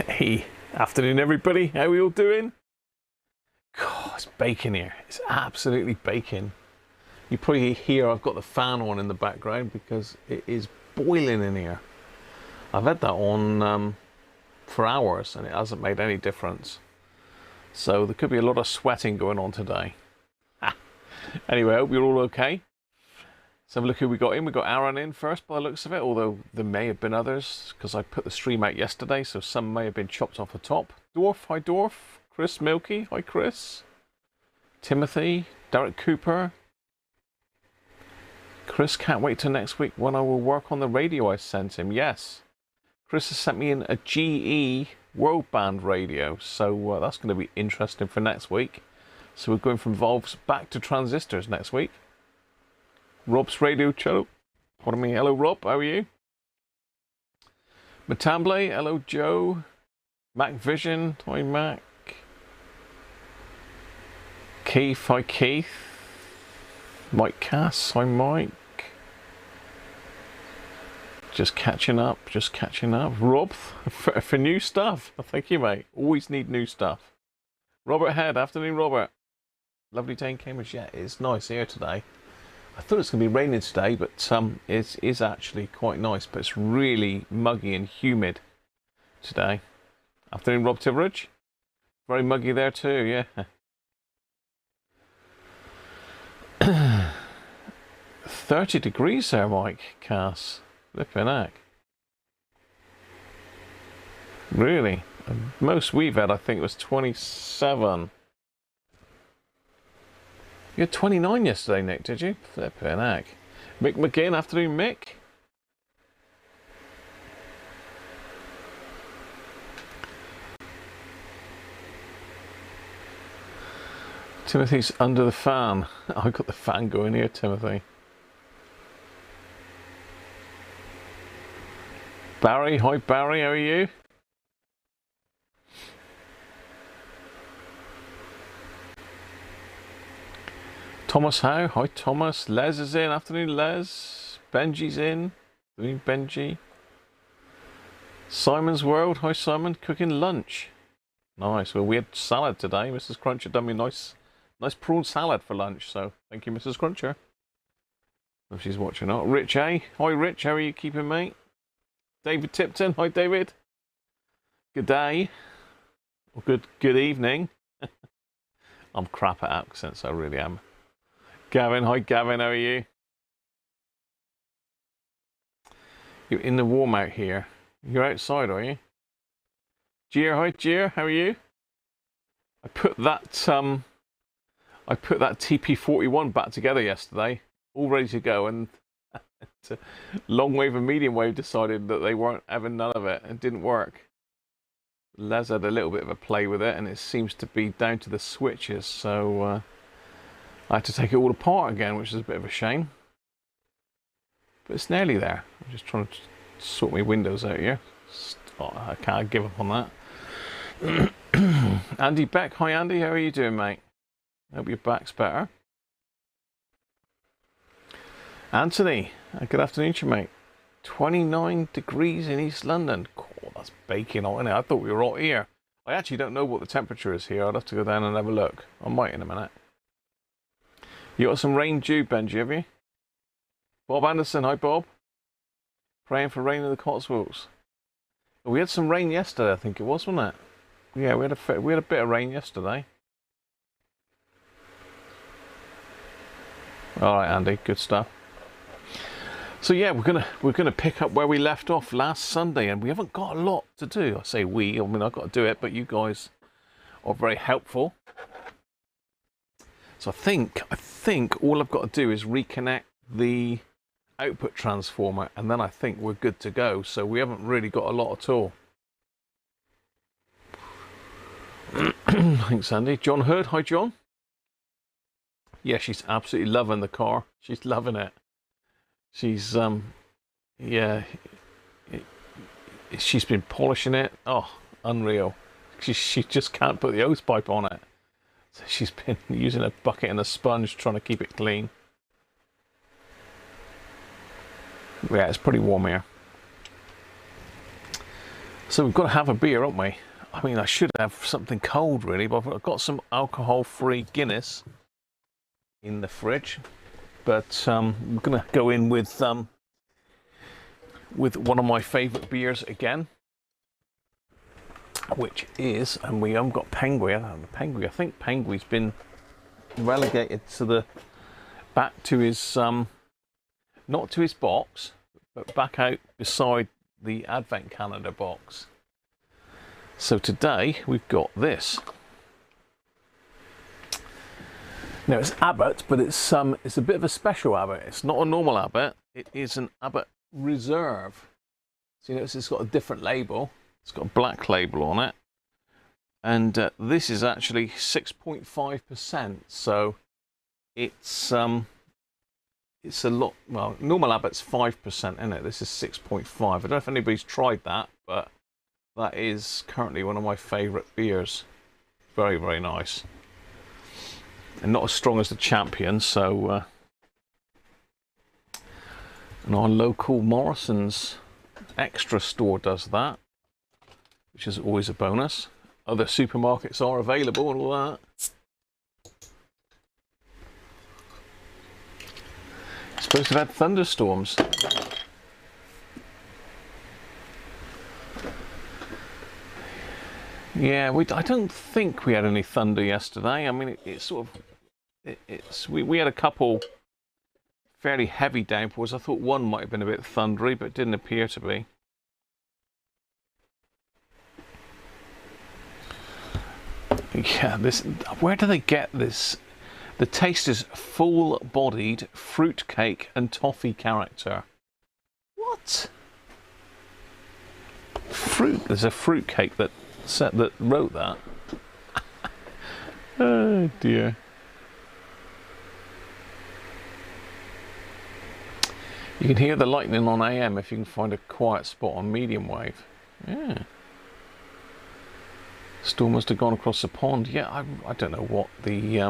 Hey, afternoon everybody, how are we all doing? God, it's baking here. It's absolutely baking. You probably hear I've got the fan on in the background because it is boiling in here. I've had that on for hours and it hasn't made any difference. So there could be a lot of sweating going on today. Anyway, I hope you're all okay. Let's have a look who we got in. We got Aaron in first by the looks of it, although there may have been others because I put the stream out yesterday, so some may have been chopped off the top. Dwarf, hi Dwarf. Chris Milky, hi Chris. Timothy, Derek Cooper. Chris can't wait till next week when I will work on the radio I sent him. Yes. Chris has sent me in a GE World Band radio, so that's going to be interesting for next week. So we're going from valves back to transistors next week. Rob's radio channel. Pardon me. Hello, Rob. How are you? Matamble. Hello, Joe. Mac Vision. Hi, Mac. Keith. Hi, Keith. Mike Cass. Hi, Mike. Just catching up. Just catching up. Rob, for new stuff. Thank you, mate. Always need new stuff. Robert Head. Afternoon, Robert. Lovely day in Cambridge. Yeah, it's nice here today. I thought it was going to be raining today, but it is actually quite nice. But it's really muggy and humid today. Afternoon, Rob Tiveridge. Very muggy there too, yeah. 30 degrees there, Mike Cass. Flipping heck. Really? Most we've had, I think, was 27. You had 29 yesterday, Nick, did you? Flippin' heck. Mick McGinn, afternoon, Mick. Timothy's under the fan. I've got the fan going here, Timothy. Barry, hi Barry, how are you? Thomas Howe, hi Thomas. Les is in, afternoon Les. Benji's in, afternoon Benji. Simon's World, hi Simon, cooking lunch. Nice, well we had salad today. Mrs. Cruncher done me nice prawn salad for lunch, so thank you Mrs. Cruncher. If she's watching. Oh, Rich A, hi Rich, how are you keeping mate? David Tipton, hi David. Good day, or good evening. I'm crap at accents, I really am. Gavin, hi Gavin, how are you? You're in the warm out here. You're outside, are you? Gier, hi Gier, how are you? I put that TP41 back together yesterday, all ready to go, and long wave and medium wave decided that they weren't having none of it. It didn't work. Les had a little bit of a play with it, and it seems to be down to the switches, so I had to take it all apart again, which is a bit of a shame. But it's nearly there. I'm just trying to sort my windows out here. Oh, I can't give up on that. Andy Beck, hi Andy, how are you doing, mate? Hope your back's better. Anthony, good afternoon to you, mate. 29 degrees in East London. God, that's baking hot, isn't it? I thought we were hot here. I actually don't know what the temperature is here. I'd have to go down and have a look. I might in a minute. You got some rain due, Benji, have you? Bob Anderson, hi Bob. Praying for rain in the Cotswolds. We had some rain yesterday, I think it was, wasn't it? Yeah, we had a bit of rain yesterday. All right, Andy, good stuff. So yeah, we're gonna pick up where we left off last Sunday, and we haven't got a lot to do. I say we, I mean I've got to do it, but you guys are very helpful. So I think all I've got to do is reconnect the output transformer, and then I think we're good to go. So we haven't really got a lot at all. Thanks, Andy. John Hurd, hi John. Yeah, she's absolutely loving the car. She's loving it. She's yeah, she's been polishing it. Oh, unreal. She just can't put the hose pipe on it. So she's been using a bucket and a sponge trying to keep it clean. Yeah, it's pretty warm here. So we've got to have a beer, haven't we? I mean, I should have something cold really, but I've got some alcohol-free Guinness in the fridge. But we're going to go in with one of my favourite beers again, which is, and we haven't got Penguin. I think Penguin's been relegated to the back to his not to his box, but back out beside the Advent calendar box. So today we've got this. Now it's Abbott, but it's a bit of a special Abbott. It's not a normal Abbott. It is an Abbott Reserve. So you notice it's got a different label. It's got a black label on it, and this is actually 6.5%. So it's a lot. Well, normal Abbott's 5%, isn't it? This is 6.5. I don't know if anybody's tried that, but that is currently one of my favourite beers. Very, very nice. And not as strong as the Champion, so and our local Morrison's Extra store does that, which is always a bonus. Other supermarkets are available and all that. It's supposed to have had thunderstorms. Yeah, I don't think we had any thunder yesterday. I mean, we had a couple fairly heavy downpours. I thought one might have been a bit thundery, but it didn't appear to be. Yeah, where do they get this? The taste is full-bodied fruitcake and toffee character. What? There's a fruitcake that wrote that. Oh dear. You can hear the lightning on AM if you can find a quiet spot on medium wave. Yeah. Storm must have gone across the pond. Yeah, I don't know what the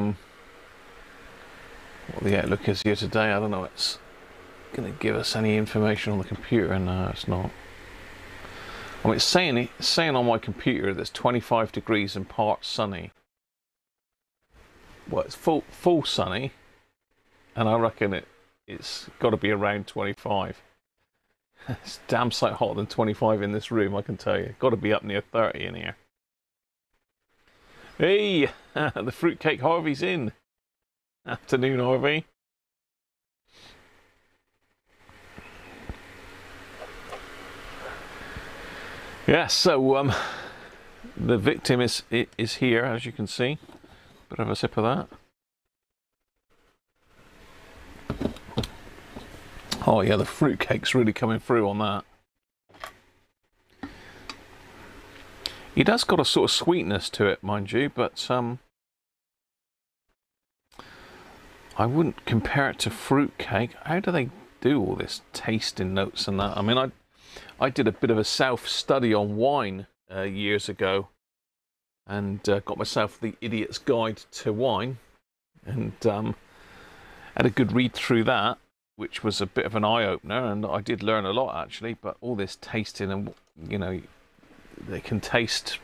outlook is here today. I don't know. It's going to give us any information on the computer. No, it's not. I mean, it's saying on my computer that it's 25 degrees and part sunny. Well, it's full sunny, and I reckon it's got to be around 25. It's damn sight hotter than 25 in this room, I can tell you. Got to be up near 30 in here. Hey, the fruitcake Harvey's in. Afternoon, Harvey. Yeah, so the victim is here, as you can see. Bit of a sip of that. Oh yeah, the fruitcake's really coming through on that. It has got a sort of sweetness to it, mind you, but I wouldn't compare it to fruitcake. How do they do all this tasting notes and that? I mean, I did a bit of a self-study on wine years ago, and got myself the Idiot's Guide to Wine, and had a good read through that, which was a bit of an eye-opener, and I did learn a lot actually. But all this tasting, and you know, they can taste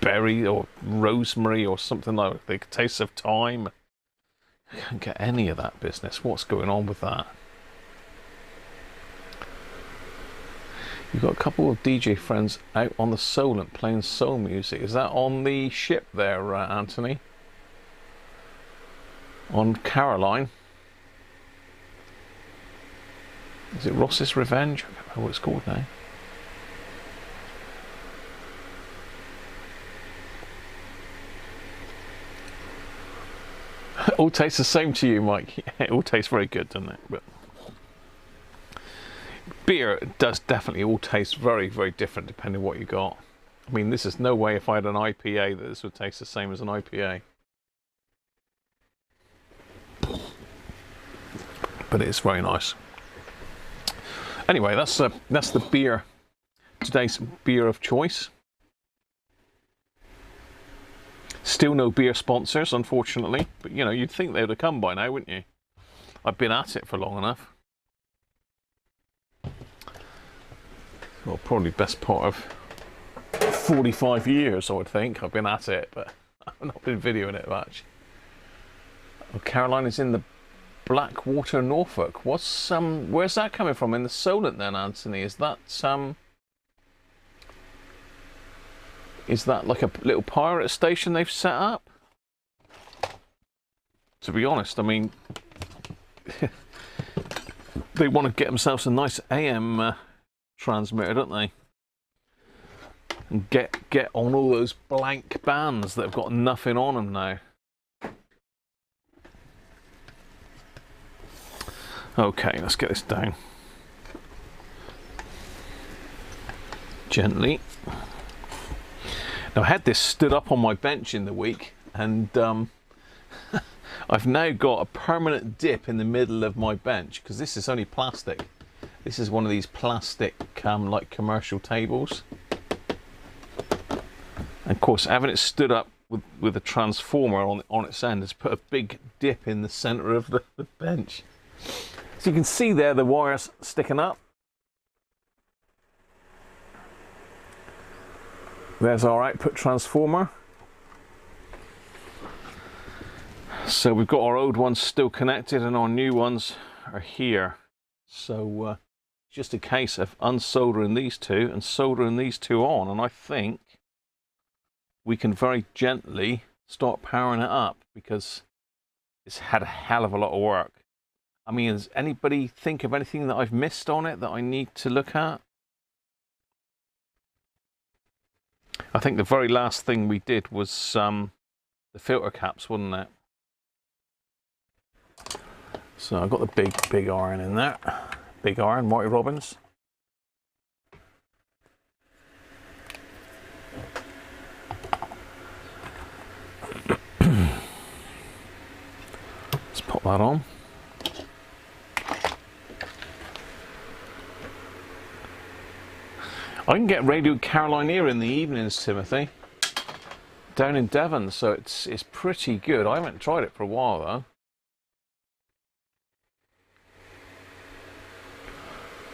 berry or rosemary or something like that. They can taste of thyme. I can't get any of that business. What's going on with that? You've got a couple of DJ friends out on the Solent playing soul music. Is that on the ship there, Anthony? On Caroline? Is it Ross's Revenge? I can't remember what it's called now. It all tastes the same to you, Mike. It all tastes very good, doesn't it? But beer does definitely all taste very, very different depending on what you got. I mean, this is no way if I had an IPA that this would taste the same as an IPA. But it is very nice. Anyway, that's the beer, today's beer of choice. Still no beer sponsors, unfortunately, but you know, you'd think they would have come by now, wouldn't you? I've been at it for long enough. Well, probably best part of 45 years, I would think. I've been at it, but I've not been videoing it much. Oh, Caroline is in the Blackwater, Norfolk. Where's that coming from in the Solent then, Anthony? Is that like a little pirate station they've set up? To be honest, I mean, they want to get themselves a nice AM transmitter, don't they? And get on all those blank bands that have got nothing on them now. Okay, let's get this down. Gently. Now, I had this stood up on my bench in the week, and I've now got a permanent dip in the middle of my bench, because this is only plastic. This is one of these plastic, like commercial tables. And of course, having it stood up with a transformer on its end has put a big dip in the centre of the bench. So you can see there the wires sticking up. There's our output transformer. So we've got our old ones still connected and our new ones are here. So just a case of unsoldering these two and soldering these two on, and I think we can very gently start powering it up, because it's had a hell of a lot of work. I mean, does anybody think of anything that I've missed on it that I need to look at? I think the very last thing we did was the filter caps, wasn't it? So I've got the big iron in there. Big iron, Marty Robbins. Let's pop that on. I can get Radio Caroline here in the evenings, Timothy, down in Devon, so it's pretty good. I haven't tried it for a while though.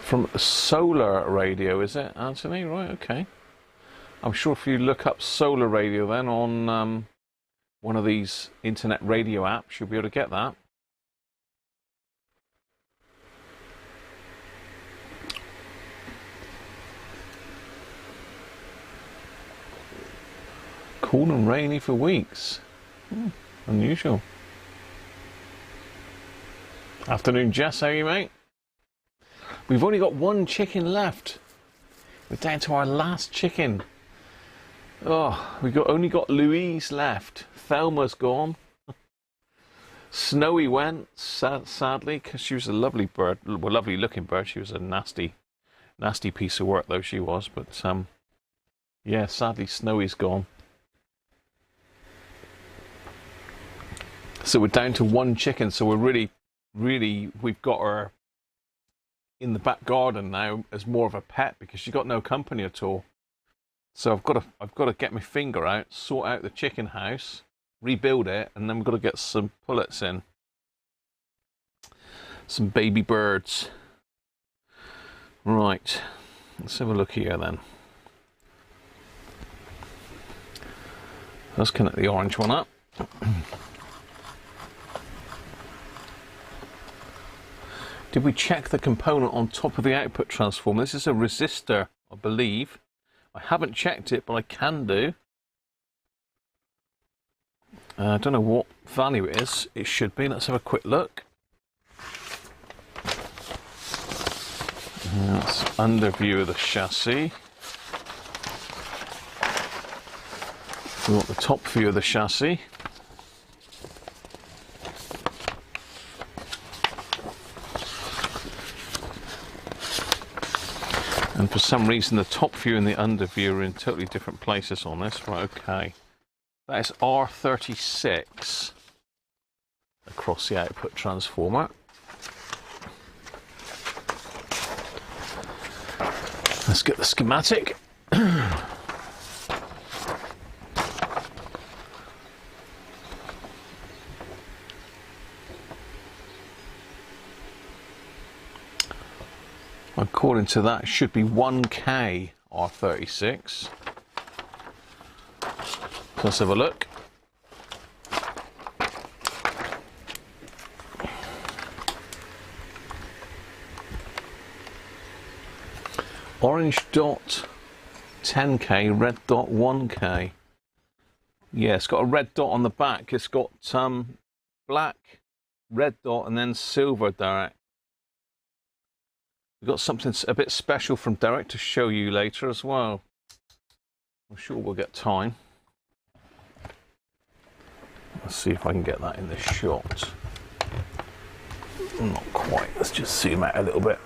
From solar radio, is it, Anthony? Right, okay. I'm sure if you look up solar radio then on one of these internet radio apps, you'll be able to get that. Cool and rainy for weeks. Unusual. Afternoon, Jess. How are you, mate? We've only got one chicken left. We're down to our last chicken. Oh, only got Louise left. Thelma's gone. Snowy went, sadly, because she was a lovely bird. Well, lovely looking bird. She was a nasty piece of work, though she was. But yeah, sadly, Snowy's gone. So we're down to one chicken. So we're we've got her in the back garden now as more of a pet, because she's got no company at all. So I've got to get my finger out, sort out the chicken house, rebuild it, and then we've got to get some pullets in. Some baby birds. Right, let's have a look here then. Let's connect the orange one up. Did we check the component on top of the output transformer? This is a resistor, I believe. I haven't checked it, but I can do. I don't know what value it is. It should be. Let's have a quick look. That's under view of the chassis. We want the top view of the chassis. And for some reason, the top view and the under view are in totally different places on this. Right, okay. That is R36 across the output transformer. Let's get the schematic. According to that, it should be 1K R36. Let's have a look. Orange dot 10k, red dot 1k. Yeah, it's got a red dot on the back. It's got black, red dot, and then silver, Derek. We've got something a bit special from Derek to show you later as well. I'm sure we'll get time. Let's see if I can get that in the shot. Not quite. Let's just zoom out a little bit.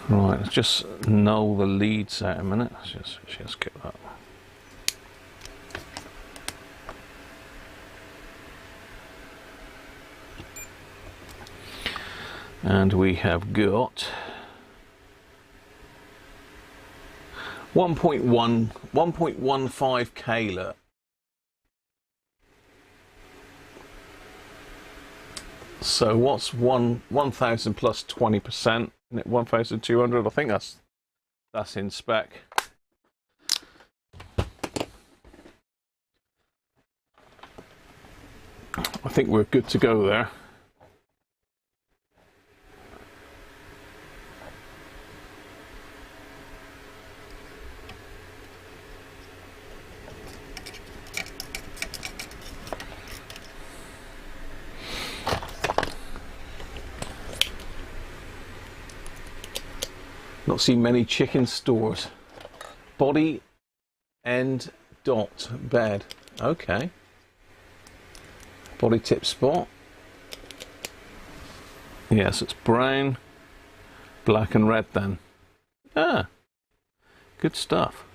Right, let's just null the leads out a minute. Let's just get that. And we have got 1.15 Kayla. So what's 1,000 plus 20%? 1,200. I think that's in spec. I think we're good to go there. Not seen many chicken stores. Body end dot bed. Okay. Body tip spot. Yes, it's brown, black and red then. Ah, good stuff.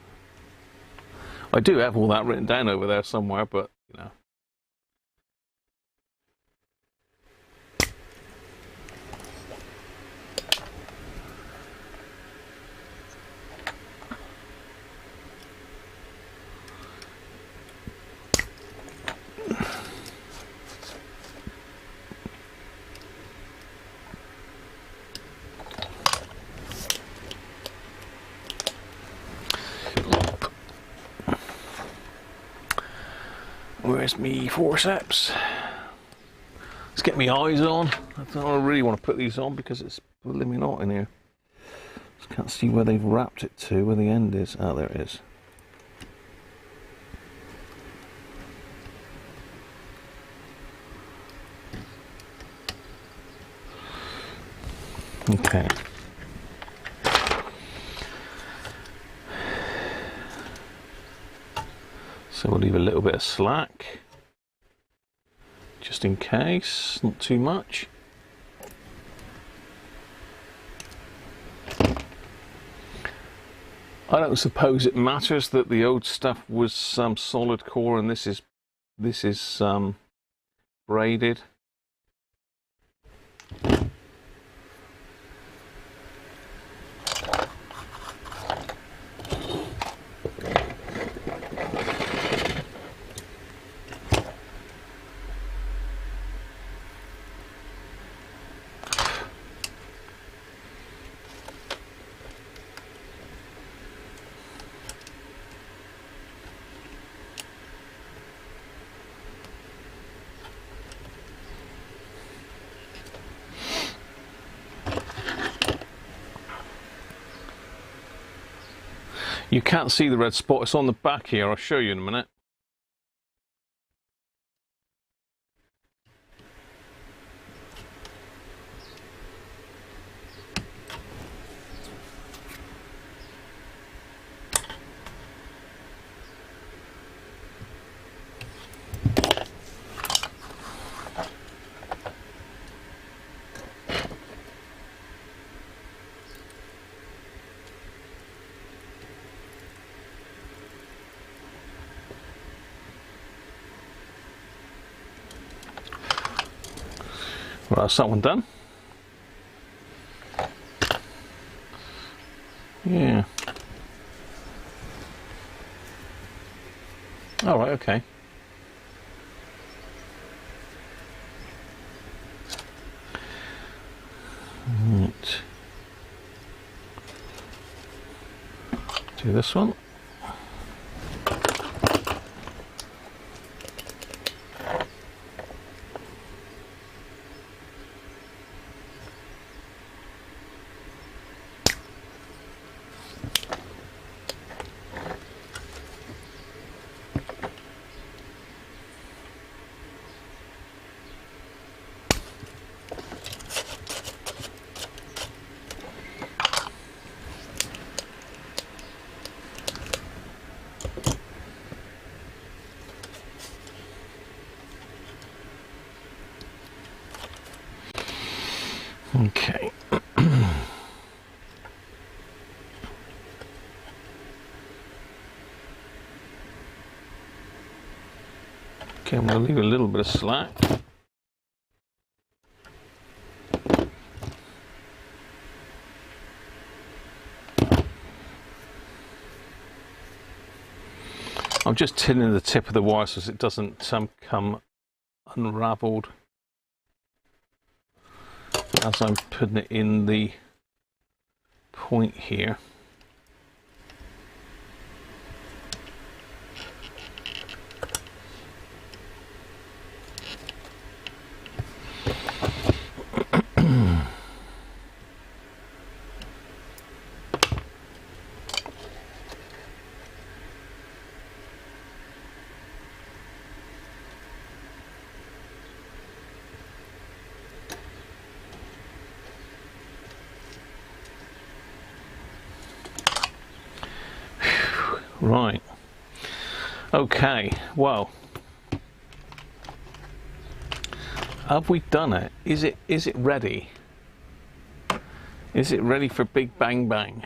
I do have all that written down over there somewhere, but you know. Where's me forceps? Let's get my eyes on. I don't really want to put these on because it's blooming hot in here. Just can't see where they've wrapped it to, where the end is. Oh, there it is. Okay. So we'll leave a little bit of slack, just in case, not too much. I don't suppose it matters that the old stuff was solid core and this is braided. You can't see the red spot, it's on the back here, I'll show you in a minute. Right, that's that one done. Yeah. All right, okay. Right. Do this one. Okay. Okay, I'm going to leave a little bit of slack. I'm just tinning the tip of the wire so it doesn't come unraveled as I'm putting it in the point here. Right. Okay, well, have we done it? Is it ready? Is it ready for Big Bang Bang?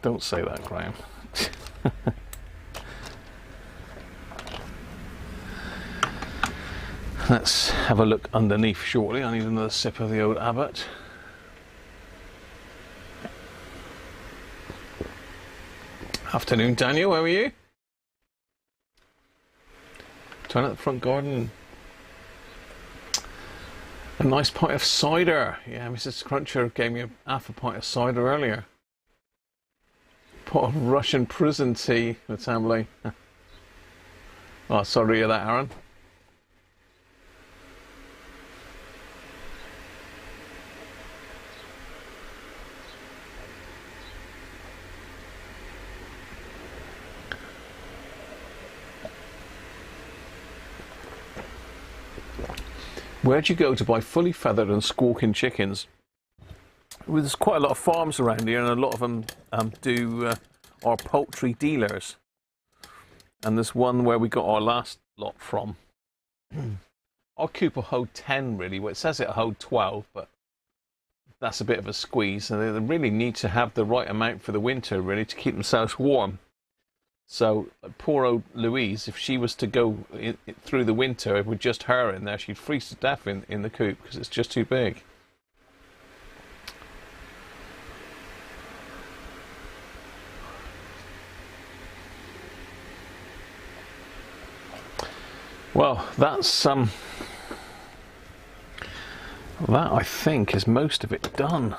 Don't say that, Graham. Let's have a look underneath shortly. I need another sip of the old Abbott. Afternoon, Daniel, how are you? Turn out the front garden. A nice pint of cider. Yeah, Mrs. Cruncher gave me half a pint of cider earlier. Pot of Russian prison tea, the family. Oh, sorry to hear that, Aaron. Where'd you go to buy fully feathered and squawking chickens? Well, there's quite a lot of farms around here, and a lot of them are poultry dealers. And there's one where we got our last lot from. Our coop will hold 10, really. Well, it says it hold 12, but that's a bit of a squeeze. And they really need to have the right amount for the winter, really, to keep themselves warm. So poor old Louise, if she was to go through the winter with just her in there, she'd freeze to death in the coop because it's just too big. Well, that's that I think is most of it done.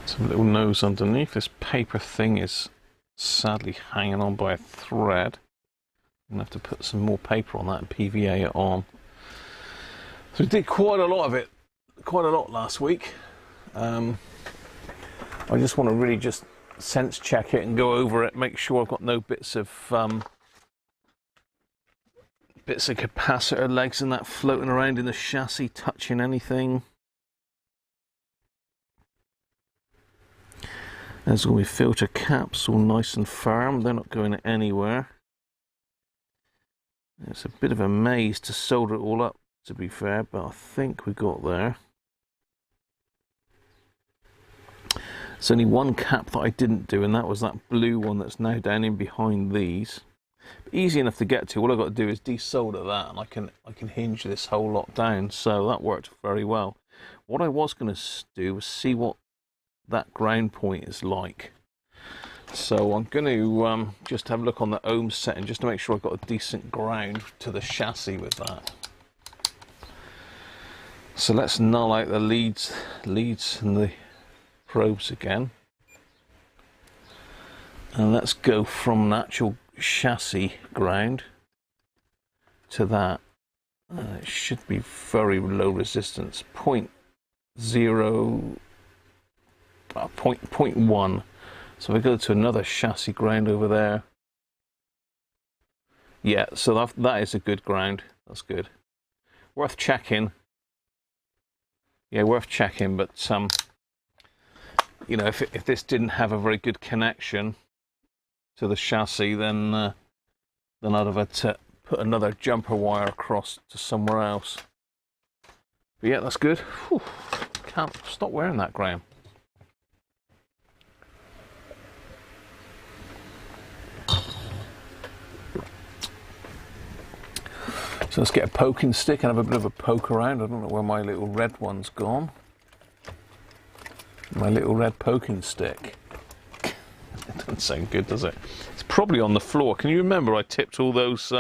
Some little nose underneath. This paper thing is sadly hanging on by a thread. I'm going to have to put some more paper on that and PVA it on. So we did quite a lot of it, quite a lot last week. I just want to really just sense check it and go over it, make sure I've got no bits of capacitor legs and that floating around in the chassis touching anything. There's all my filter caps, all nice and firm. They're not going anywhere. It's a bit of a maze to solder it all up, to be fair, but I think we got there. There's only one cap that I didn't do, and that was that blue one that's now down in behind these. But easy enough to get to. All I've got to do is desolder that, and I can hinge this whole lot down. So that worked very well. What I was going to do was see what that ground point is like. So I'm going to just have a look on the ohm setting just to make sure I've got a decent ground to the chassis with that. So let's null out the leads and the probes again, and let's go from an actual chassis ground to that. It should be very low resistance, 0.1. So if I go to another chassis ground over there, yeah, so that is a good ground. That's good. Worth checking. Yeah, worth checking. But you know, if this didn't have a very good connection to the chassis, then I'd have had to put another jumper wire across to somewhere else. But yeah, that's good. Whew. Can't stop wearing that, Graham. So let's get a poking stick and have a bit of a poke around. I don't know where my little red one's gone. My little red poking stick. It doesn't sound good, does it? It's probably on the floor. Can you remember I tipped all those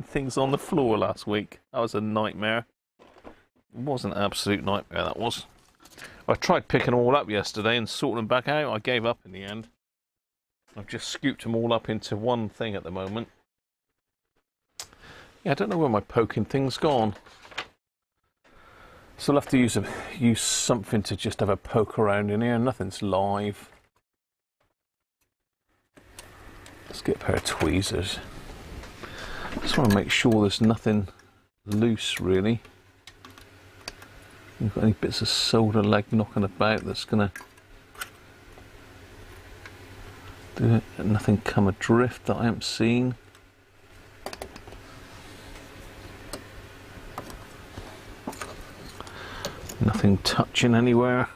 things on the floor last week? That was a nightmare. It was an absolute nightmare, that was. I tried picking them all up yesterday and sorting them back out. I gave up in the end. I've just scooped them all up into one thing at the moment. Yeah, I don't know where my poking thing's gone. So I'll have to use something to just have a poke around in here. Nothing's live. Let's get a pair of tweezers. Just want to make sure there's nothing loose, really. You've got any bits of solder leg knocking about that's going to do it? Nothing come adrift that I haven't seen. Nothing touching anywhere.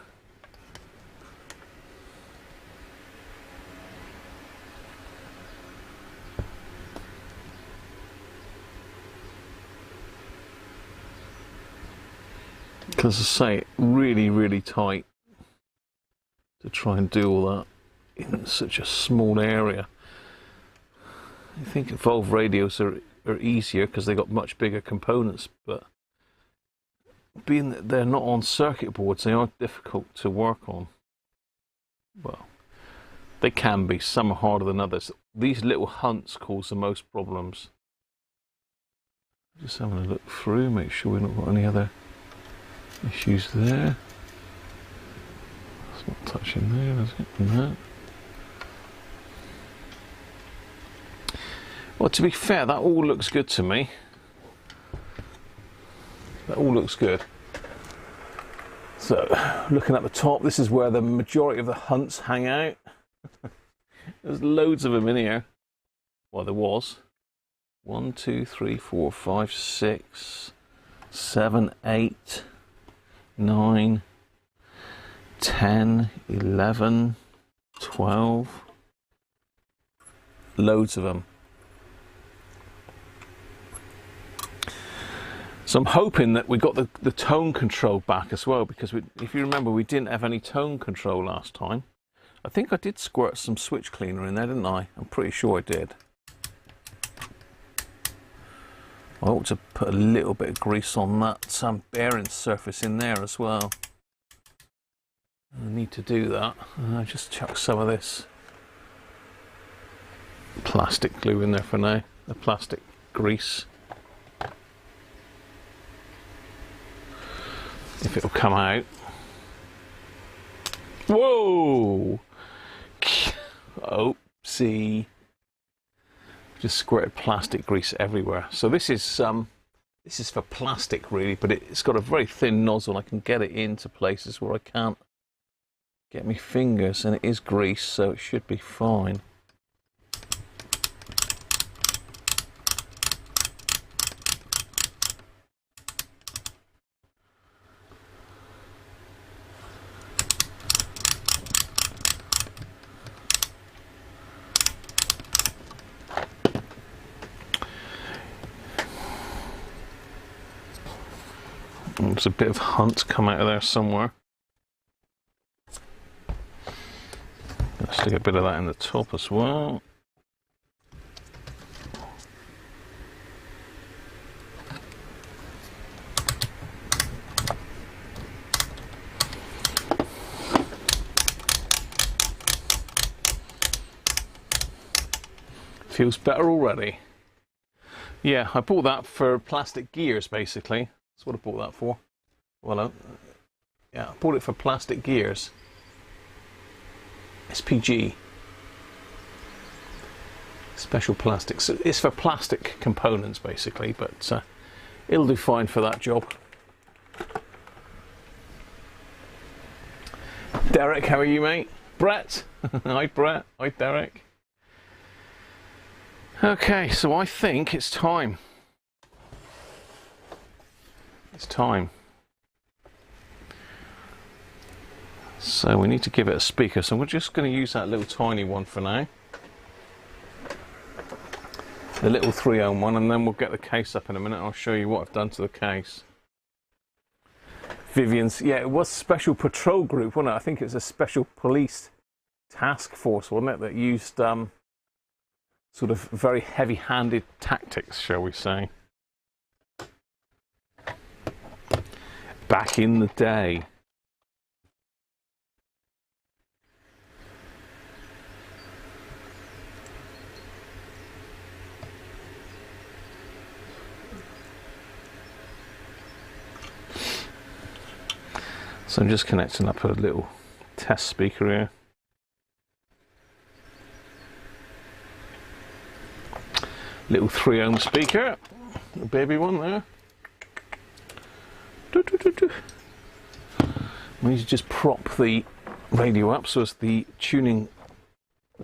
Because I say, really, really tight to try and do all that in such a small area. I think Evolve radios are easier because they got much bigger components, but being that they're not on circuit boards, they are difficult to work on. Well, they can be. Some are harder than others. These little hunts cause the most problems. Just having a look through, make sure we've not got any other issues there. It's not touching there, is it? No. Well, to be fair, that all looks good to me. That all looks good. So, looking at the top, this is where the majority of the hunts hang out. There's loads of them in here. Well, there was. 1, 2, 3, 4, 5, 6, 7, 8, 9, 10, 11, 12. Loads of them. So I'm hoping that we got the tone control back as well, because if you remember, we didn't have any tone control last time. I think I did squirt some switch cleaner in there, didn't I? I'm pretty sure I did. I ought to put a little bit of grease on that bearing surface in there as well. I need to do that. Just chuck some of this plastic glue in there for now, the plastic grease. If it'll come out. Whoa! Oopsie. Just squirted plastic grease everywhere. So this is for plastic really, but it's got a very thin nozzle. I can get it into places where I can't get my fingers, and it is grease, so it should be fine. There's a bit of hunt come out of there somewhere. Let's stick a bit of that in the top as well. Feels better already. Yeah, I bought that for plastic gears basically. That's what I bought that for. Well, yeah, I bought it for plastic gears. SPG. Special plastics. It's for plastic components basically, but it'll do fine for that job. Derek, how are you, mate? Brett. Hi, Brett. Hi, Derek. Okay, so I think it's time. It's time. So we need to give it a speaker. So we're just going to use that little tiny one for now. The little 3-ohm one, and then we'll get the case up in a minute. I'll show you what I've done to the case. Vivian's, yeah, it was special patrol group, wasn't it? I think it was a special police task force, wasn't it, that used sort of very heavy-handed tactics, shall we say. Back in the day. So I'm just connecting up a little test speaker here. Little 3-ohm speaker, the baby one there. We need to just prop the radio up so as the tuning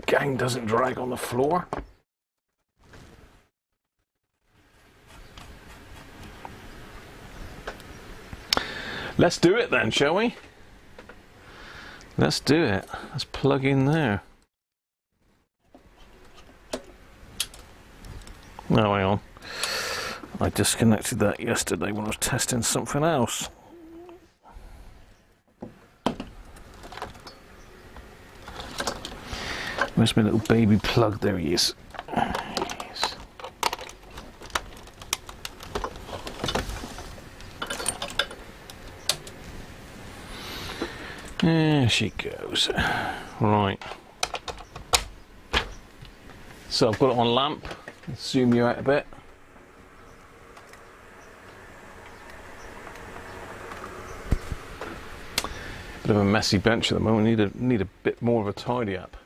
gang doesn't drag on the floor. Let's do it then, shall we? Let's do it. Let's plug in there. Oh, hang on. I disconnected that yesterday when I was testing something else. Where's my little baby plug? There he is. Yes. There she goes. Right. So I've got it on lamp. Let's zoom you out a bit. Bit of a messy bench at the moment. Need a bit more of a tidy up.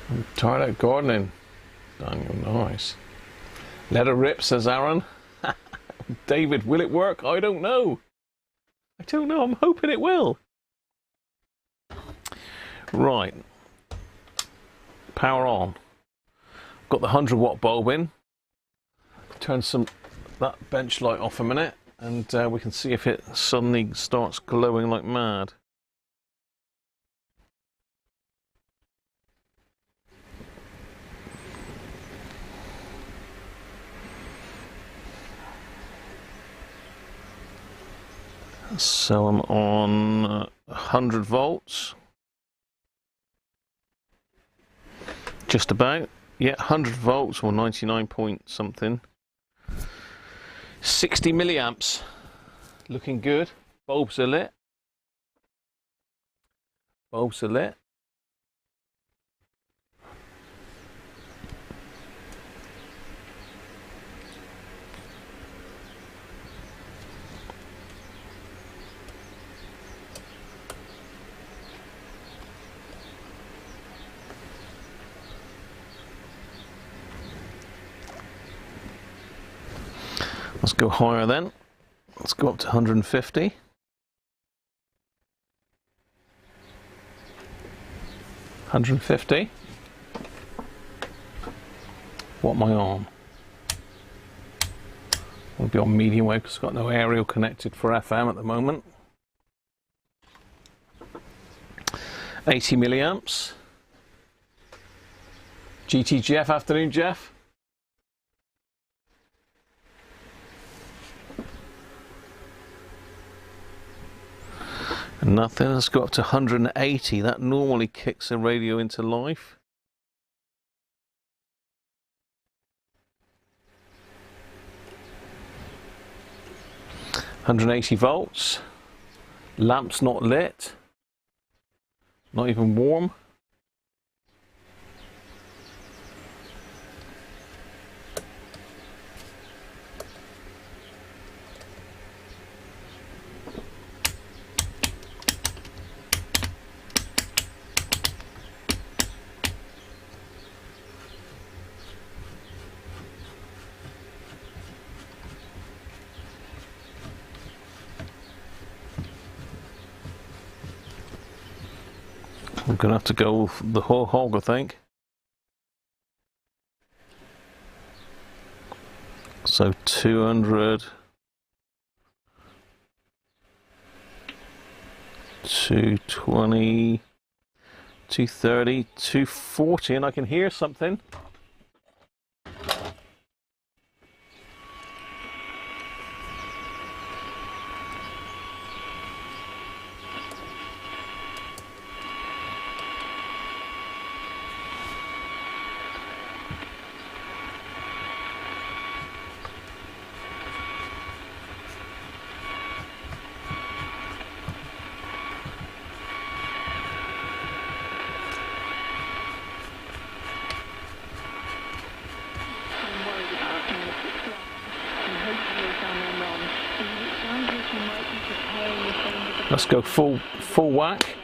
I'm tired out gardening. Daniel, nice. Let her rip, says Aaron. David, will it work? I don't know. I don't know. I'm hoping it will. Right. Power on. Got the 100-watt bulb in. Turn that bench light off a minute, and we can see if it suddenly starts glowing like mad. So I'm on 100 volts. Just about. Yeah, 100 volts or 99 point something. 60 milliamps. Looking good. Bulbs are lit. Bulbs are lit. Let's go higher then. Let's go up to 150. 150. What am I on? I'll be on medium wave because I've got no aerial connected for FM at the moment. 80 milliamps. GTGF, afternoon Jeff. Nothing. Let's go up to 180. That normally kicks a radio into life. (180 volts). Lamp's not lit. Not even warm. gonna have to go the whole hog, I think. So 200, 220, 230, 240, and I can hear something. Let's go full whack.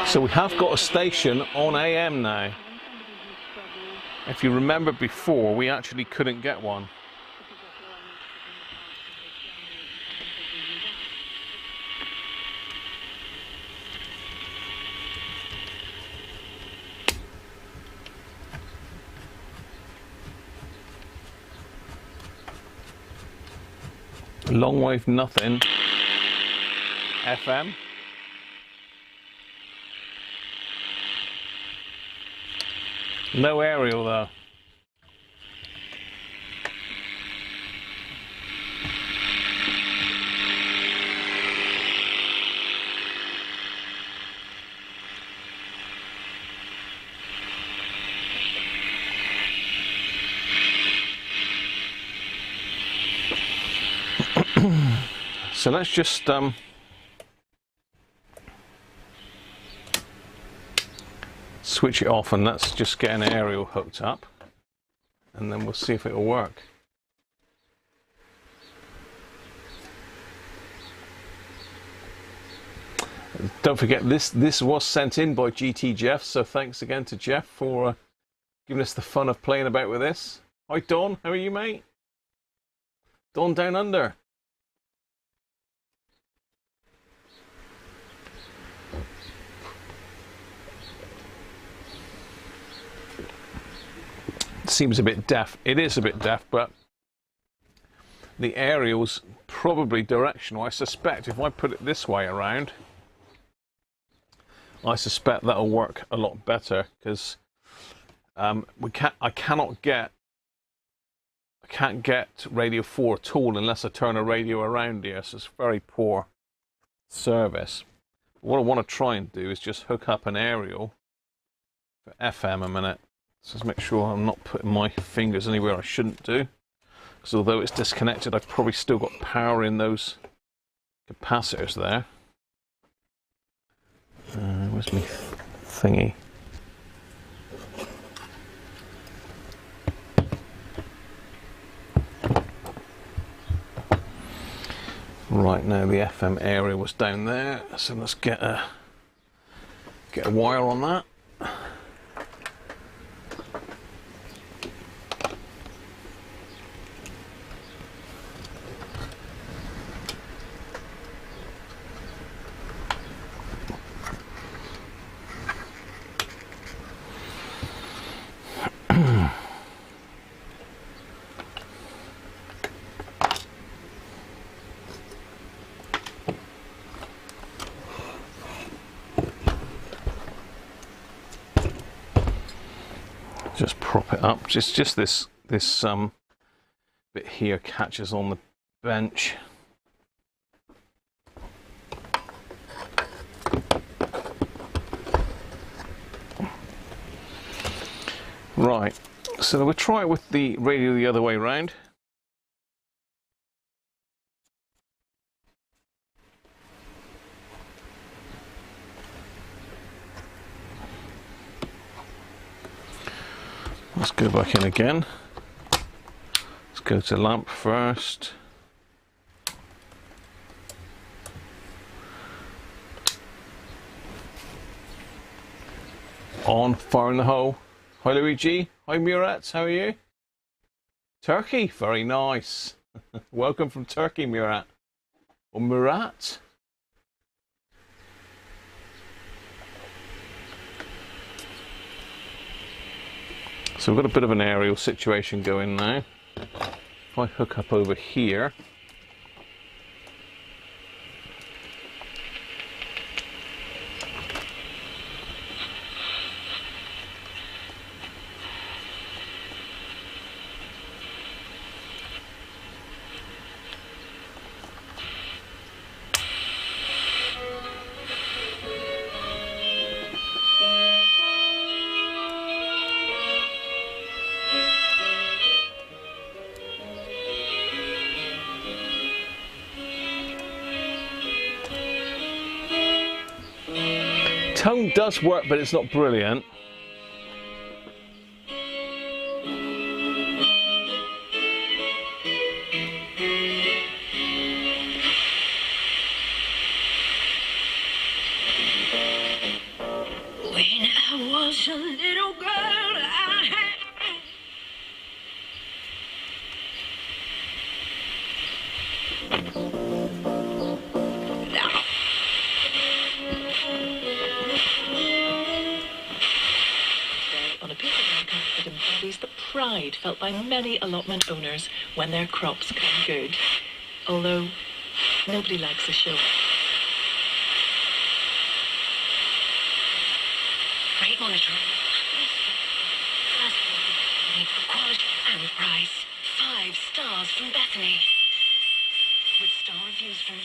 So we have got a station on AM now. If you remember before, we actually couldn't get one. Long wave nothing. FM. No aerial though. So let's just switch it off and let's just get an aerial hooked up, and then we'll see if it'll work. Don't forget, this was sent in by GT Jeff, so thanks again to Jeff for giving us the fun of playing about with this. Hi Don, how are you, mate? Don down under. Seems a bit daft. It is a bit daft, but the aerial's probably directional. I suspect if I put it this way around, I suspect that'll work a lot better, because I can't get radio 4 at all unless I turn a radio around here, so it's very poor service. What I want to try and do is just hook up an aerial for FM a minute. So let's make sure I'm not putting my fingers anywhere I shouldn't do, because although it's disconnected, I've probably still got power in those capacitors there. Where's my thingy? Right, now the FM area was down there, so let's get a wire on that. Just prop it up. Just this bit here catches on the bench. Right, so we'll try it with the radio the other way around. Let's go back in again. Let's go to lamp first. On, fire in the hole. Hi Luigi, hi Murat, how are you? Turkey, very nice. Welcome from Turkey, Murat. Or Murat. So we've got a bit of an aerial situation going now. If I hook up over here. Tone does work, but it's not brilliant. When I was a little girl, I had on a piece of record that embodies the pride felt by many allotment owners when their crops come good. Although nobody likes a show. Great monitoring. For quality and price. 5 stars from Bethany. With star reviews from you.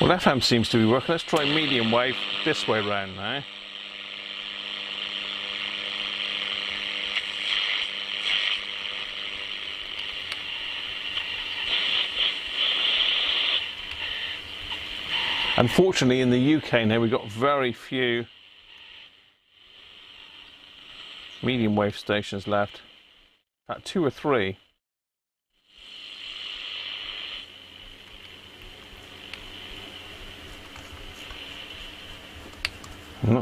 Well, FM seems to be working. Let's try medium wave this way round now. Unfortunately, in the UK now, we've got very few medium wave stations left. About 2 or 3.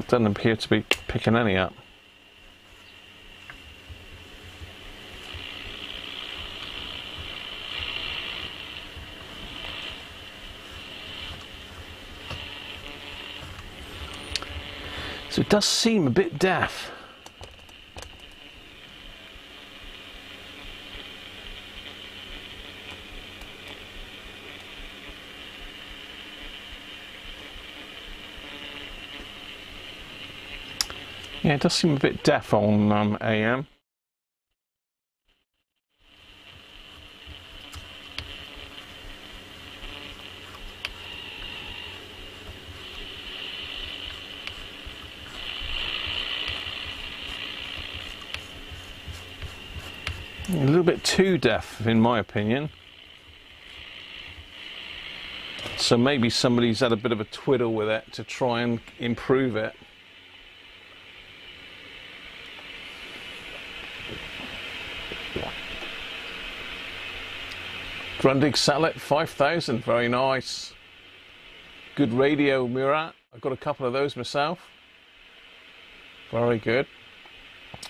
Doesn't appear to be picking any up. So it does seem a bit deaf. Yeah, it does seem a bit deaf on AM. A little bit too deaf, in my opinion. So maybe somebody's had a bit of a twiddle with it to try and improve it. Grundig Satellite 5000, very nice. Good radio, Murat. I've got a couple of those myself. Very good.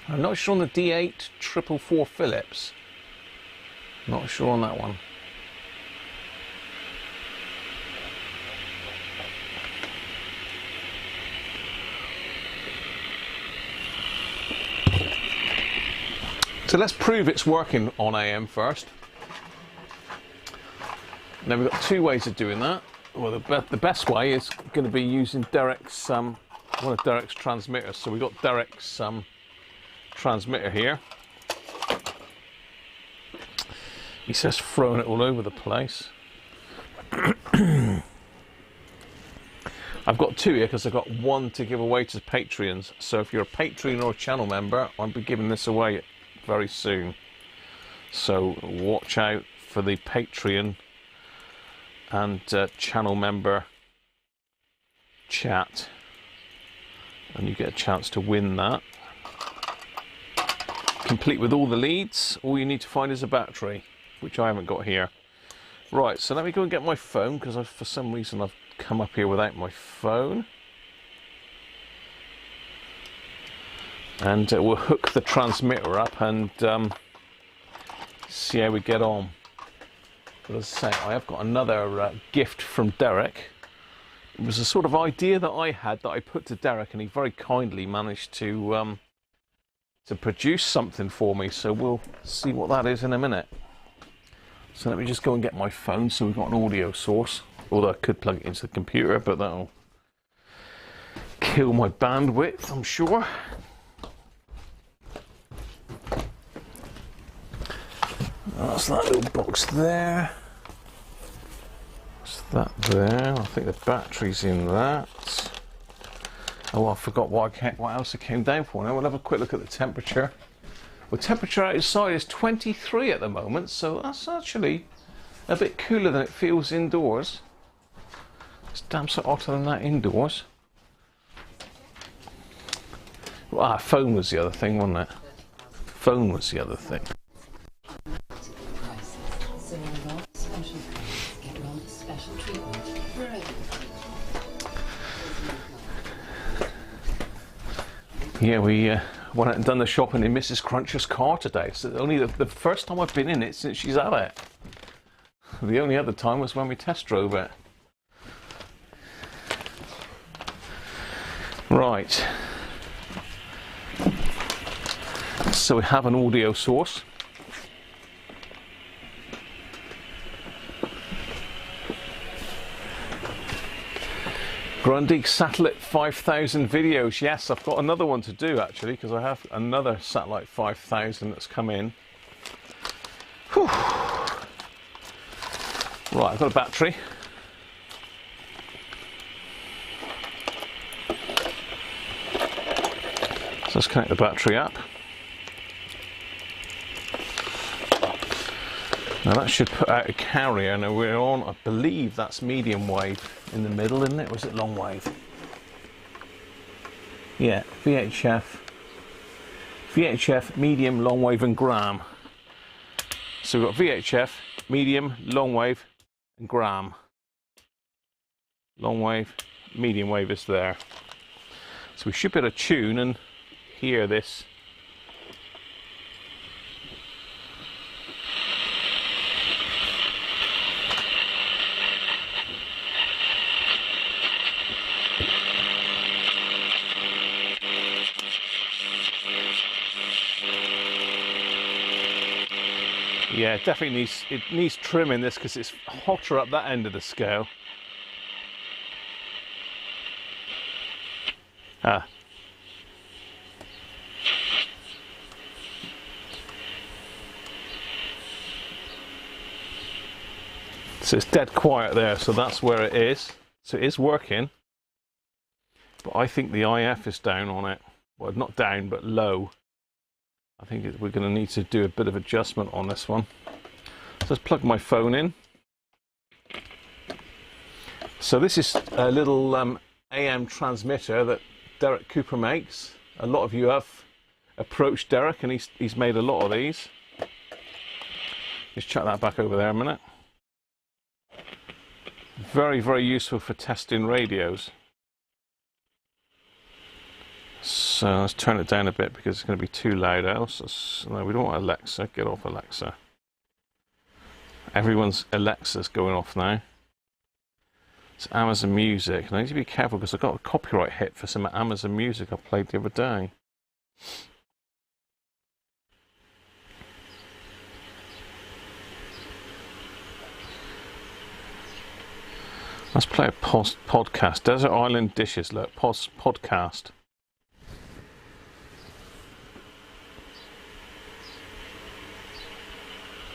I'm not sure on the D8 444 Philips. Not sure on that one. So let's prove it's working on AM first. Now we've got 2 ways of doing that. Well, the best way is going to be using Derek's one of Derek's transmitters. So we've got Derek's transmitter here. He says throwing it all over the place. I've got 2 here because I've got 1 to give away to Patreons. So if you're a Patreon or a channel member, I'll be giving this away very soon. So watch out for the Patreon and channel member chat, and you get a chance to win that. Complete with all the leads. All you need to find is a battery, which I haven't got here. Right, so let me go and get my phone, because for some reason I've come up here without my phone. And we'll hook the transmitter up and see how we get on. But as I say, I have got another gift from Derek. It was a sort of idea that I had that I put to Derek, and he very kindly managed to produce something for me. So we'll see what that is in a minute. So let me just go and get my phone, so we've got an audio source. Although I could plug it into the computer, but that'll kill my bandwidth, I'm sure. That's that little box there. What's that there? I think the battery's in that. Oh, I forgot what else it came down for now. We'll have a quick look at the temperature. Well, temperature outside is 23 at the moment, so that's actually a bit cooler than it feels indoors. It's damn so hotter than that indoors. Well, phone was the other thing, wasn't it? Phone was the other thing. Yeah, we went out and done the shopping in Mrs. Cruncher's car today. It's only the first time I've been in it since she's had it. The only other time was when we test drove it. Right. So we have an audio source. Grundig Satellite 5000 videos. Yes, I've got another one to do actually, because I have another Satellite 5000 that's come in. Whew. Right, I've got a battery. So let's connect the battery up. Now that should put out a carrier. Now we're on, I believe that's medium wave in the middle, isn't it? Or is it long wave? Yeah, VHF, medium, long wave and gram. So we've got VHF, medium, long wave and gram. Long wave, medium wave is there. So we should be able to tune and hear this. Yeah, it definitely needs trimming this, because it's hotter up that end of the scale. Ah. So it's dead quiet there, so that's where it is. So it is working. But I think the IF is down on it. Well, not down, but low. I think we're going to need to do a bit of adjustment on this one. So let's plug my phone in. So this is a little AM transmitter that Derek Cooper makes. A lot of you have approached Derek, and he's made a lot of these. Just chuck that back over there a minute. Very, very useful for testing radios. So let's turn it down a bit, because it's going to be too loud else. No, we don't want Alexa. Get off Alexa. Everyone's Alexa's going off now. It's Amazon Music. And I need to be careful, because I got a copyright hit for some Amazon Music I played the other day. Let's play a podcast. Desert Island Dishes. Look, podcast.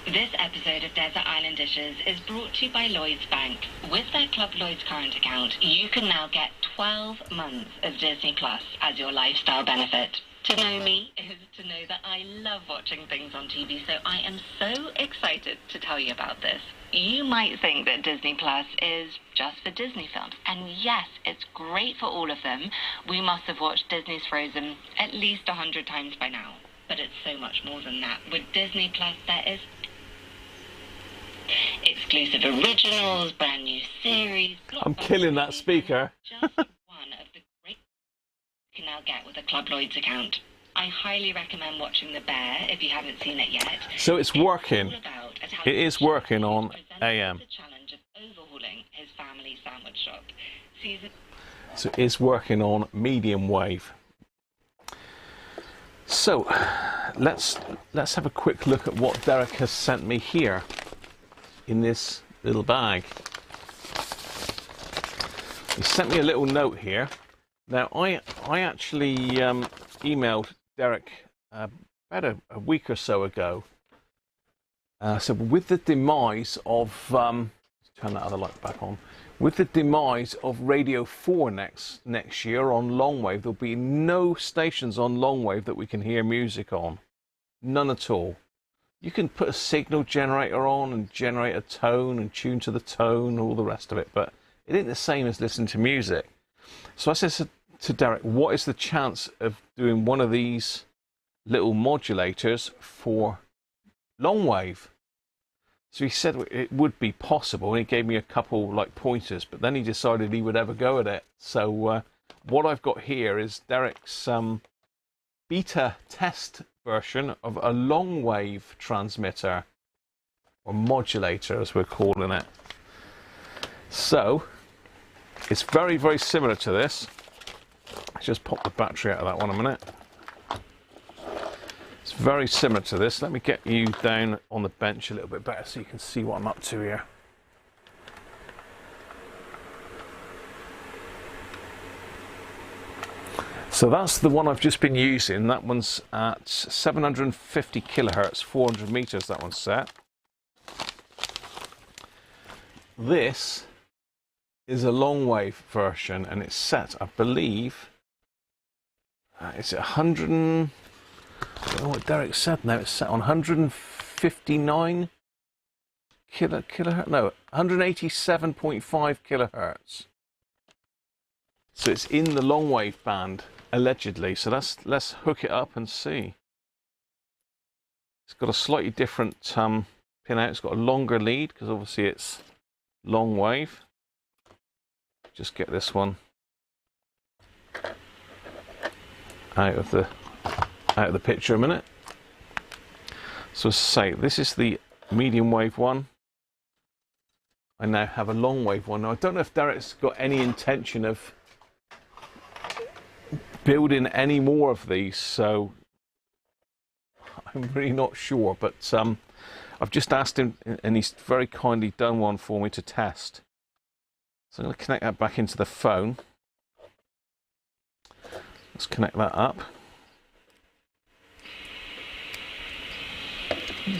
This episode of Desert Island Dishes is brought to you by Lloyds Bank. With their Club Lloyds current account, you can now get 12 months of Disney Plus as your lifestyle benefit. To know me is to know that I love watching things on TV, so I am so excited to tell you about this. You might think that Disney Plus is just for Disney films, and yes, it's great for all of them. We must have watched Disney's Frozen at least 100 times by now. But it's so much more than that. With Disney Plus, there is exclusive originals, brand new series. I'm killing that speaker. Just one of the great you can now get with a Club Lloyd's account. I highly recommend watching The Bear if you haven't seen it yet. So it's working. It is working on AM. The challenge of overhauling his family sandwich shop. So it is working on medium wave. So let's have a quick look at what Derek has sent me here in this little bag. He sent me a little note here. Now I actually emailed Derek about a week or so ago. So with the demise of let's turn that other light back on. With the demise of Radio 4 next year on longwave, there'll be no stations on longwave that we can hear music on. None at all. You can put a signal generator on and generate a tone and tune to the tone, all the rest of it, but it ain't the same as listening to music. So I said to Derek, what is the chance of doing one of these little modulators for longwave? So he said it would be possible, and he gave me a couple like pointers, but then he decided he would ever go at it. So what I've got here is Derek's beta test version of a long wave transmitter, or modulator as we're calling it. So it's very, very similar to this. Let's just pop the battery out of that one a minute. It's very similar to this. Let me get you down on the bench a little bit better so you can see what I'm up to here. So that's the one I've just been using. That one's at 750 kilohertz, 400 meters, that one's set. This is a long wave version, and it's set, I believe, it's at 100 I don't know what Derek said now. It's set on 159 kilohertz. No, 187.5 kilohertz. So it's in the long wave band, allegedly. So let's hook it up and see. It's got a slightly different pin out. It's got a longer lead because obviously it's long wave. Just get this one out of the picture a minute. So say this is the medium wave one. I now have a long wave one. Now I don't know if Derek's got any intention of building any more of these, so I'm really not sure, but I've just asked him and he's very kindly done one for me to test. So I'm going to connect that back into the phone. Let's connect that up.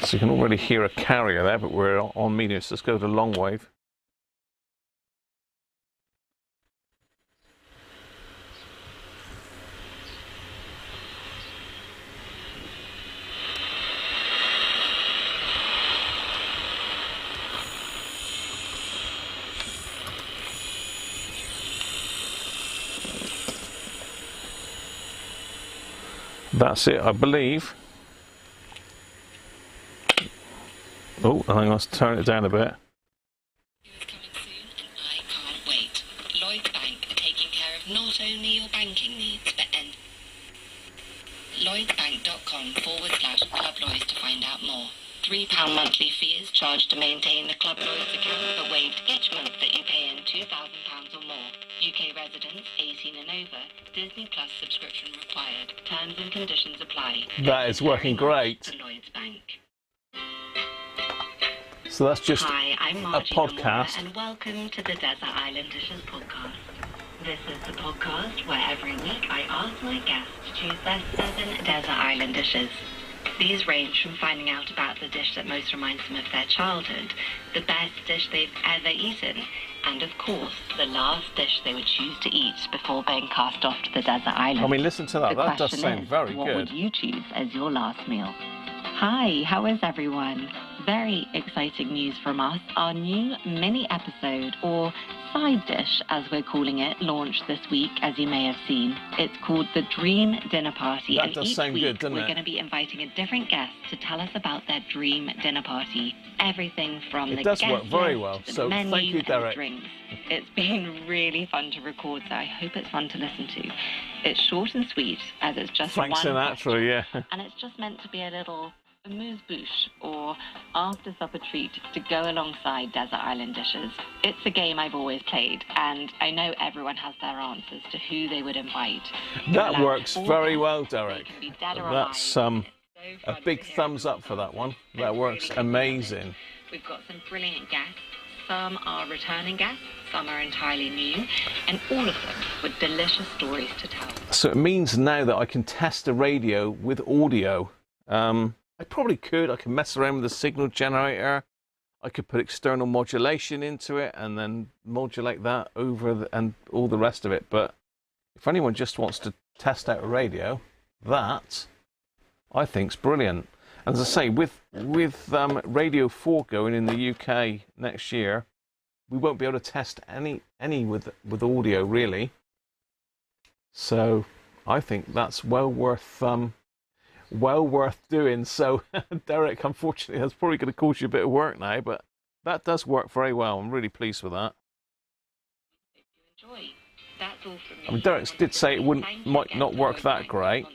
So you can already hear a carrier there, but we're on medium, so let's go to long wave. That's it, I believe. Oh, I think I'll turn it down a bit. Coming soon, and I can't wait. Lloyds Bank are taking care of not only your banking needs, but lloydsbank.com/Club Lloyds to find out more. £3 monthly fee is charged to maintain the Club Lloyds account, but waived each month that you pay in £2,000 or more. UK residents 18 and over. Disney Plus subscription required. Terms and conditions apply. That is working great. For Lloyds Bank. So that's just Hi, I'm a Margie podcast. Nomura, and welcome to the Desert Island Dishes podcast. This is the podcast where every week I ask my guests to choose their 7 desert island dishes. These range from finding out about the dish that most reminds them of their childhood, the best dish they've ever eaten, and of course, the last dish they would choose to eat before being cast off to the desert island. I mean, listen to that. The That does question sound is, very what good. would you choose as your last meal? Hi, how is everyone? Very exciting news from us. Our new mini episode, or side dish as we're calling it, launched this week, as you may have seen. It's called The Dream Dinner Party. That and does each sound week good, doesn't we're it? going to be inviting a different guest to tell us about their dream dinner party. Everything from It the does guest work very list well, to the so menu thank you, and Derek. drinks. It's been really fun to record, so I hope it's fun to listen to. It's short and sweet, as it's just Frank one Sinatra, question, yeah. and it's just meant to be a little amuse-bouche or after-supper treat to go alongside desert island dishes. It's a game I've always played, and I know everyone has their answers to who they would invite. That works very well, They Derek. can be dead or That's alive. It's so a fun big to hear thumbs up everyone's for that one. answers. That It's works really good. amazing. We've got some brilliant guests. Some are returning guests, some are entirely new, and all of them with delicious stories to tell. So it means now that I can test the radio with audio. I probably could. I can mess around with the signal generator. I could put external modulation into it and then modulate that over and all the rest of it. But if anyone just wants to test out a radio, that I think's brilliant. As I say, with Radio 4 going in the UK next year, we won't be able to test any with audio really. So I think that's well worth doing. So Derek, unfortunately, that's probably going to cause you a bit of work now, but that does work very well. I'm really pleased with that. Enjoy. That's all from me. I mean, Derek did say it might not work that great.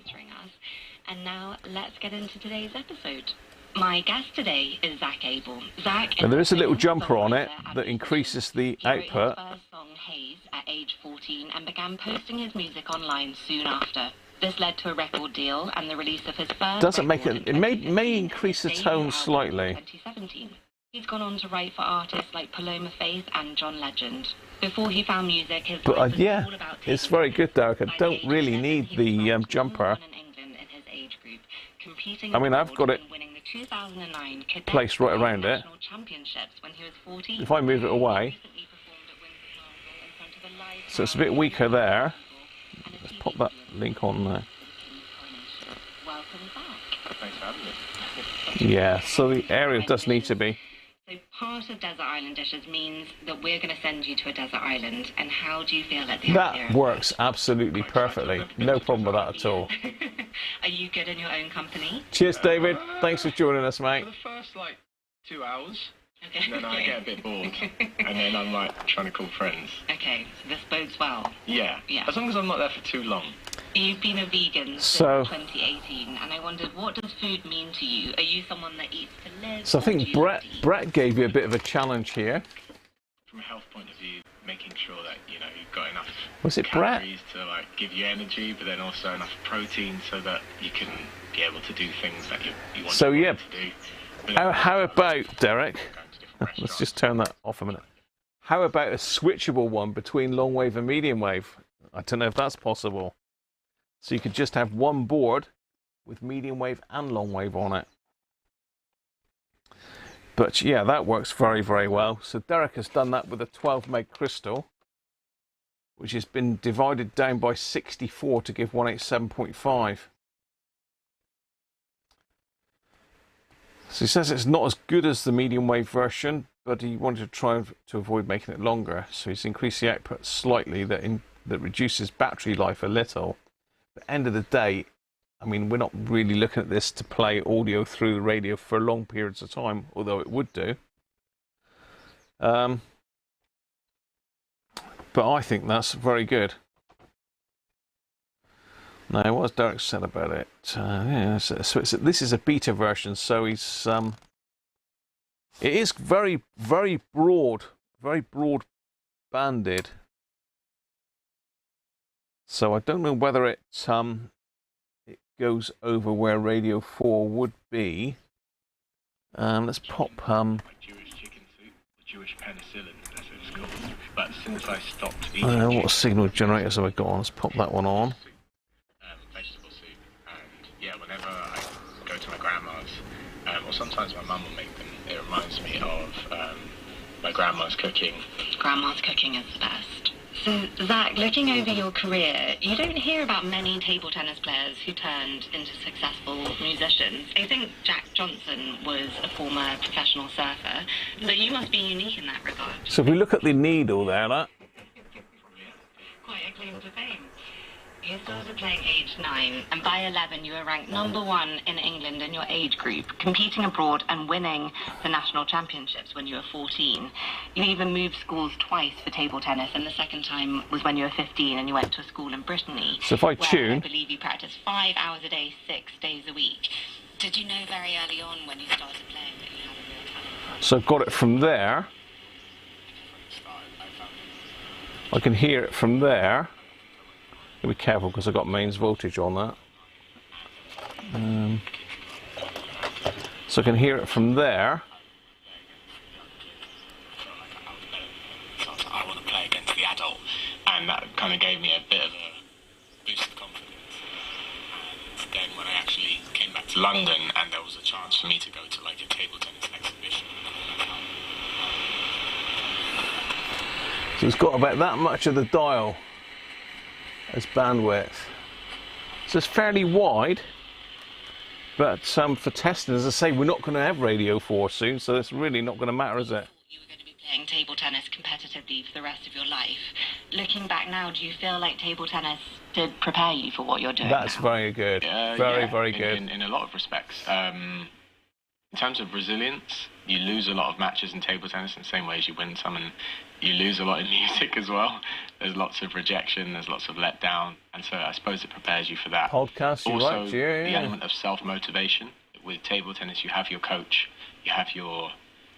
And now let's get into today's episode. My guest today is Zach Abel. Zach Now, there is a little singer, jumper on it songwriter, and that increases the musician. He wrote his output. first song, Haze, at age 14 and began posting his music online soon after. This led to a record deal and the release of his first Doesn't make record it. in It may 2015 increase the and his tone debut album in slightly. 2017. He's gone on to write for artists like Paloma Faith and John Legend. Before he found music, his But life was yeah, all about it's taking very good, Derek. I By the don't age of really 7, need he the was ranked jumper. number 1 in England in his age group, competing I mean, I've abroad got it and winning the 2009 Cadet placed right around it. National Championships when he was 14. If I move it away, He recently performed at Windsor Castle in front of a live so it's a crowd bit of weaker there. and a Let's TV pop that audience link on there. Welcome back. Thanks for having me. Yeah, so the area does need to be. So part of Desert Island Dishes means that we're going to send you to a desert island. And how do you feel at the idea? That works absolutely perfectly. No problem with that at all. Are you good in your own company? Cheers, David. Thanks for joining us, mate. For the first, 2 hours, Okay. and then I get a bit bored, and then I'm, trying to call friends. Okay, so this bodes well. Yeah. Yeah. As long as I'm not there for too long. You've been a vegan So- since 2018, and I wondered, what does food mean to you? Are you someone that eats to live? So I or do think you Brett eat? Brett gave you a bit of a challenge here. From a health point of view, making sure that, you've got enough Was it Brett? calories to, give you energy, but then also enough protein so that you can be able to do things that you want So, your yeah. body to do. But then How about, Derek? going to different Let's restaurants. just turn that off a minute. How about a switchable one between long wave and medium wave? I don't know if that's possible. So you could just have one board with medium wave and long wave on it. But yeah, that works very, very well. So Derek has done that with a 12 meg crystal, which has been divided down by 64 to give 187.5. So he says it's not as good as the medium wave version, but he wanted to try to avoid making it longer. So he's increased the output slightly, that reduces battery life a little. But end of the day, I mean, we're not really looking at this to play audio through the radio for long periods of time, although it would do. But I think that's very good. Now, what has Derek said about it? Yeah, so this is a beta version, so he's it is very, very broad banded. So I don't know whether it goes over where Radio 4 would be. Let's pop My Jewish chicken soup, the Jewish penicillin, as it's called. But since I stopped eating what signal generators have I got on? Let's pop that one on. vegetable soup, and yeah, whenever I go to my grandma's, or sometimes my mum will make them, it reminds me of my grandma's cooking Grandma's cooking is the best. So, Zach, looking over your career, you don't hear about many table tennis players who turned into successful musicians. I think Jack Johnson was a former professional surfer, but you must be unique in that regard. So if we look at the needle there, that. Quite a claim to fame. You started playing age 9, and by 11 you were ranked #1 in England in your age group, competing abroad and winning the national championships when you were 14. You even moved schools twice for table tennis, and the second time was when you were 15 and you went to a school in Brittany. So if I tune... I believe you practiced 5 hours a day, 6 days a week. Did you know very early on when you started playing that you had a real talent? So I've got it from there. I can hear it from there. Be careful because I've got mains voltage on that. So I can hear it from there. I want to play against the adult, and that kind of gave me a bit of a boost of confidence. And then when I actually came back to London, and there was a chance for me to go to like a table tennis exhibition. So it's got about that much of the dial as bandwidth. So it's fairly wide, but for testing, as I say, we're not going to have Radio 4 soon, so it's really not going to matter, is it? You were going to be playing table tennis competitively for the rest of your life. Looking back now, do you feel like table tennis did prepare you for what you're doing That's now? very good. Very good. In a lot of respects. In terms of resilience, you lose a lot of matches in table tennis in the same way as you win some, and you lose a lot in music as well. There's lots of rejection, there's lots of letdown, and so I suppose it prepares you for that. Podcast, you're also, right, yeah. The element of self-motivation. With table tennis, you have your coach, you have your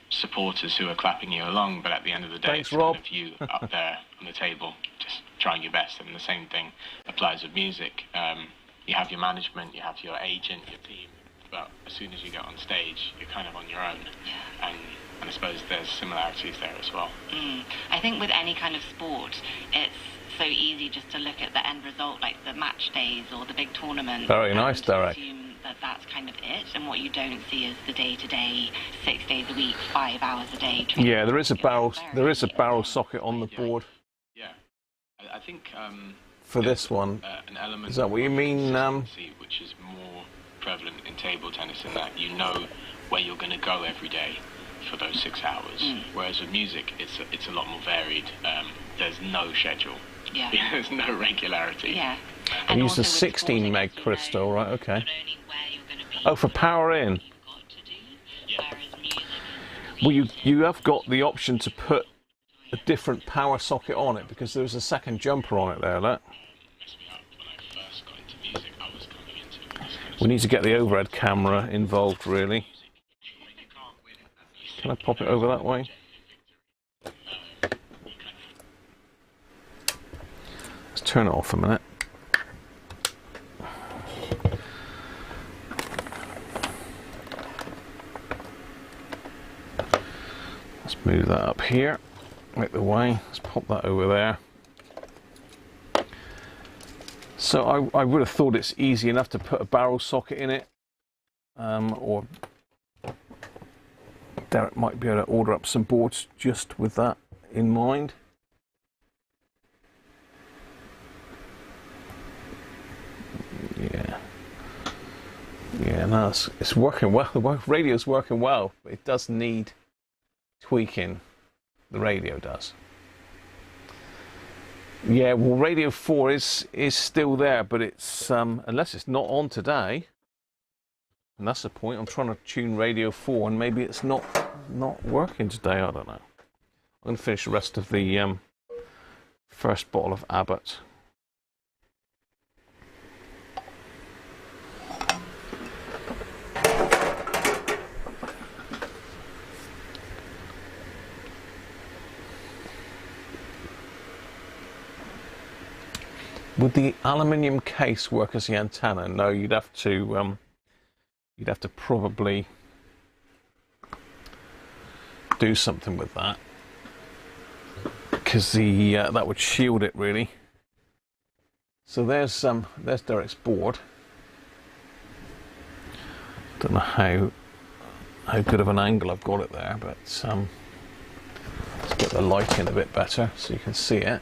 supporters who are clapping you along, but at the end of the day, Thanks, it's Rob. kind of you up there on the table, just trying your best, and the same thing applies with music. You have your management, you have your agent, your team, but as soon as you get on stage, you're kind of on your own. Yeah. And I suppose there's similarities there as well. I think with any kind of sport, it's so easy just to look at the end result, like the match days or the big tournament. Very nice, Derek. Assume that that's kind of it, and what you don't see is the day-to-day, 6 days a week, 5 hours a day. Yeah, there is a barrel socket on the board. Yeah, I think for this one. An element Is that what you mean? Which is more prevalent in table tennis, in that you know where you're going to go every day for those 6 hours. Whereas with music, it's a lot more varied. There's no schedule. Yeah. There's no regularity. Yeah. I'm using 16 meg crystal, right? Okay. Oh, for power in. Well, you have got the option to put a different power socket on it, because there's a second jumper on it there. Look. We need to get the overhead camera involved, really. Can I pop it over that way? Let's turn it off a minute. Let's move that up here, out the way. Let's pop that over there. So I would have thought it's easy enough to put a barrel socket in it, or Derek might be able to order up some boards just with that in mind. Yeah, no, it's working well. The radio's working well, but it does need tweaking. The radio does. Yeah, well, Radio 4 is still there, but it's unless it's not on today, and that's the point. I'm trying to tune Radio 4, and maybe it's not working today. I don't know. I'm going to finish the rest of the first bottle of Abbott. Would the aluminium case work as the antenna? No, you'd have to probably do something with that, because that would shield it really. So there's Derek's board. Don't know how good of an angle I've got it there, but let's get the light in a bit better so you can see it.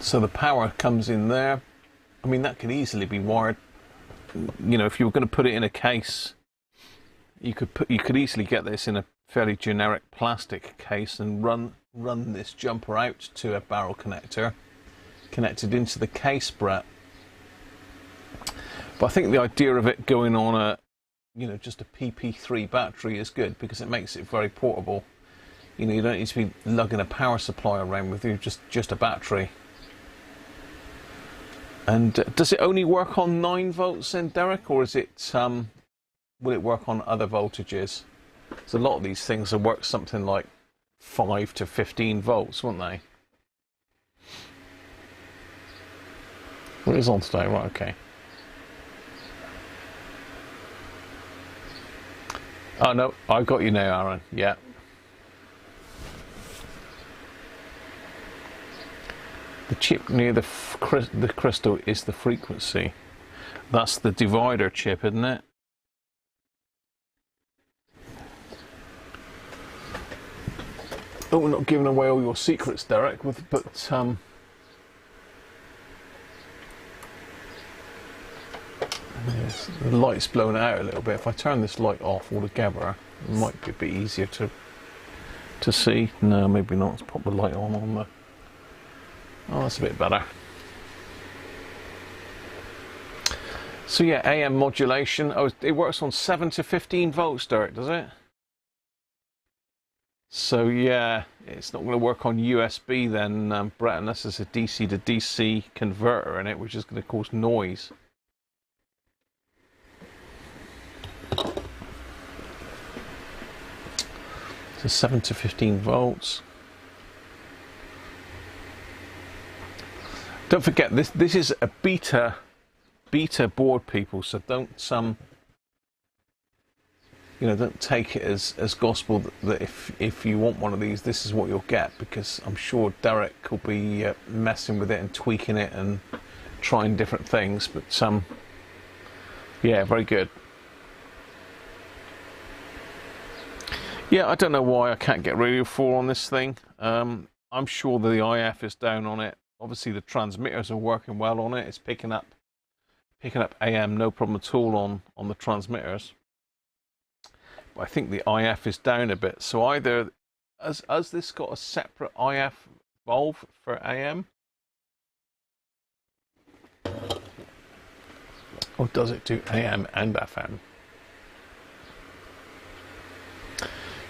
So the power comes in there. I mean, that could easily be wired. You know, if you were going to put it in a case, you could easily get this in a fairly generic plastic case and run this jumper out to a barrel connector connected into the case, Brett. But I think the idea of it going on a, you know, just a PP3 battery is good because it makes it very portable. You know, you don't need to be lugging a power supply around with you, just a battery. And does it only work on 9 volts then, Derek, or is it will it work on other voltages? So a lot of these things will work something like 5 to 15 volts, won't they? Well, it is on today, right? Okay. Oh no, I got you now, Aaron. Yeah. The chip near the crystal is the frequency. That's the divider chip, isn't it? Oh, we're not giving away all your secrets, Derek. But yes, the light's blown out a little bit. If I turn this light off altogether, it might be a bit easier to see. No, maybe not. Let's pop the light on the. Oh, that's a bit better. So yeah, AM modulation. Oh, it works on 7 to 15 volts, Derek, does it? So yeah, it's not going to work on USB then, Brett, unless there's a DC to DC converter in it, which is going to cause noise. So 7 to 15 volts. Don't forget, this is a beta board, people. So don't you know, don't take it as gospel that if you want one of these, this is what you'll get, because I'm sure Derek will be messing with it and tweaking it and trying different things. But yeah, very good. Yeah, I don't know why I can't get Radio 4 on this thing. I'm sure the IF is down on it. Obviously the transmitters are working well on it. It's picking up AM, no problem at all on the transmitters. But I think the IF is down a bit. So either has this got a separate IF valve for AM? Or does it do AM and FM?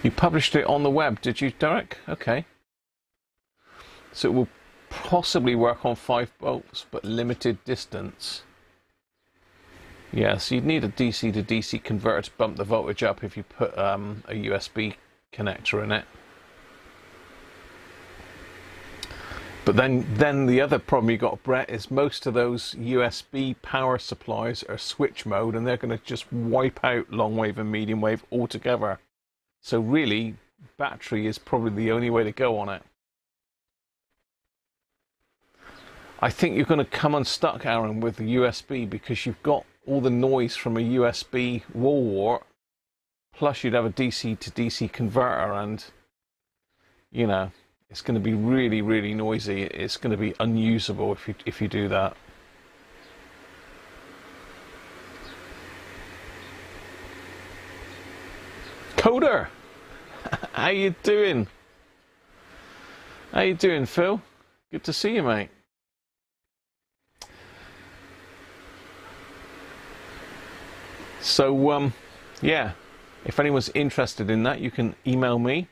You published it on the web, did you, Derek? Okay. So it will possibly work on 5 volts, but limited distance. Yeah, so you'd need a DC to DC converter to bump the voltage up if you put a USB connector in it. But then the other problem you got, Brett, is most of those USB power supplies are switch mode, and they're going to just wipe out long wave and medium wave altogether. So really, battery is probably the only way to go on it. I think you're going to come unstuck, Aaron, with the USB, because you've got all the noise from a USB wall wart, plus you'd have a DC to DC converter, and you know, it's going to be really, really noisy. It's going to be unusable if you do that. Coder, how you doing? How you doing, Phil? Good to see you, mate. So, yeah, if anyone's interested in that, you can email me.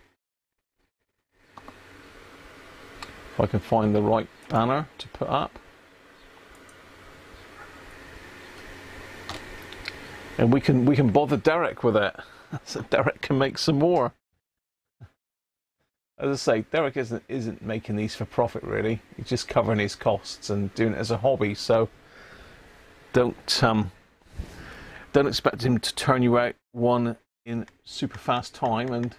If I can find the right banner to put up. And we can bother Derek with it, so Derek can make some more. As I say, Derek isn't making these for profit, really. He's just covering his costs and doing it as a hobby. So don't expect him to turn you out one in super fast time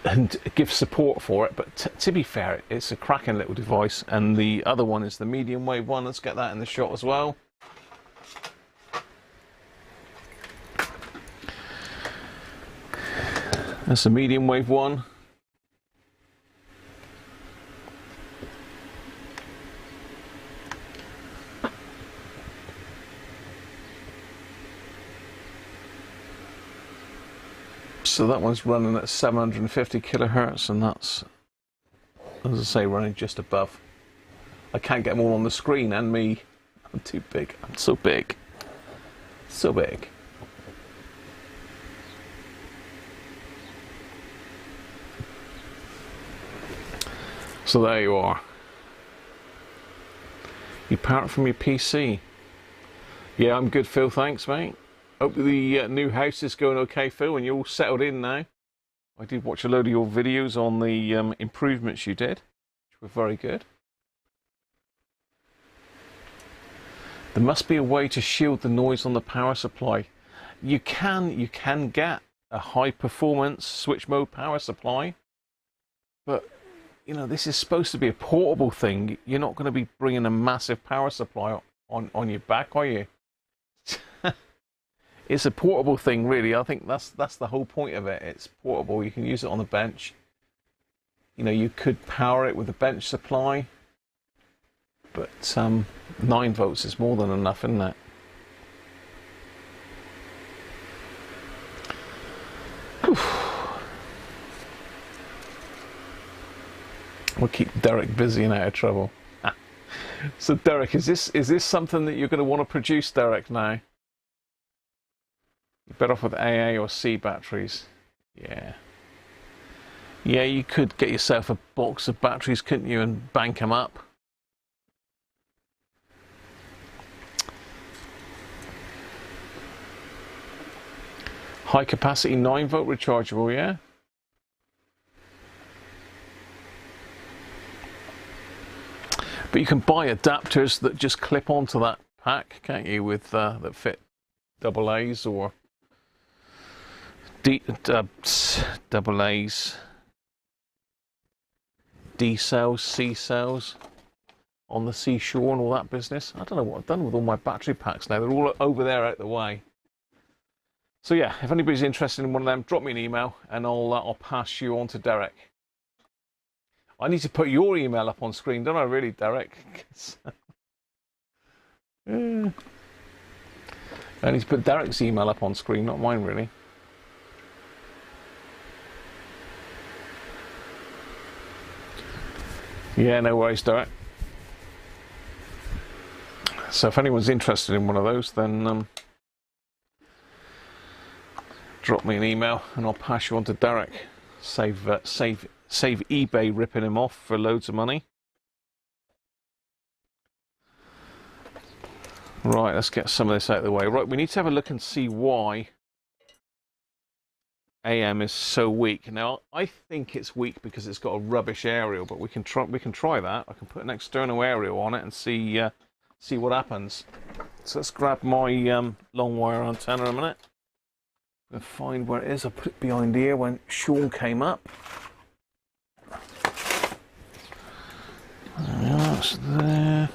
and give support for it. But to be fair, it's a cracking little device. And the other one is the medium wave one. Let's get that in the shot as well. That's a medium wave one. So that one's running at 750 kilohertz, and that's, as I say, running just above. I can't get them all on the screen, and me, I'm too big. I'm so big. So big. So there you are. You power it from your PC. Yeah, I'm good, Phil. Thanks, mate. Hope the new house is going okay, Phil, and you're all settled in now. I did watch a load of your videos on the improvements you did, which were very good. There must be a way to shield the noise on the power supply. You can get a high performance switch mode power supply, but you know, this is supposed to be a portable thing. You're not going to be bringing a massive power supply on your back, are you? It's a portable thing, really. I think that's the whole point of it. It's portable. You can use it on the bench. You know, you could power it with a bench supply, but 9 volts is more than enough, isn't it? Whew. We'll keep Derek busy and out of trouble. So, Derek, is this something that you're going to want to produce, Derek, now? You're better off with AA or C batteries. Yeah. Yeah, you could get yourself a box of batteries, couldn't you, and bank them up. High capacity 9 volt rechargeable, yeah? But you can buy adapters that just clip onto that pack, can't you, with that fit AA's or double A's, D cells, C cells on the seashore and all that business. I don't know what I've done with all my battery packs now. They're all over there out the way. So yeah, if anybody's interested in one of them, drop me an email and I'll pass you on to Derek. I need to put your email up on screen, don't I, really, Derek? I need to put Derek's email up on screen, not mine, really. Yeah, no worries, Derek. So if anyone's interested in one of those, then drop me an email and I'll pass you on to Derek. Save eBay ripping him off for loads of money. Right, let's get some of this out of the way. Right, we need to have a look and see why AM is so weak. Now, I think it's weak because it's got a rubbish aerial, but we can try that. I can put an external aerial on it and see what happens. So let's grab my long wire antenna a minute and find where it is. I'll put it behind here when Sean came up. That's there.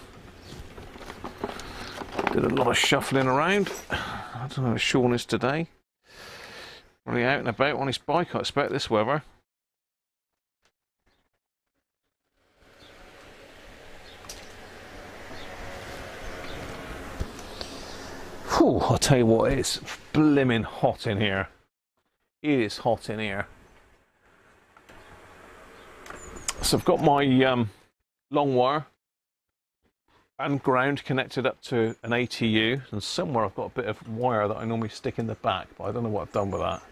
Did a lot of shuffling around. I don't know where Sean is today. Really out and about on his bike, I expect, this weather. Whew, I'll tell you what, it's blimmin' hot in here. It is hot in here. So I've got my long wire and ground connected up to an ATU, and somewhere I've got a bit of wire that I normally stick in the back, but I don't know what I've done with that.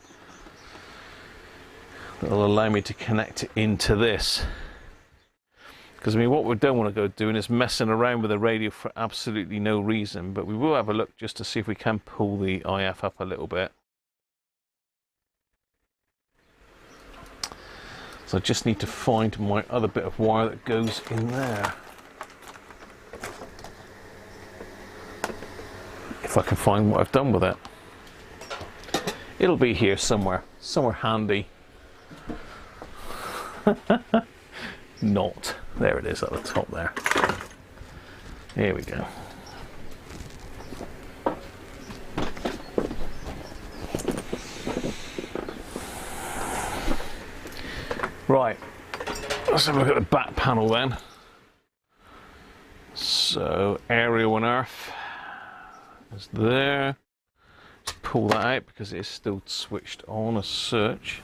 That'll allow me to connect it into this. Because I mean, what we don't want to go doing is messing around with the radio for absolutely no reason, but we will have a look just to see if we can pull the IF up a little bit. So I just need to find my other bit of wire that goes in there. If I can find what I've done with it. It'll be here somewhere handy. Not. There it is at the top there. Here we go. Right, let's have a look at the back panel then. So, aerial and earth is there. Let's pull that out because it is still switched on as such.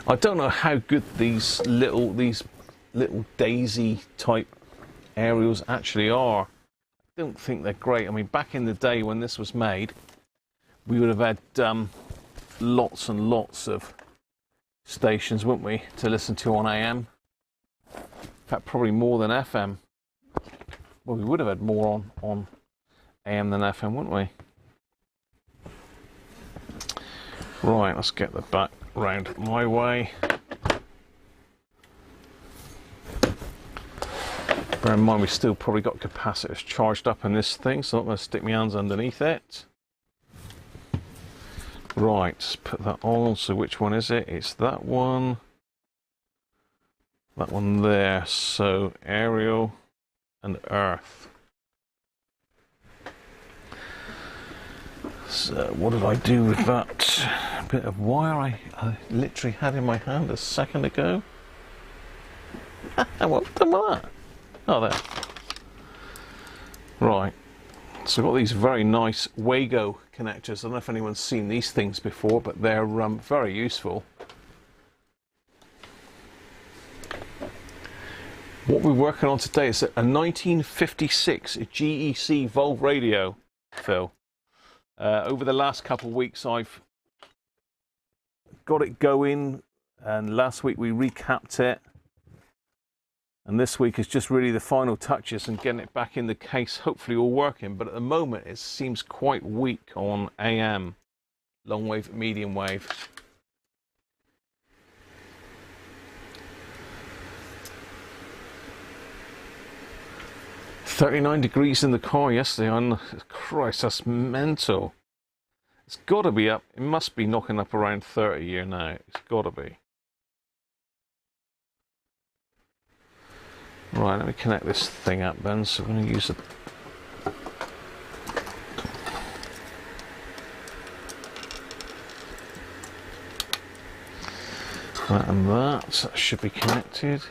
I don't know how good these little daisy type aerials actually are. I don't think they're great. I mean, back in the day when this was made, we would have had lots and lots of stations, wouldn't we, to listen to on AM. In fact, probably more than FM. Well, we would have had more on AM than FM, wouldn't we? Right, let's get the back round my way. Bear in mind, we still probably got capacitors charged up in this thing, so I'm not going to stick my hands underneath it. Right, let's put that on. So which one is it? It's that one. That one there. So aerial and earth. So what did I do with that bit of wire I literally had in my hand a second ago? What have I done with that? Oh, there. Right. So I've got these very nice Wago connectors. I don't know if anyone's seen these things before, but they're very useful. What we're working on today is a 1956 GEC Volv radio, Phil. Over the last couple of weeks, I've got it going, and last week we recapped it. And this week is just really the final touches and getting it back in the case, hopefully all working. But at the moment, it seems quite weak on AM, long wave, medium wave. "39 degrees in the car yesterday." On Christ, that's mental. It's got to be up. It must be knocking up around 30 here now. It's got to be. Right, let me connect this thing up then. So we're going to use a that and that. So that should be connected.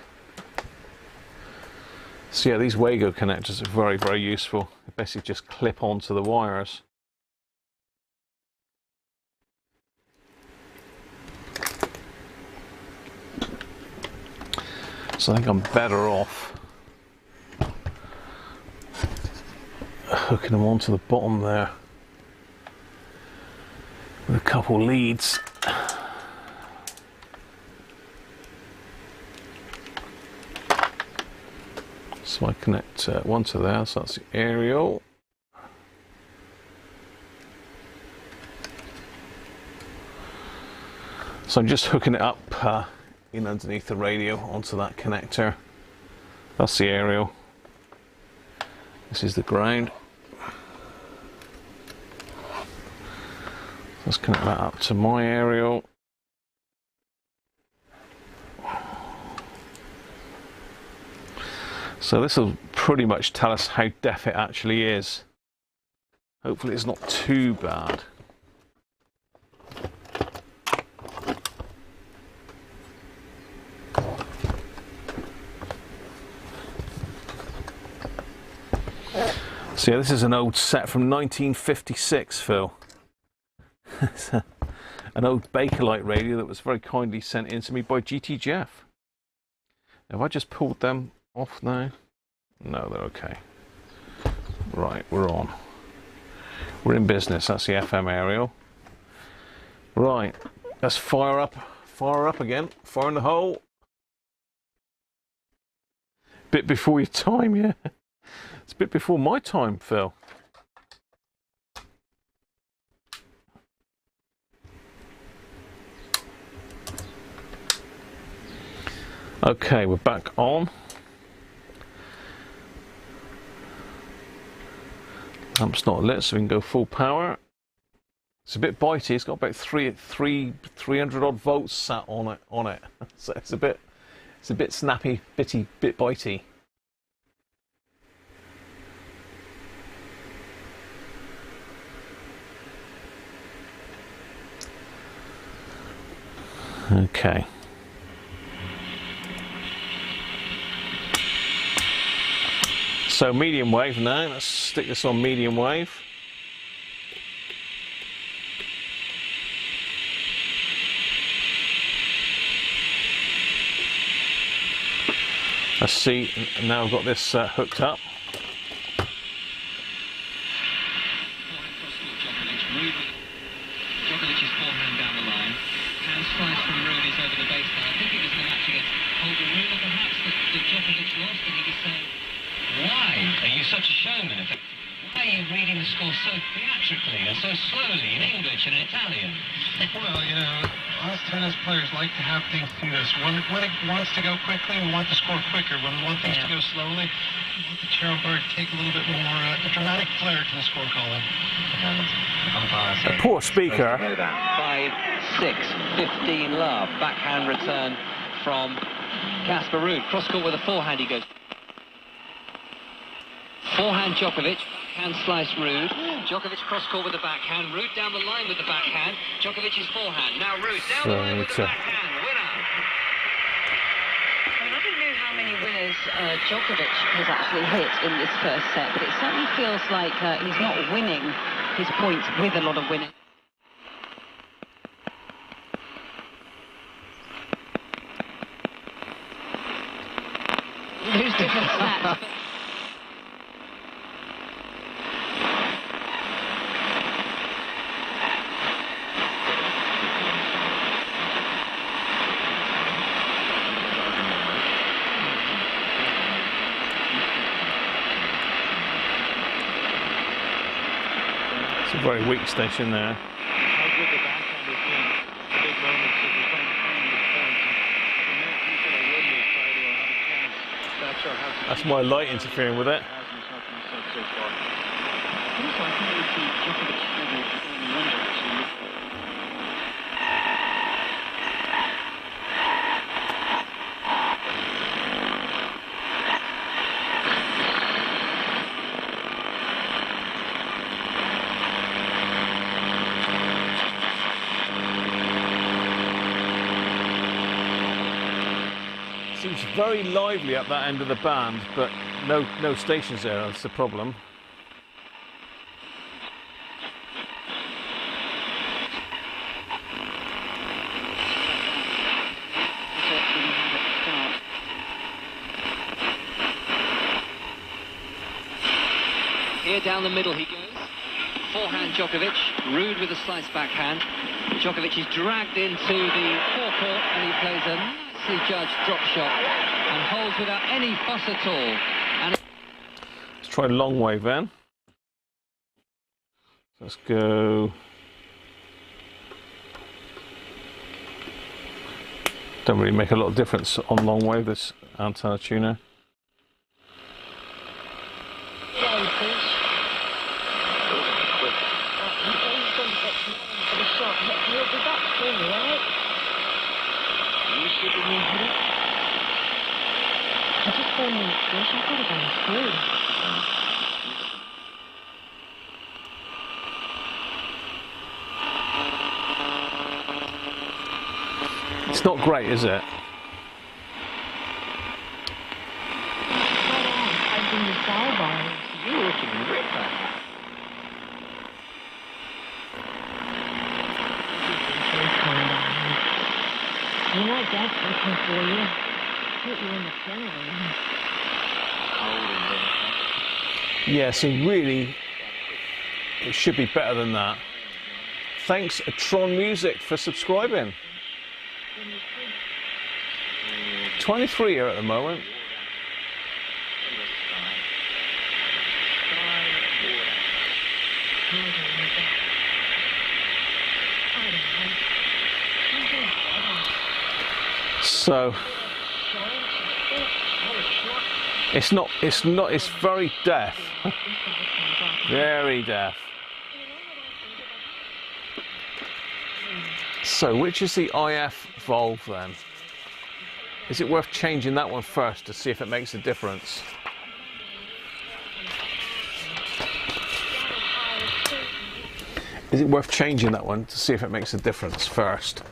So yeah, these Wago connectors are very, very useful. They basically just clip onto the wires. So I think I'm better off hooking them onto the bottom there with a couple leads. So I connect one to there, so that's the aerial. So I'm just hooking it up in underneath the radio onto that connector. That's the aerial. This is the ground. Let's connect that up to my aerial. So this will pretty much tell us how deaf it actually is. Hopefully it's not too bad. So yeah, this is an old set from 1956, Phil. It's an old Bakelite radio that was very kindly sent in to me by GT Jeff. Have I just pulled them off now? No, they're okay. Right, we're on. We're in business. That's the FM aerial. Right, let's fire up again. Fire in the hole. Bit before your time, yeah. It's a bit before my time, Phil. Okay, we're back on. Lamp's not lit, so we can go full power. It's a bit bitey. It's got about 300 odd volts sat on it. So it's a bit snappy, bit bitey. Okay. So medium wave now. Let's stick this on medium wave. Let's see. Now I've got this hooked up. Djokovic's forehand down the line. Hand slice from Ruud is over the baseline. I think it was the match against Holden Ruud, perhaps, that Djokovic lost, and he was saying, why are you such a showman? Why are you reading the score so theatrically and so slowly in English and in Italian? Well, you know, us tennis players like to have things through this. When it wants to go quickly, we want the score quicker. When we want things to go slowly, we want the channel bar to take a little bit more dramatic flair to the score calling. A poor speaker. 5, 6, 15 love. Backhand return from Casper Ruud. Cross court with a forehand he goes. Forehand Djokovic, hand slice Ruud. Djokovic cross court with the backhand. Ruud down the line with the backhand. Djokovic's forehand. Now Ruud down the line with the backhand. Winner. I don't know how many winners Djokovic has actually hit in this first set, but it certainly feels like he's not winning his points with a lot of winning. There's different stats. It's a very weak station there. How good the backhand has been. The big moments that we're trying to find these points. And the more people are ready to try to have a chance. That's our house. That's my light interfering with it. Hasn't helped himself so far. Also, I think we see Djokovic maybe performing wonders actually. Seems very lively up that end of the band, but no stations there. That's the problem. Here down the middle he goes. Forehand Djokovic. Ruud with a slice backhand. Djokovic is dragged into the forecourt and he plays a nicely judged drop shot and holds without any fuss at all. And Let's try long wave then. Let's go. Don't really make a lot of difference on long wave, this antenna tuner. It's not great, is it? you're looking ripper. You know, Dad's looking for you. Put you in the center. Yeah, see, really, it should be better than that. Thanks, Tron Music, for subscribing. 23 here at the moment. So it's very deaf. Very deaf. So which is the IF valve then? Is it worth changing that one first to see if it makes a difference? Is it worth changing that one to see if it makes a difference first?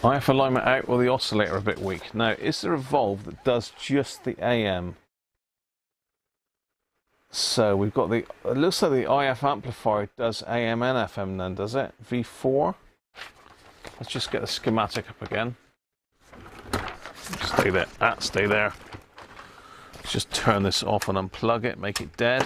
IF alignment out, well, the oscillator a bit weak. Now, is there a valve that does just the AM? So we've got the, it looks like the IF amplifier does AM and FM then, does it? V4. Let's just get the schematic up again. Stay there. Stay there. Let's just turn this off and unplug it, make it dead.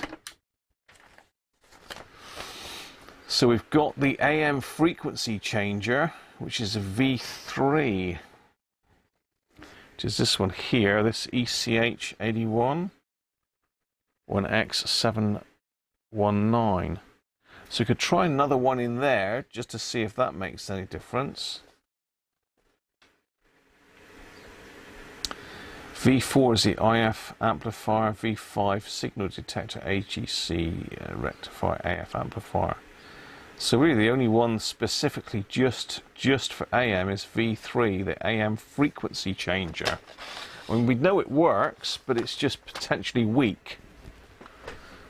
So we've got the AM frequency changer, which is a V3, which is this one here, this ECH81, or an X719. So we could try another one in there just to see if that makes any difference. V4 is the IF amplifier, V5 signal detector, G.E.C rectifier, AF amplifier. So really the only one specifically just for AM is V3, the AM frequency changer. I mean, we know it works, but it's just potentially weak.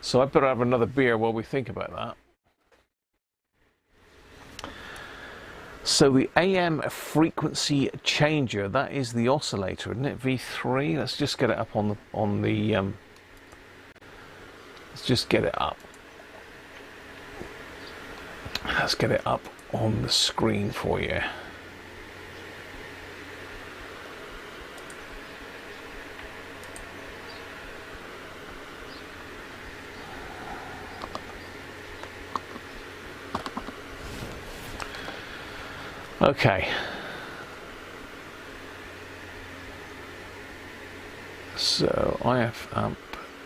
So I better have another beer while we think about that. So the AM frequency changer, that is the oscillator, isn't it? V3. Let's just get it up on the let's just get it up. Let's get it up on the screen for you. Okay. So IF amp,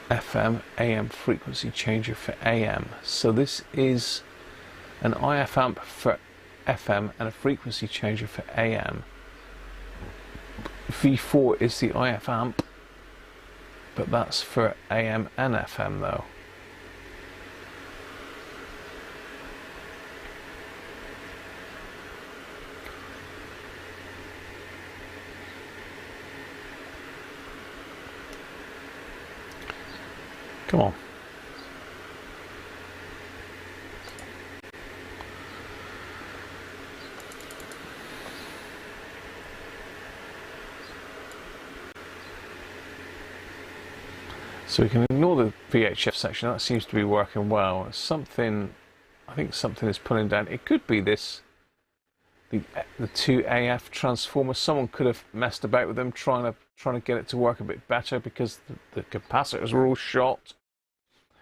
FM, AM frequency changer for AM. So this is an IF amp for FM and a frequency changer for AM. V4 is the IF amp, but that's for AM and FM though. Come on. So we can ignore the VHF section. That seems to be working well. Something, I think something is pulling down. It could be this, the two AF transformers. Someone could have messed about with them, trying to get it to work a bit better because the capacitors were all shot.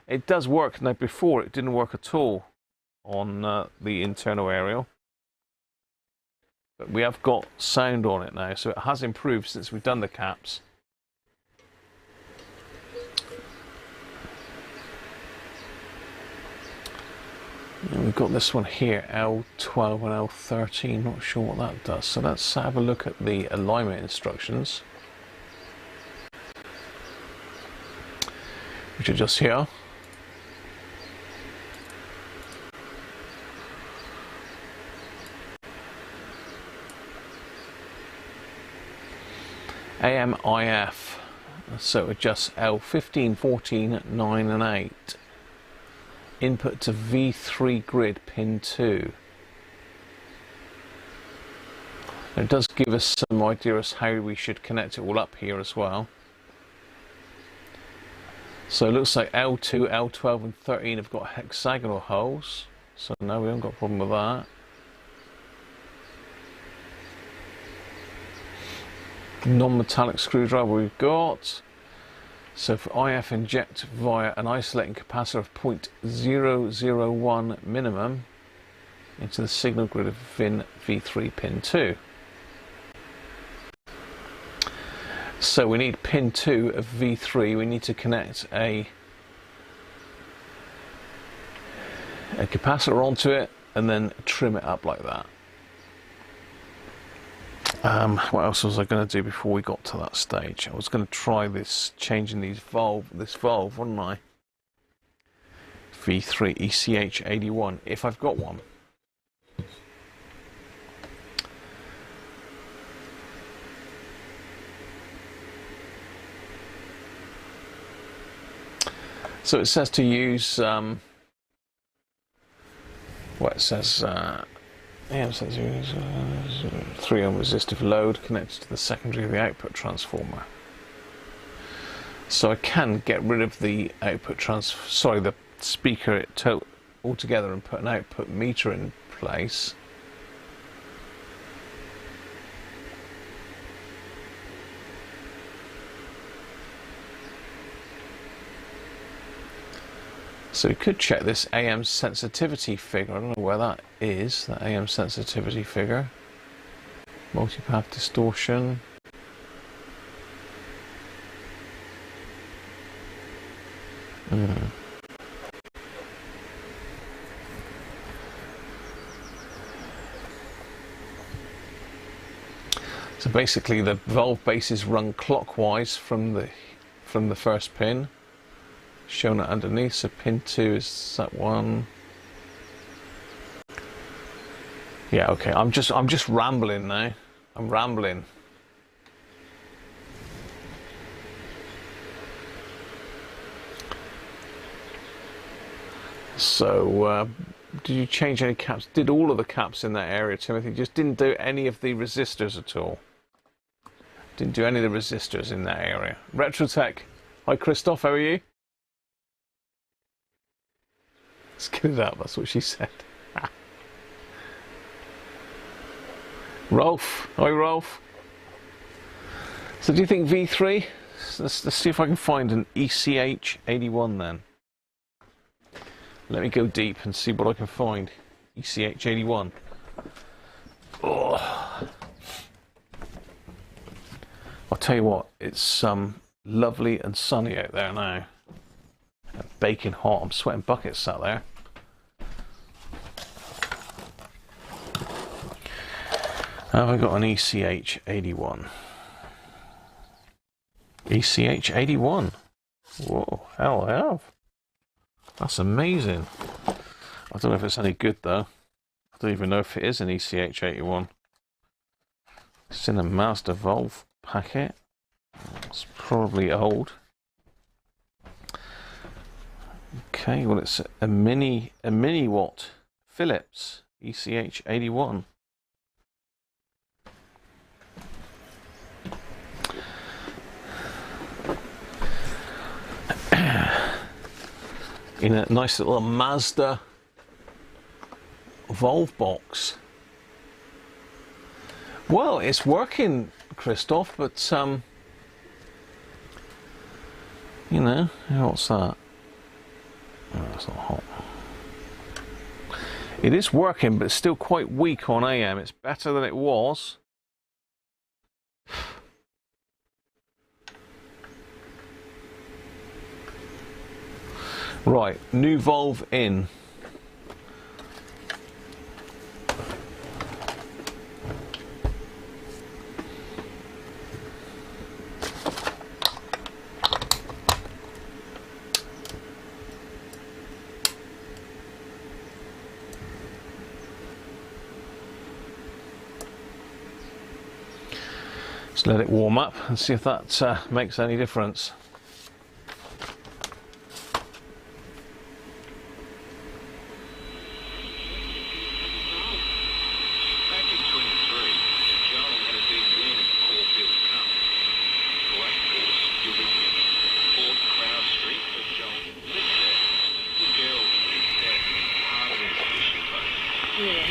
It does work now. Before it didn't work at all on the internal aerial, but we have got sound on it now, so it has improved since we've done the caps. And we've got this one here, L12 and L13, not sure what that does. So let's have a look at the alignment instructions, which are just here. AMIF, so adjusts L15, 14, 9 and 8. Input to V3 grid pin 2. And it does give us some idea as how we should connect it all up here as well. So it looks like L2, L12 and 13 have got hexagonal holes, so no, we haven't got a problem with that. Non-metallic screwdriver we've got. So for IF, inject via an isolating capacitor of 0.001 minimum into the signal grid of V3 pin 2. So we need pin 2 of V3. We need to connect a capacitor onto it and then trim it up like that. What else was I going to do before we got to that stage? I was going to try this, changing this valve, wasn't I? V3 ECH81, if I've got one. So it says to use, well, it says AM sensor 3 ohm resistive load connected to the secondary of the output transformer. So I can get rid of the output the speaker altogether and put an output meter in place. So we could check this AM sensitivity figure. I don't know where that is, that AM sensitivity figure. Multipath distortion. So basically the valve bases run clockwise from the first pin. Shown it underneath, so pin 2 is that one. Yeah, okay, I'm just rambling now. I'm rambling. So, did you change any caps? Did all of the caps in that area, Timothy? Just didn't do any of the resistors at all. Didn't do any of the resistors in that area. Retrotech. Hi, Christoph, how are you? Let's get it up, that's what she said. Rolf. Hi, Rolf. So do you think V3? Let's see if I can find an ECH 81 then. Let me go deep and see what I can find. ECH 81. Oh. I'll tell you what, it's lovely and sunny out there now. And baking hot. I'm sweating buckets sat there. Have I got an ECH 81? ECH 81? Whoa, hell I have. That's amazing. I don't know if it's any good though. I don't even know if it is an ECH 81. It's in a master valve packet. It's probably old. Okay, well it's a mini watt Philips ECH 81. In a nice little Mazda valve box. Well, it's working, Christoph, but you know, what's that? Oh, that's not hot. It is working, but it's still quite weak on AM. It's better than it was. Right, new valve in. Just let it warm up and see if that makes any difference.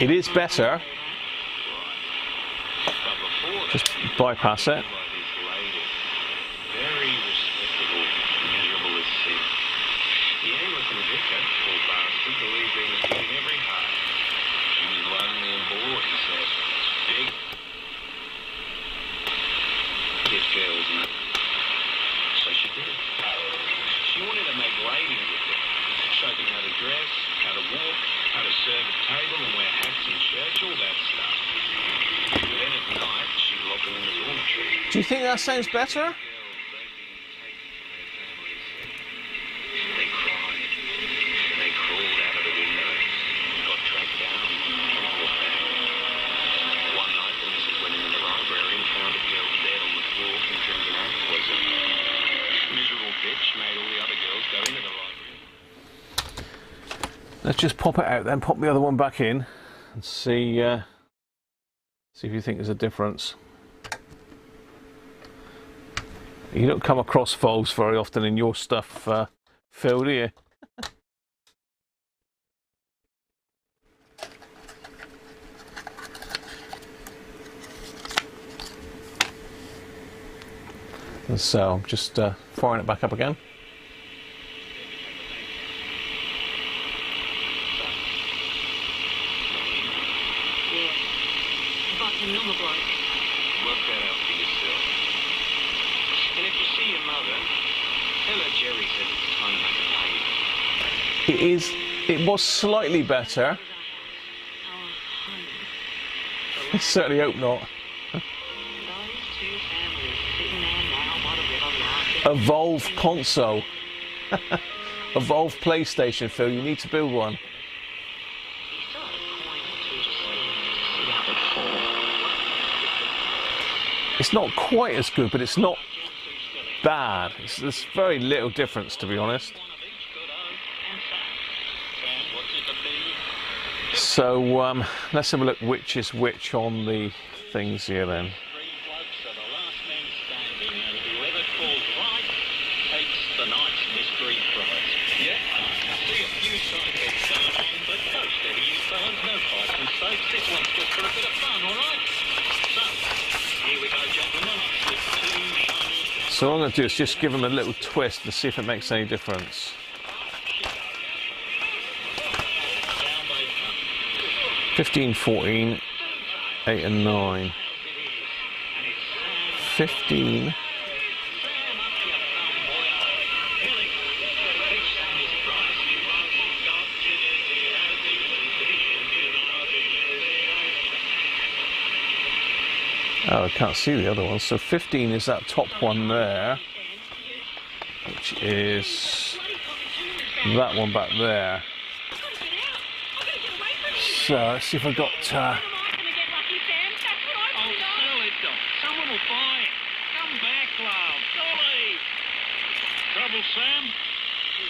It is better. Just bypass it. Very respectable, miserable as sin. The Anglican vicar, poor bastard, believed he was giving every heart. She was lonely and bored, he said. Big. This girl, isn't it? So she did. She wanted to make ladies with it. Showed them how to dress, how to walk, how to serve a table and wear hats in church, all that stuff. But then at night, she'd lock them in the dormitory. Do you think that sounds better? They cried. They crawled out of the windows. Got tracked down. Poor family. One night, the missus went into the library and found a girl dead on the floor from drinking alcoholism. Miserable bitch made all the other girls go into the library. Let's just pop it out then, pop the other one back in. and see if you think there's a difference. You don't come across valves very often in your stuff, Phil, do you? And so I'm just firing it back up again. Work that out for yourself. And if you see your mother, tell her Jerry said it's time to make a payment. It was slightly better. I certainly hope not. A Valve console. A Valve PlayStation, Phil. You need to build one. It's not quite as good, but it's not bad. There's very little difference, to be honest. So let's have a look which is which on the things here then. So what I'm going to do is just give them a little twist to see if it makes any difference. 15, 14, 8 and 9. 15. Oh, I can't see the other one. So 15 is that top one there, which is that one back there. So let's see if I've got. Someone will buy it. Come back, love. Golly. Trouble, Sam?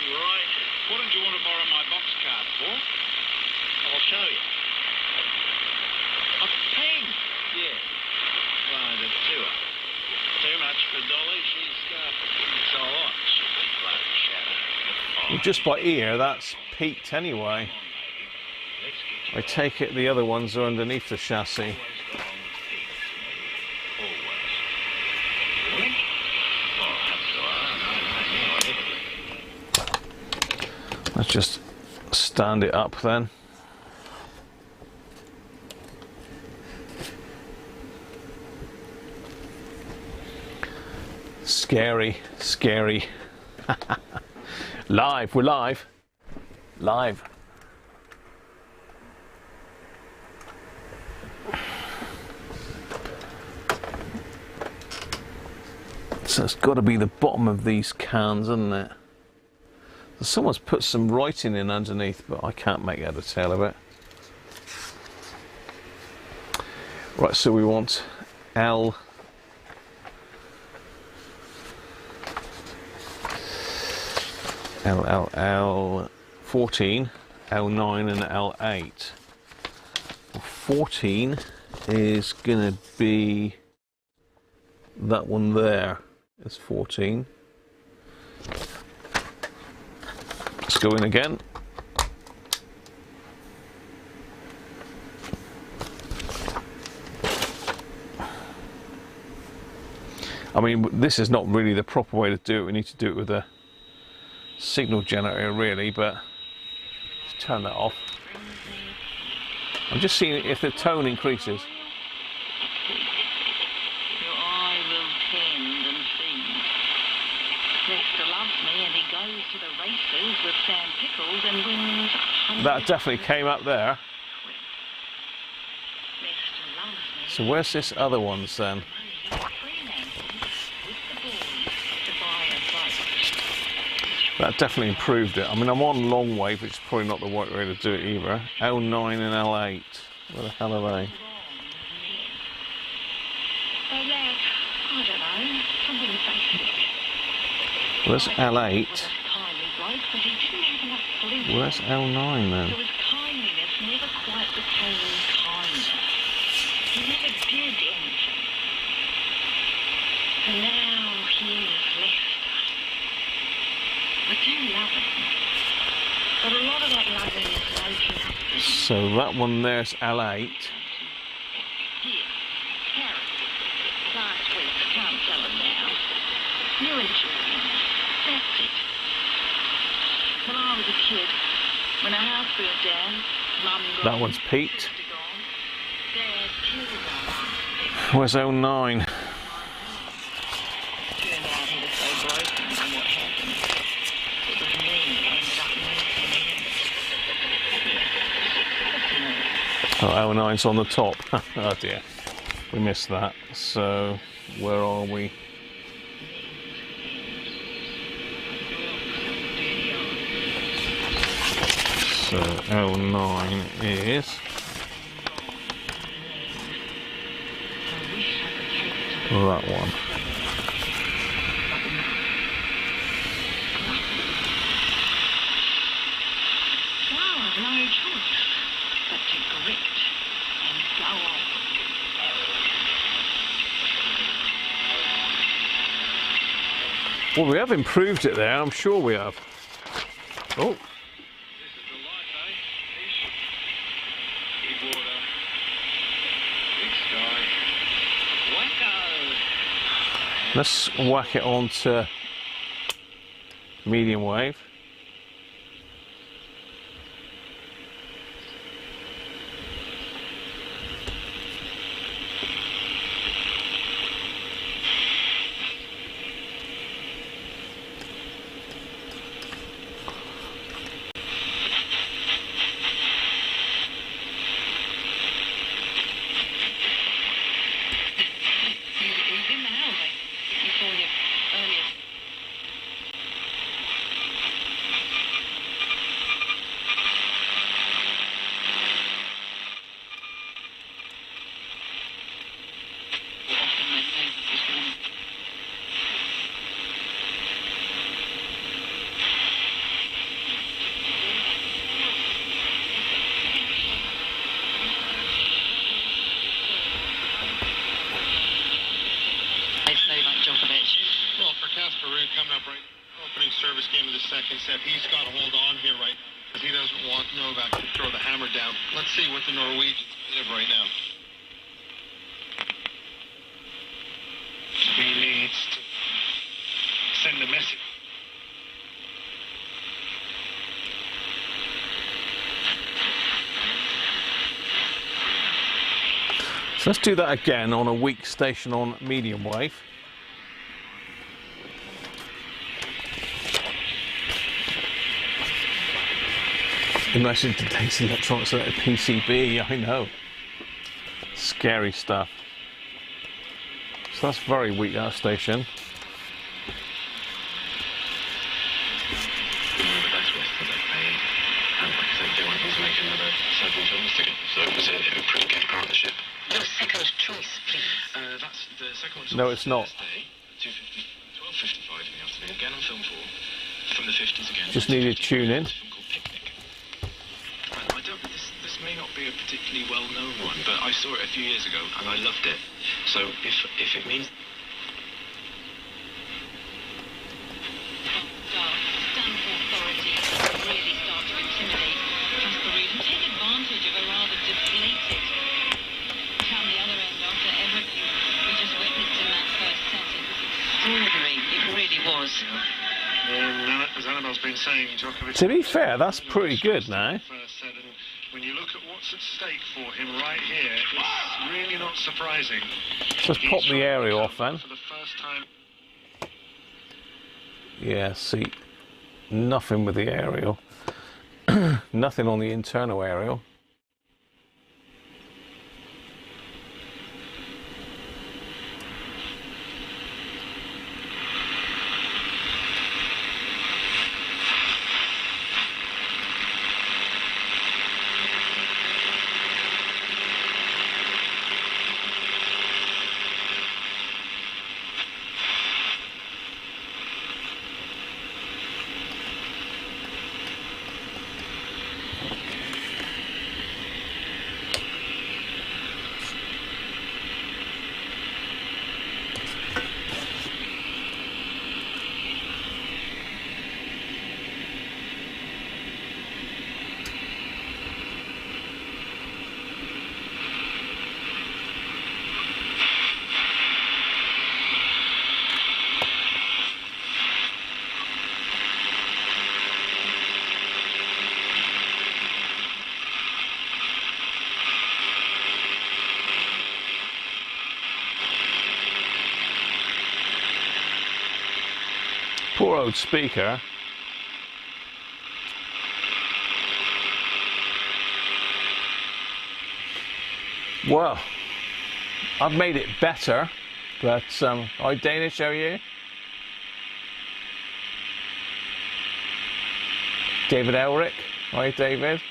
Right. What did you want to borrow my box card for? I'll show you. A pen. Yeah. Well, the tour. Too much for Dolly. She's it's all right. She'll be glad to shadow. Well, just by ear, that's peaked anyway. I take it the other ones are underneath the chassis. Let's just stand it up then. Scary, scary. Live, we're live. Live. So it's got to be the bottom of these cans, isn't it? Someone's put some writing in underneath, but I can't make out a tell of it. Right, so we want L. L 14, L9 and L8. 14 is going to be that one there. It's 14. Let's go in again. I mean, this is not really the proper way to do it. We need to do it with a signal generator, really, but let's turn that off. I'm just seeing if the tone increases. Your eye will tend and see. Lester loves me and he goes to the races with Sam Pickles and wins. That definitely came up there. So where's this other ones then? That definitely improved it. I mean, I'm on long wave, which is probably not the right way to do it either. L9 and L8. Where the hell are they? Where's L8? Where's L9 then? never quite became kind. He never did anything. And now he has left us. I do love him. But a lot of that loving is waking up. So that one there's L8. Here, Harry. Last week, can't tell him now. You enjoy him. That's it. When I was a kid, when a house burned down, Mum got That one's Pete. Dad killed him. Where's 09? Turned out he was so broken from what happened. It was me that ended up nursing him. Oh, 09's on the top. Oh dear. We missed that. So, where are we? So, 09 is... that one. Well, I've no choice but to grit and go on. Well, we have improved it there, I'm sure we have. Oh. Let's whack it on to medium wave. Opening service game of the second set. He's got to hold on here right now because he doesn't want Novak to throw the hammer down. Let's see what the Norwegians live right now. He needs to send a message. So let's do that again on a weak station on medium wave. Imagine today's electronics at a PCB, I know. Scary stuff. So that's very weak, that station. Your second choice, please. That's the second one. No, it's not. 12:55 in the afternoon, again on film 4. From the 50s again. Just needed to tune in. I don't. This may not be a particularly well-known one, but I saw it a few years ago and I loved it. So if it means. Stamp authority really start to intimidate Casper Reed and take advantage of a rather deflated. Down the other end after everything we just witnessed in that first set, it was extraordinary. It really was. As Annabelle's been saying, Djokovic. To be fair, that's pretty good now. First set, and when you look at what's at stake for him right here, it's really not surprising. Just pop the aerial off then. For the first time. Yeah, see, nothing with the aerial. Nothing on the internal aerial. Poor old speaker. Well, I've made it better, but hi Danish, how are you? David Elric, hi David.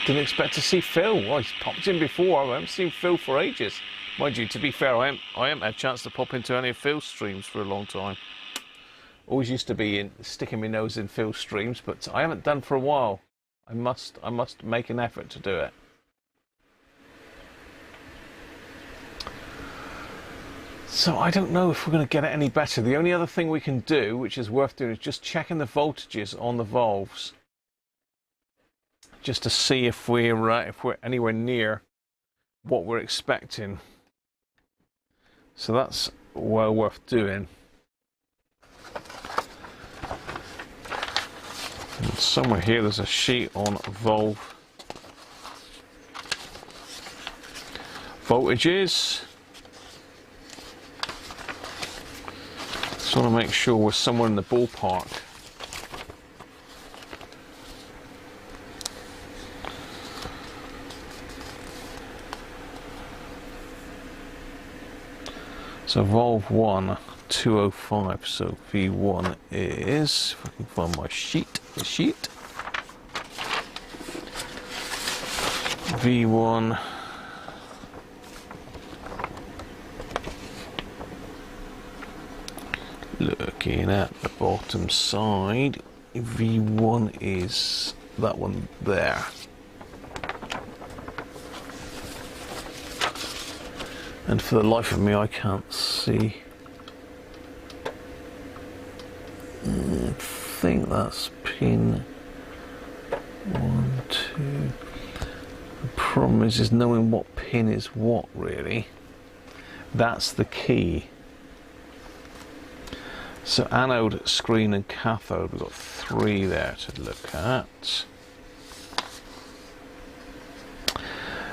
Didn't expect to see Phil. Well, he's popped in before. I haven't seen Phil for ages. Mind you, to be fair, I haven't had a chance to pop into any of Phil's streams for a long time. Always used to be sticking my nose in Phil's streams, but I haven't done for a while. I must make an effort to do it. So I don't know if we're going to get it any better. The only other thing we can do, which is worth doing, is just checking the voltages on the valves, just to see if we're anywhere near what we're expecting. So that's well worth doing. And somewhere here there's a sheet on valve voltages. Just want to make sure we're somewhere in the ballpark. So valve 1, 205. So V1 is, if I can find my sheet, V1 looking at the bottom side, V1 is that one there. And for the life of me, I can't see. I think that's pin 1, 2. The problem is knowing what pin is what, really. That's the key. So anode, screen and cathode, we've got 3 there to look at.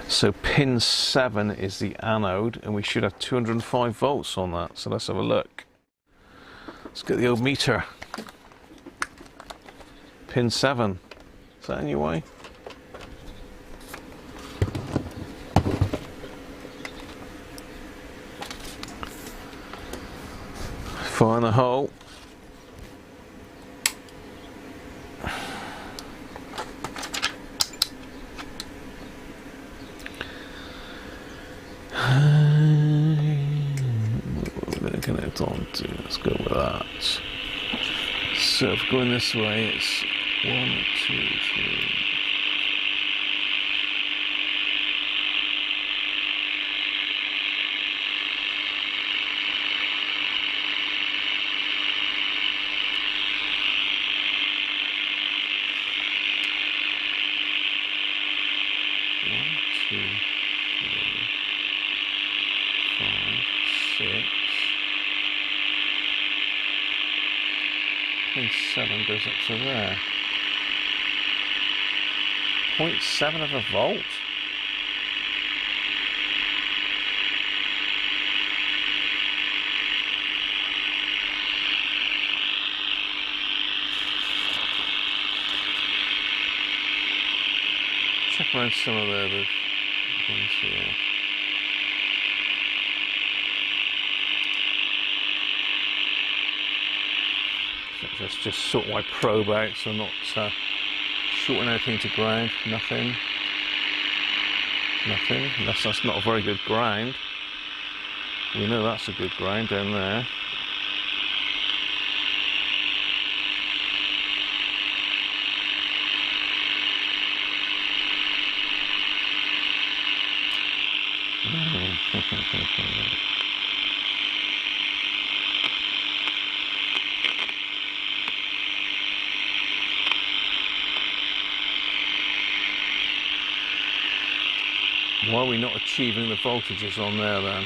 So pin 7 is the anode, and we should have 205 volts on that. So let's have a look. Let's get the old meter. Pin 7. Is that any way? Find the hole. Connect on to, let's go with that. So if going this way, it's 1, 2, 3. Pin 7 goes up to there. 0.7 of a volt. Check around some of the things here. Let's just sort my probe out so I'm not shorting anything to ground. Nothing. That's not a very good ground. We know that's a good ground down there. Why are we not achieving the voltages on there then?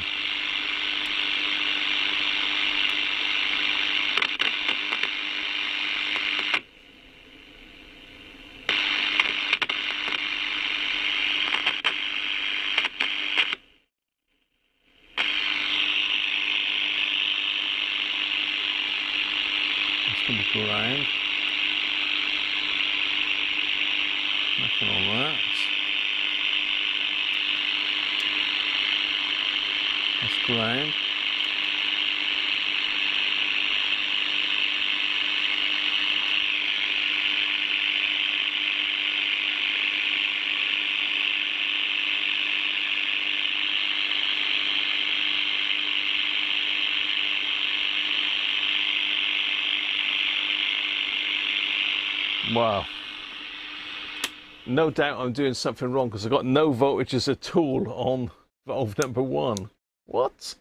ground. Nothing on that. That's ground. Wow. No doubt I'm doing something wrong because I've got no voltages at all on valve number 1. What?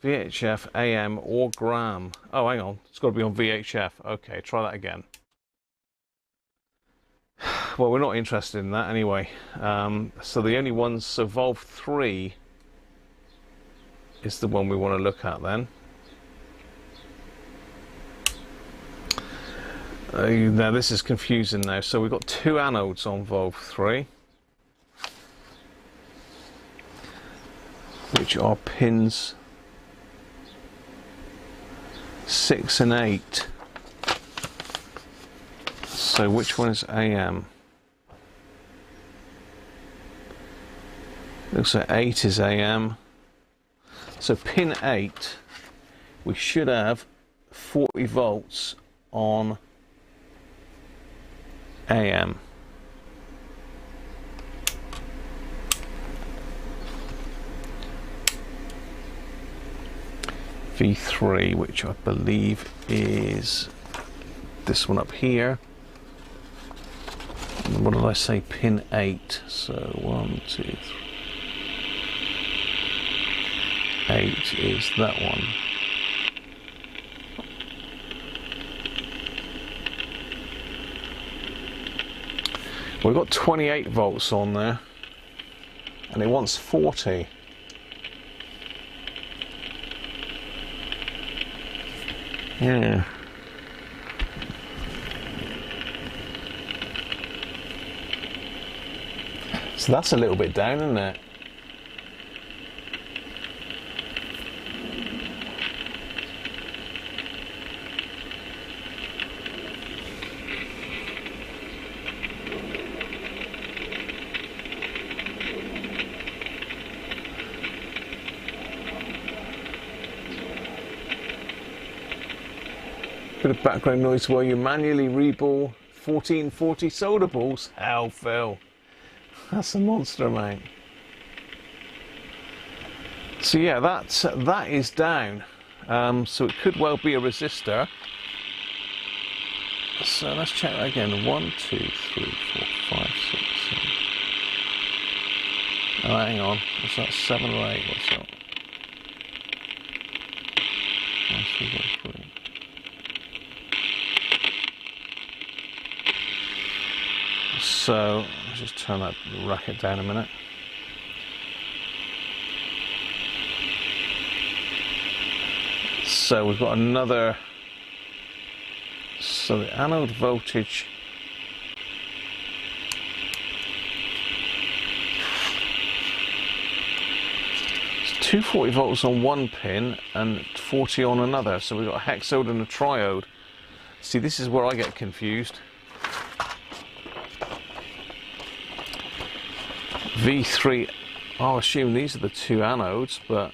VHF, AM or gram. Oh, hang on. It's got to be on VHF. Okay, try that again. Well, we're not interested in that anyway. So the only ones, so valve 3 is the one we want to look at then. Now this is confusing now. So we've got 2 anodes on valve 3, which are pins 6 and 8. So which one is AM? Looks like 8 is AM. So pin 8, we should have 40 volts on AM. V3, which I believe is this one up here. And what did I say? Pin 8. So 1, 2, 3. 8 is that one. We've got 28 volts on there, and it wants 40. Yeah. So that's a little bit down, isn't it? Bit of background noise while you manually reball 1440 solder balls. Hell, Phil. That's a monster, mate. So yeah, that is down. So it could well be a resistor. So let's check that again. 1, 2, 3, 4, 5, 6, 7. Oh, hang on. What's that? 7 or 8? What's that? 1, 2, 3. So let's just turn that racket down a minute. So we've got another. So the anode voltage is 240 volts on one pin and 40 on another. So we've got a hexode and a triode. See, this is where I get confused. V3, I'll assume these are the 2 anodes, but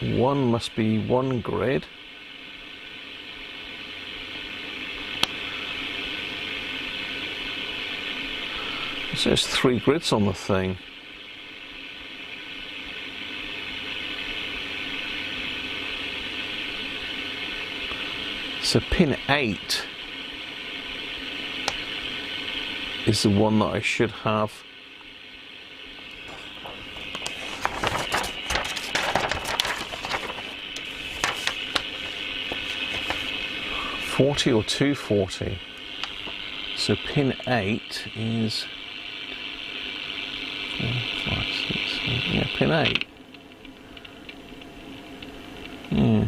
one must be one grid. So there's 3 grids on the thing. So pin 8 is the one that I should have. $40 or $240. So pin 8 is 4, 5, 6, 7. Yeah, pin 8. Yeah.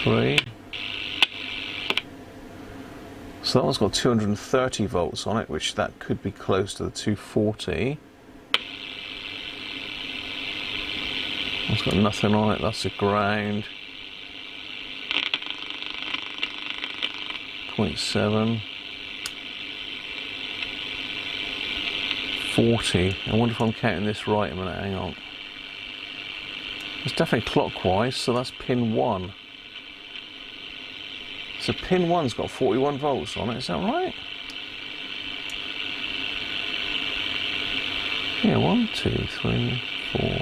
3. So that one's got 230 volts on it, which that could be close to the 240. It's got nothing on it, that's the ground. 0.7. 40. I wonder if I'm counting this right a minute, hang on. It's definitely clockwise, so that's pin 1. So pin 1's got 41 volts on it, is that right? Yeah, 1, 2, 3, 4,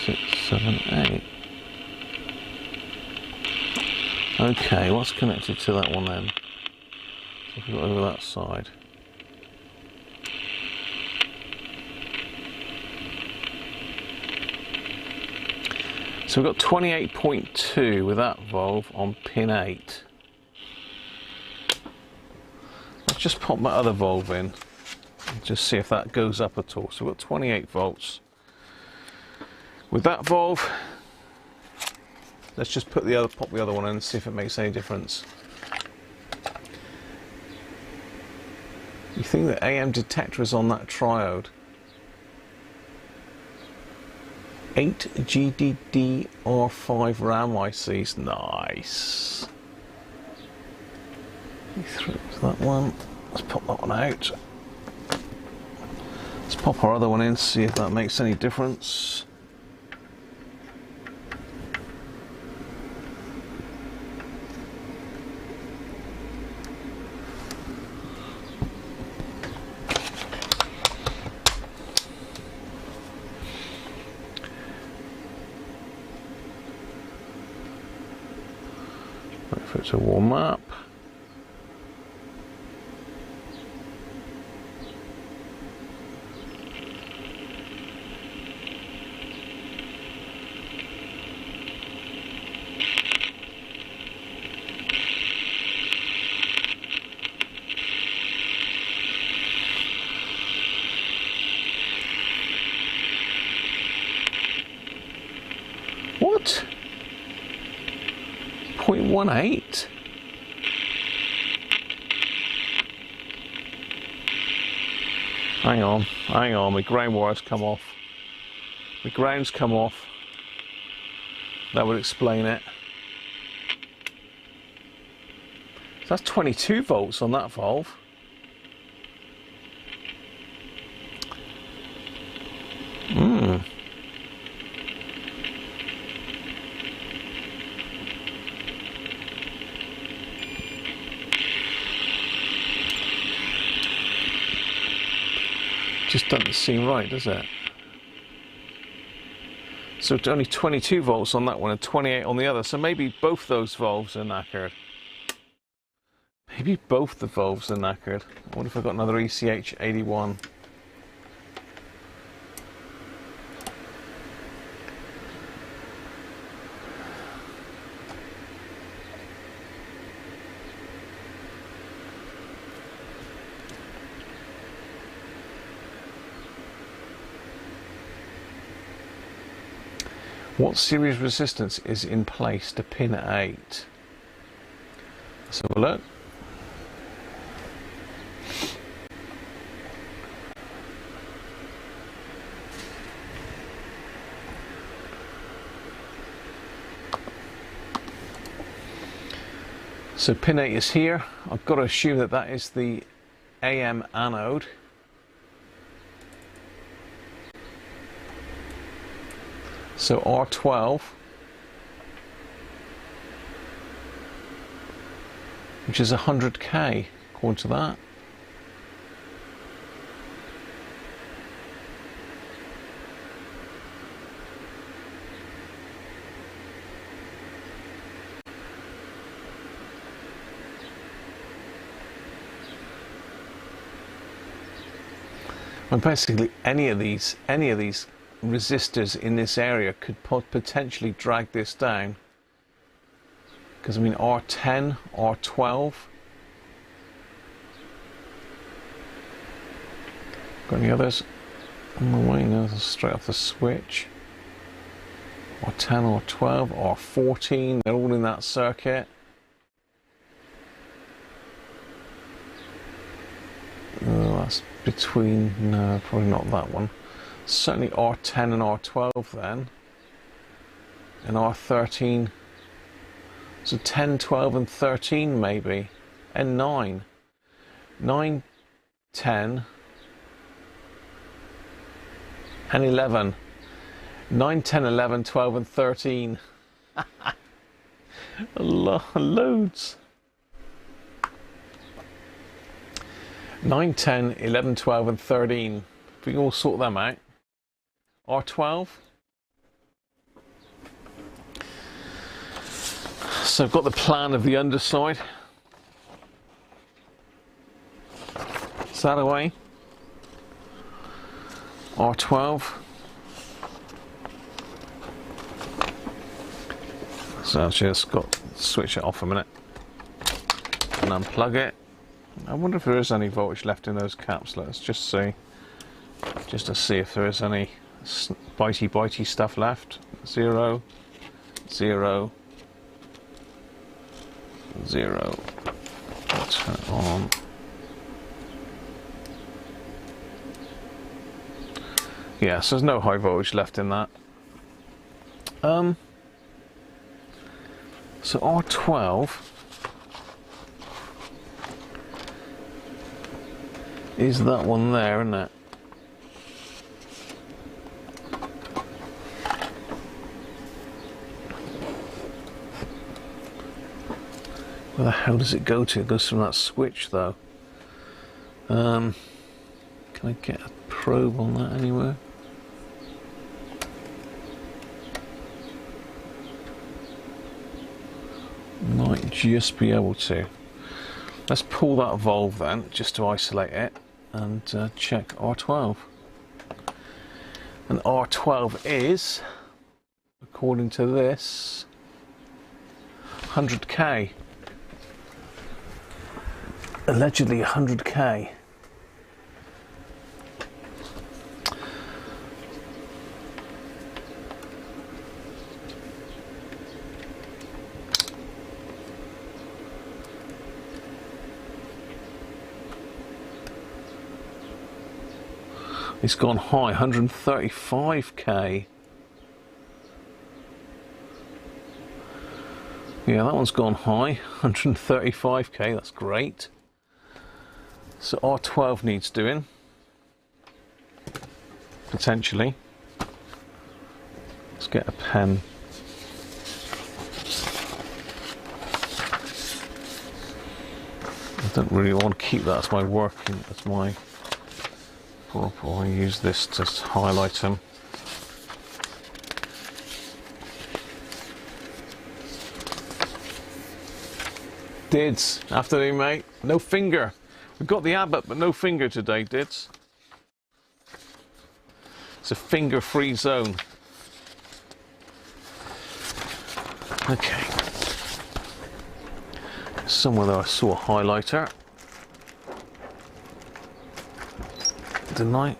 6, 7, 8. Okay, what's connected to that one then? So if we go over that side. So we've got 28.2 with that valve on pin 8. Let's just pop my other valve in and just see if that goes up at all. So we've got 28 volts. With that valve, let's just pop the other one in and see if it makes any difference. You think the AM detector is on that triode? 8 GDDR5 RAM ICs, nice. Through that one, let's pop that one out. Let's pop our other one in, see if that makes any difference. Wait for it to warm up. What? 0.18? Hang on, my ground wire's come off. The ground's come off. That would explain it. So that's 22 volts on that valve. Just doesn't seem right, does it? So it's only 22 volts on that one and 28 on the other. So maybe both those valves are knackered. Maybe both the valves are knackered. I wonder if I've got another ECH 81. What series resistance is in place to pin 8? Let's have a look. So pin 8 is here. I've got to assume that that is the AM anode. So R12, which is 100K, according to that. And basically any of these resistors in this area could potentially drag this down, because I mean R10, R12. Got any others on the way? No, straight off the switch. R10, R12, R14, they're all in that circuit. Oh, that's between, no, probably not that one. Certainly R10 and R12 then. And R13. So 10, 12 and 13 maybe. And 9. 9, 10 and 11. 9, 10, 11, 12 and 13. Loads. 9, 10, 11, 12 and 13. If we can all sort them out. R12. So I've got the plan of the underside. Is that away? R12. So I've just got to switch it off a minute and unplug it. I wonder if there is any voltage left in those caps. Let's just see. Just to see if there is any bitey stuff left. 0, 0, 0. Turn it on. Yeah, so there's no high voltage left in that. So R12 is that one there, isn't it? Where the hell does it go to? It goes from that switch though. Can I get a probe on that anywhere? Might just be able to. Let's pull that valve then, just to isolate it, and check R12. And R12 is, according to this, 100k. Allegedly 100k. It's gone high, 135k. Yeah, that one's gone high, 135k, that's great. So R12 needs doing, potentially. Let's get a pen. I don't really want to keep that as my working, as my... I'll use this to highlight them. Dids, afternoon mate. No finger. We've got the Abbott but no finger today, Dids. It's a finger-free zone. Okay. Somewhere there I saw a highlighter. Didn't I?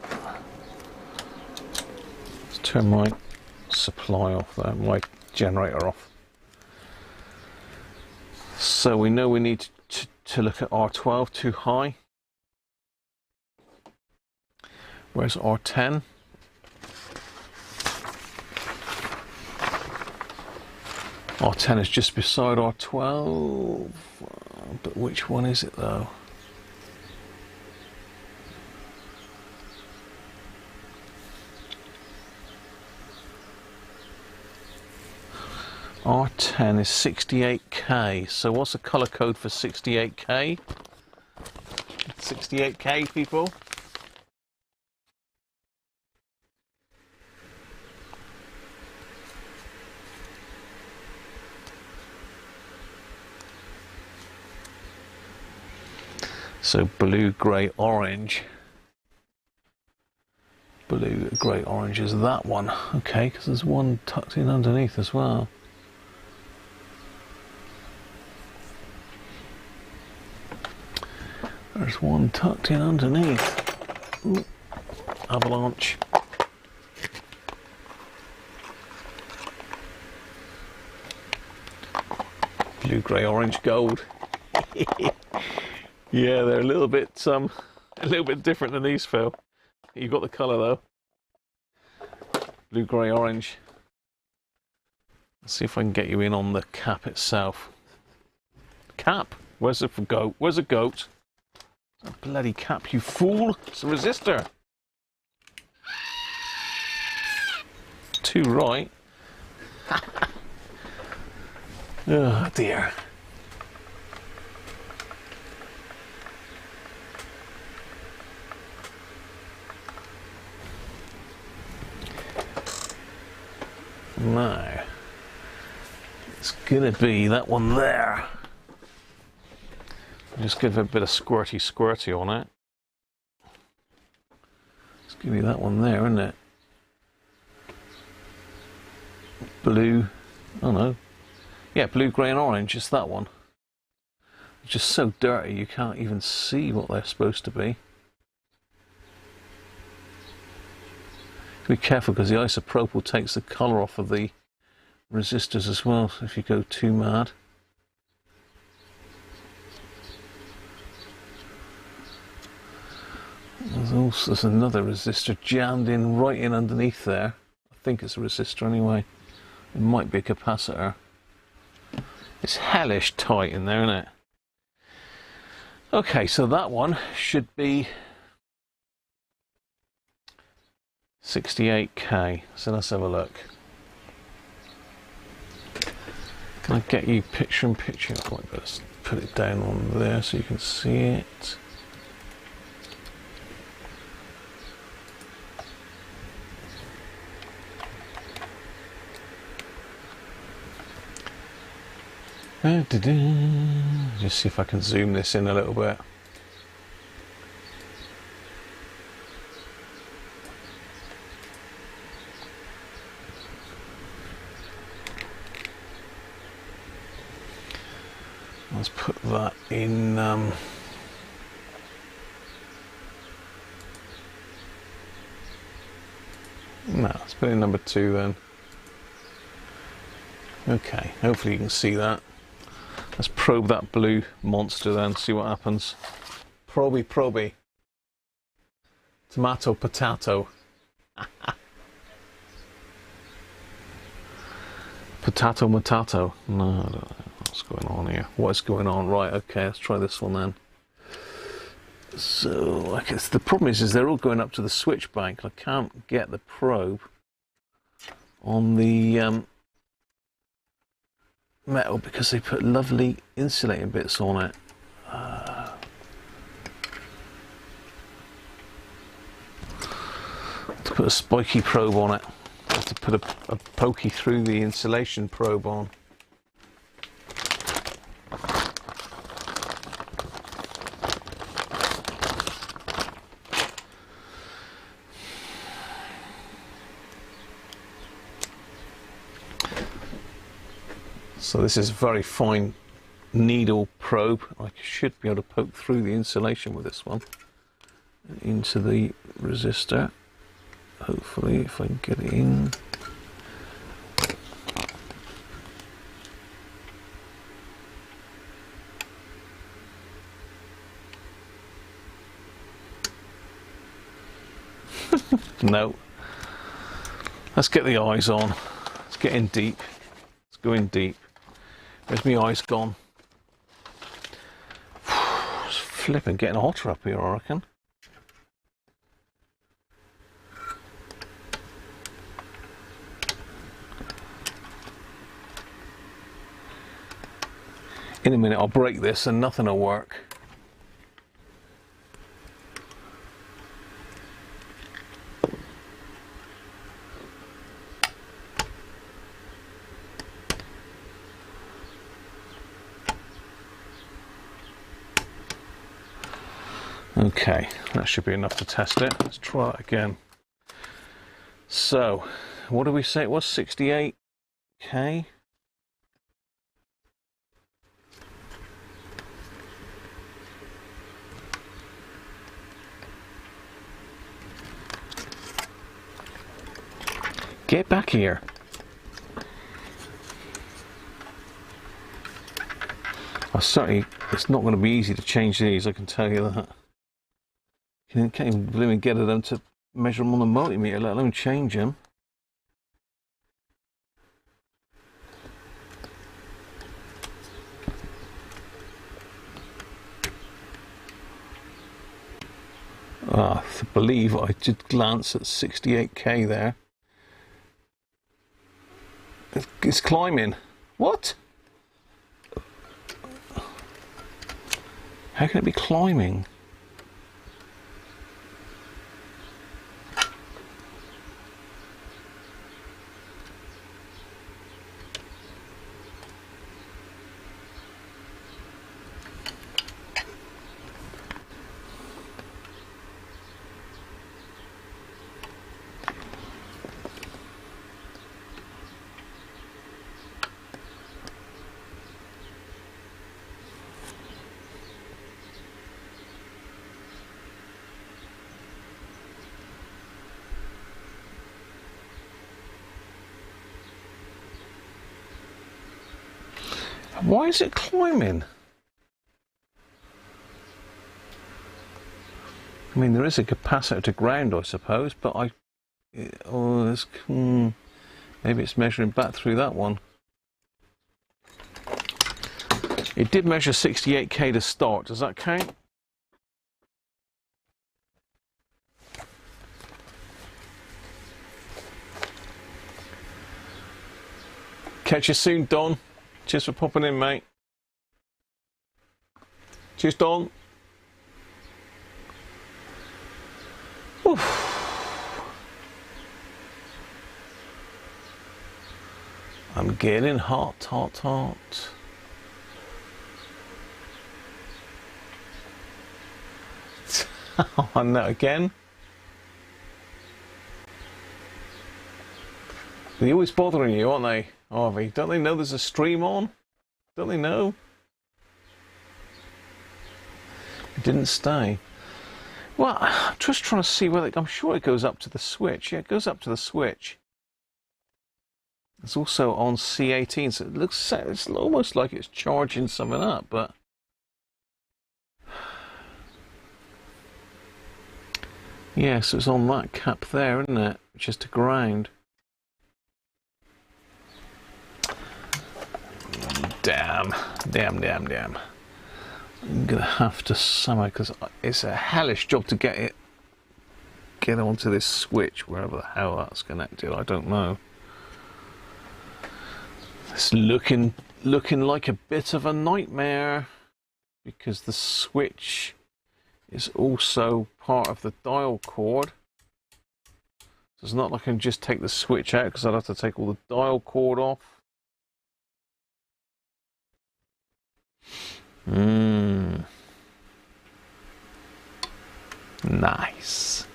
Let's turn my supply off there, my generator off. So we know we need to look at R12, too high. Where's R10? R10 is just beside R12, but which one is it though? R10 is 68k, so what's the colour code for 68k? 68k, people? So blue, grey, orange. Blue, grey, orange is that one. Okay, because there's one tucked in underneath as well. There's one tucked in underneath. Ooh, avalanche. Blue, grey, orange, gold. Yeah, they're a little bit different than these, Phil. You've got the colour though. blue, grey, orange. Let's see if I can get you in on the cap itself. Cap? Where's the goat? Where's a goat? A bloody cap, you fool! It's a resistor. Too right. Oh dear. Now, it's gonna be that one there. Just give it a bit of squirty on it. It's gonna be that one there, isn't it? Blue, oh no. Yeah, blue, grey and orange, it's that one. It's just so dirty you can't even see what they're supposed to be. Be careful because the isopropyl takes the colour off of the resistors as well, so if you go too mad. There's another resistor jammed in right in underneath there. I think it's a resistor anyway. It might be a capacitor. It's hellish tight in there, isn't it? Okay, so that one should be 68k. So let's have a look. Can I get you picture in picture? I might better put it down on there so you can see it. Just see if I can zoom this in a little bit. Let's put that in no, let's put in number 2 then. Okay, hopefully you can see that. Let's probe that blue monster then, see what happens. Proby. Tomato, potato. Potato, matato. No, I don't know what's going on here. What's going on? Right, okay, let's try this one then. So, I guess the problem is they're all going up to the switch bank. I can't get the probe on the metal because they put lovely insulating bits on it. To put a spiky probe on it, I have to put a pokey through the insulation probe on. So this is a very fine needle probe. I should be able to poke through the insulation with this one into the resistor. Hopefully, if I can get it in. No. Let's get the eyes on. Let's get in deep. Let's go in deep. Where's my eyes gone? It's flipping getting hotter up here, I reckon. In a minute I'll break this and nothing will work. Okay, that should be enough to test it. Let's try it again. So, what did we say it was? 68k? Get back here. It's not going to be easy to change these, I can tell you that. You can't even get them to measure them on the multimeter, let alone change them. I believe I did glance at 68k there. It's climbing. What? How can it be climbing? Why is it climbing? I mean, there is a capacitor to ground, I suppose, but maybe it's measuring back through that one. It did measure 68k to start. Does that count? Catch you soon, Don. Cheers for popping in, mate. Cheers, Don. Oof. I'm getting hot, hot, hot. Oh, no, again? They're always bothering you, aren't they, Harvey? Don't they know there's a stream on? Don't they know? It didn't stay. Well, I'm just trying to see whether... I'm sure it goes up to the switch. Yeah, it goes up to the switch. It's also on C18, so it looks... It's almost like it's charging something up, but... Yeah, so it's on that cap there, isn't it? Just to ground. Damn. I'm gonna have to somehow, because it's a hellish job to get onto this switch, wherever the hell that's connected. I don't know. It's looking like a bit of a nightmare, because the switch is also part of the dial cord. So it's not like I can just take the switch out, because I'd have to take all the dial cord off. Nice.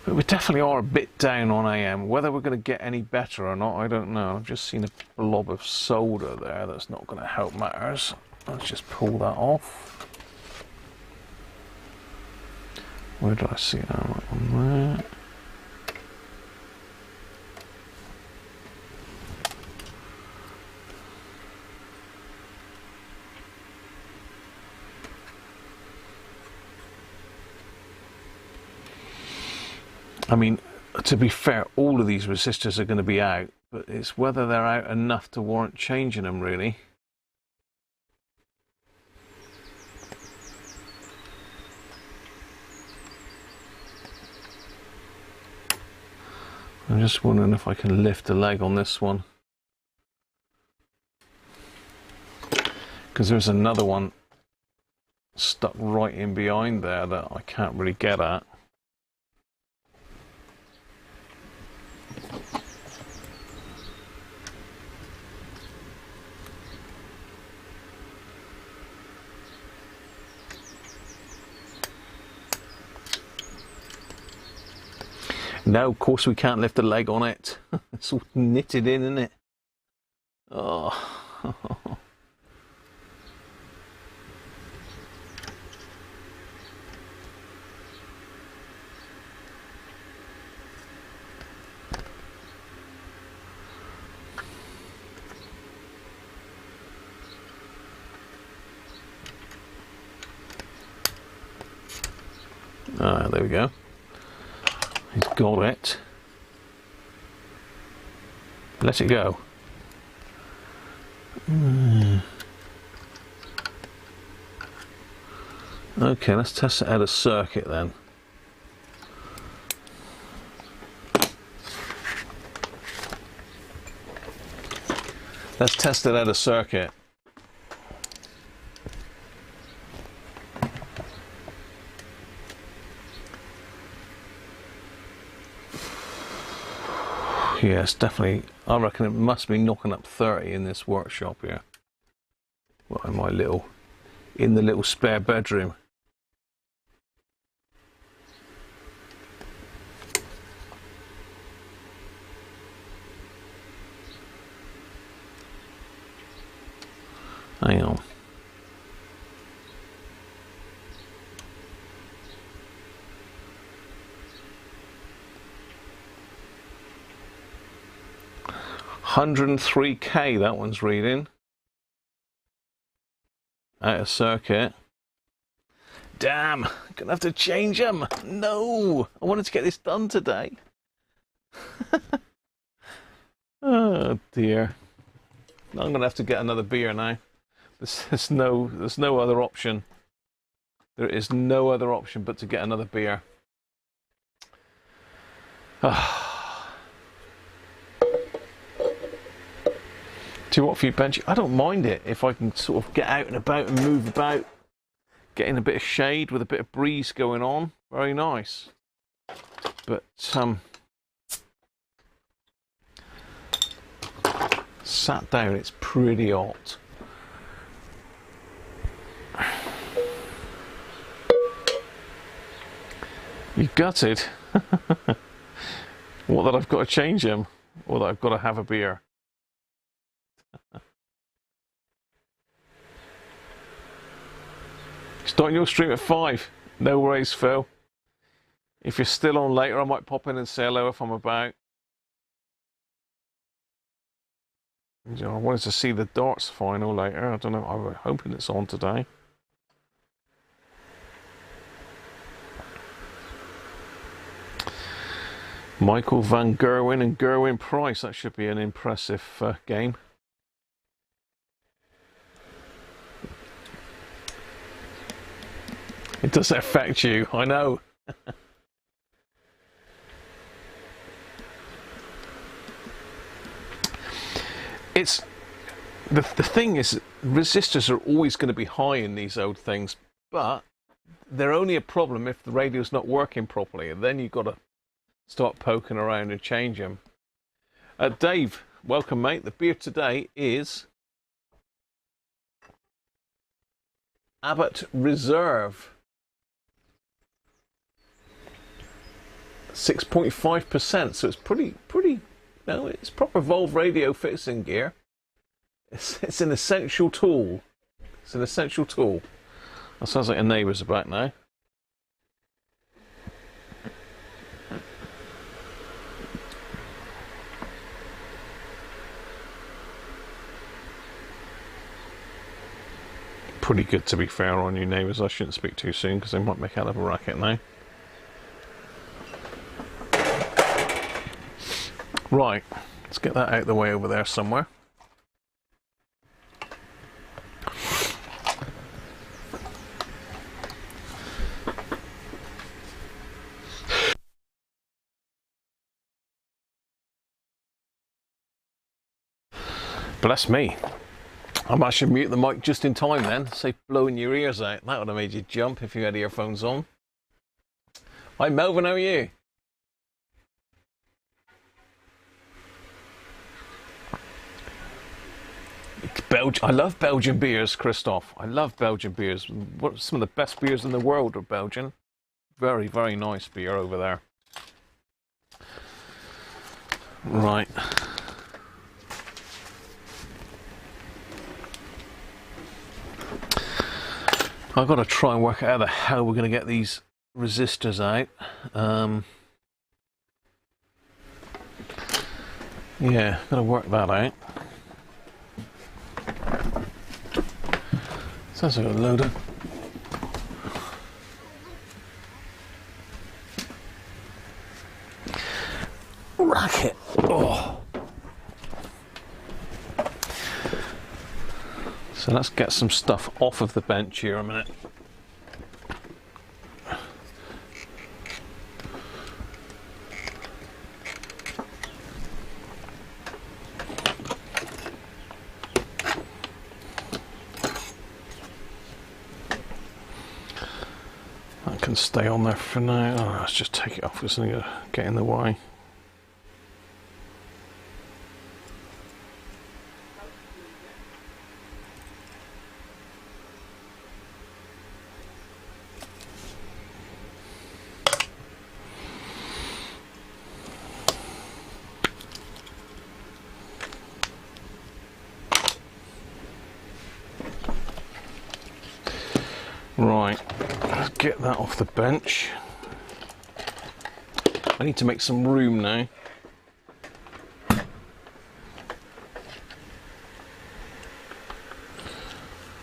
But we definitely are a bit down on AM. Whether we're going to get any better or not, I don't know. I've just seen a blob of solder there. That's not going to help matters. Let's just pull that off. Where did I see that on there? I mean, to be fair, all of these resistors are going to be out, but it's whether they're out enough to warrant changing them, really. I'm just wondering if I can lift a leg on this one. Because there's another one stuck right in behind there that I can't really get at. No, of course we can't lift a leg on it. It's all knitted in, isn't it? Oh. Ah, there we go. He's got it. Let it go. Okay, let's test it out of circuit then. Let's test it out of circuit. Yes, definitely. I reckon it must be knocking up 30 in this workshop here. Well, in the little spare bedroom. Hang on. $103K that one's reading. Out of circuit. Damn, gonna have to change them. No, I wanted to get this done today. Oh dear. I'm gonna have to get another beer now. There's no other option. There is no other option but to get another beer. Do you know what, for you, Benji? I don't mind it if I can sort of get out and about and move about, get in a bit of shade with a bit of breeze going on. Very nice. But sat down, it's pretty hot. You gutted? What, that I've got to change him? Or that I've got to have a beer? Starting your stream at 5. No worries, Phil. If you're still on later, I might pop in and say hello if I'm about. You know, I wanted to see the darts final later. I don't know. I'm hoping it's on today. Michael van Gerwen and Gerwin Price. That should be an impressive game. It does affect you, I know. It's the thing is, resistors are always going to be high in these old things, but they're only a problem if the radio's not working properly, and then you've got to start poking around and change them. Dave, welcome, mate. The beer today is Abbott Reserve. 6.5%, so it's pretty, no, it's proper Volv radio fixing gear. It's an essential tool. It's an essential tool. That sounds like a neighbour's about now. Pretty good, to be fair, on you neighbours. I shouldn't speak too soon because they might make out of a racket now. Right, let's get that out of the way over there somewhere. Bless me. I might should mute the mic just in time then. Say blowing your ears out. That would have made you jump if you had earphones on. Hi Melvin, how are you? I love Belgian beers, Christoph. I love Belgian beers. Some of the best beers in the world are Belgian. Very, very nice beer over there. Right. I've got to try and work out how the hell we're going to get these resistors out. Yeah, got to work that out. Sounds like a load of racket. Oh. So let's get some stuff off of the bench here a minute. That can stay on there for now. Oh, let's just take it off, it's going to get in the way. Right, let's get that off the bench. I need to make some room now. I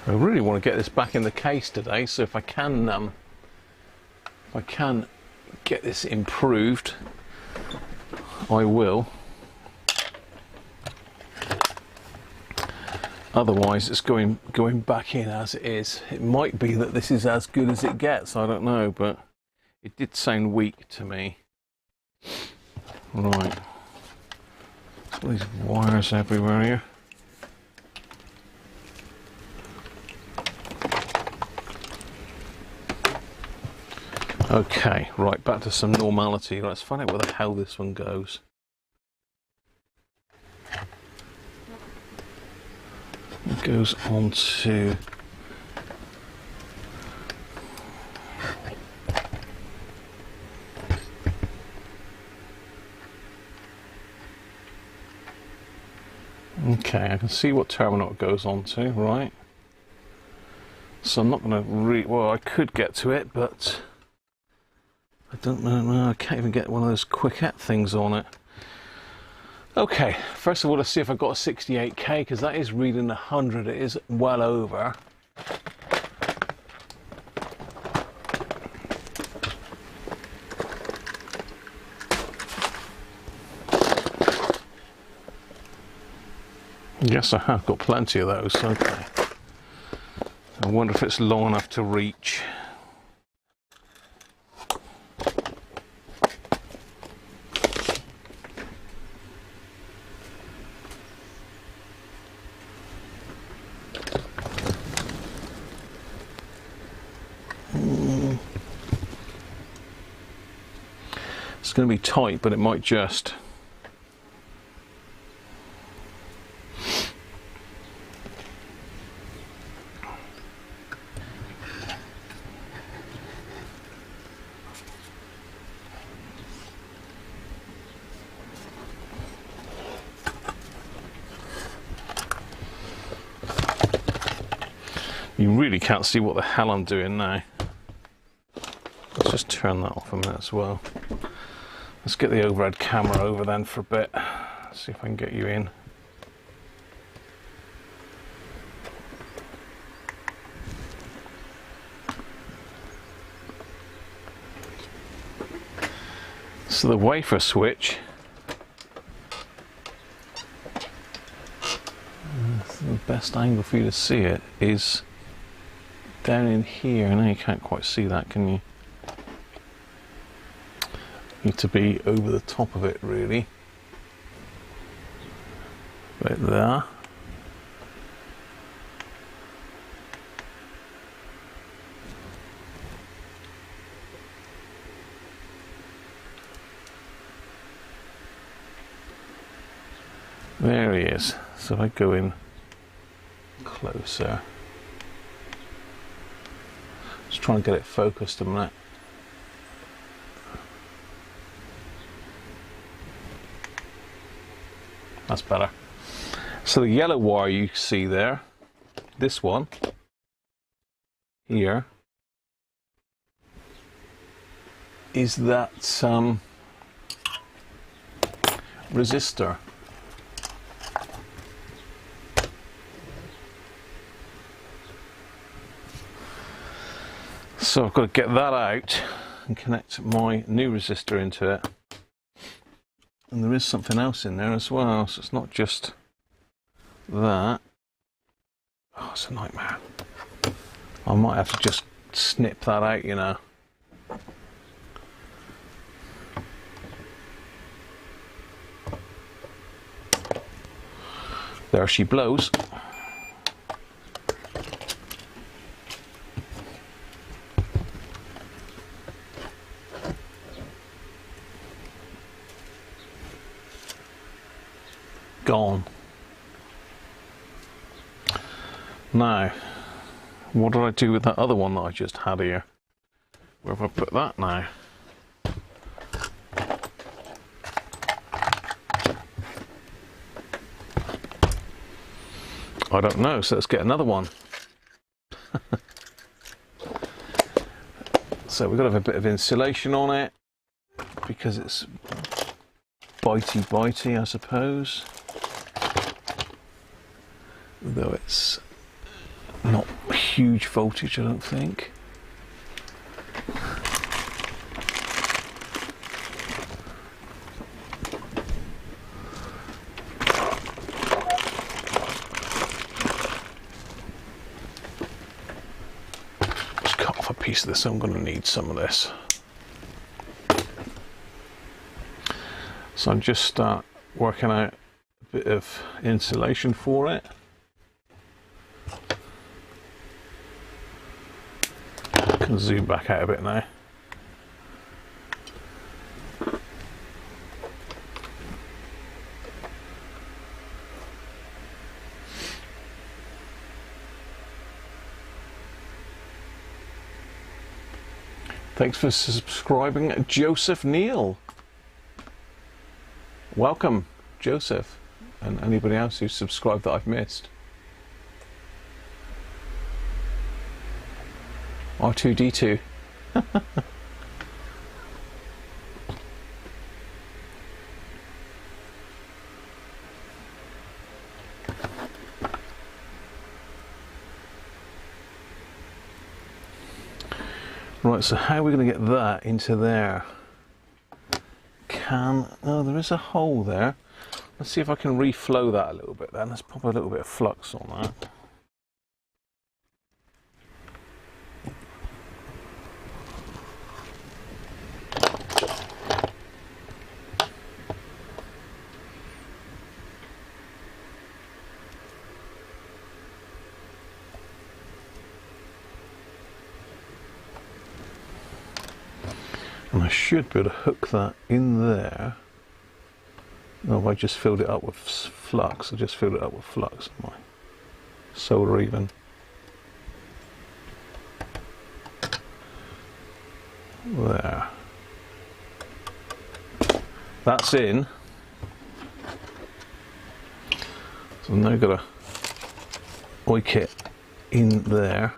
really want to get this back in the case today, so if I can get this improved, I will. Otherwise, it's going back in as it is. It might be that this is as good as it gets. I don't know, but it did sound weak to me. Right. All these wires everywhere here. Okay, right, back to some normality. Let's find out where the hell this one goes. It goes on to okay, I can see what terminal it goes on to, right? So I'm not going to well, I could get to it, but I don't know, I can't even get one of those quickette things on it. Okay, first of all, let's see if I've got a 68K, because that is reading 100, it is well over. Yes, I have got plenty of those, okay. I wonder if it's long enough to reach. It's going to be tight, but it might just. You really can't see what the hell I'm doing now. Let's just turn that off a minute as well. Let's get the overhead camera over then for a bit. See if I can get you in. So the wafer switch, the best angle for you to see it is down in here. I know you can't quite see that, can you? Need to be over the top of it, really. Right there. There he is. So if I go in closer, just trying to get it focused a minute. That's better. So the yellow wire you see there, this one here, is that resistor. So I've got to get that out and connect my new resistor into it. And there is something else in there as well, so it's not just that. Oh, it's a nightmare. I might have to just snip that out, you know. There she blows. gone. Now, what did I do with that other one that I just had here? Where have I put that now? I don't know, so let's get another one. So we've got to have a bit of insulation on it because it's bitey, I suppose. Though it's not huge voltage, I don't think. Just cut off a piece of this, I'm going to need some of this. So I'm just working out a bit of insulation for it. I can zoom back out a bit now. Thanks for subscribing, Joseph Neal. Welcome, Joseph, and anybody else who's subscribed that I've missed. R2D2. Right, so how are we going to get that into there? Oh, there is a hole there. Let's see if I can reflow that a little bit then. Let's pop a little bit of flux on that. And I should be able to hook that in there. No, I just filled it up with flux. I just filled it up with flux. My solder even. There. That's in. So I'm now got to oik it in there.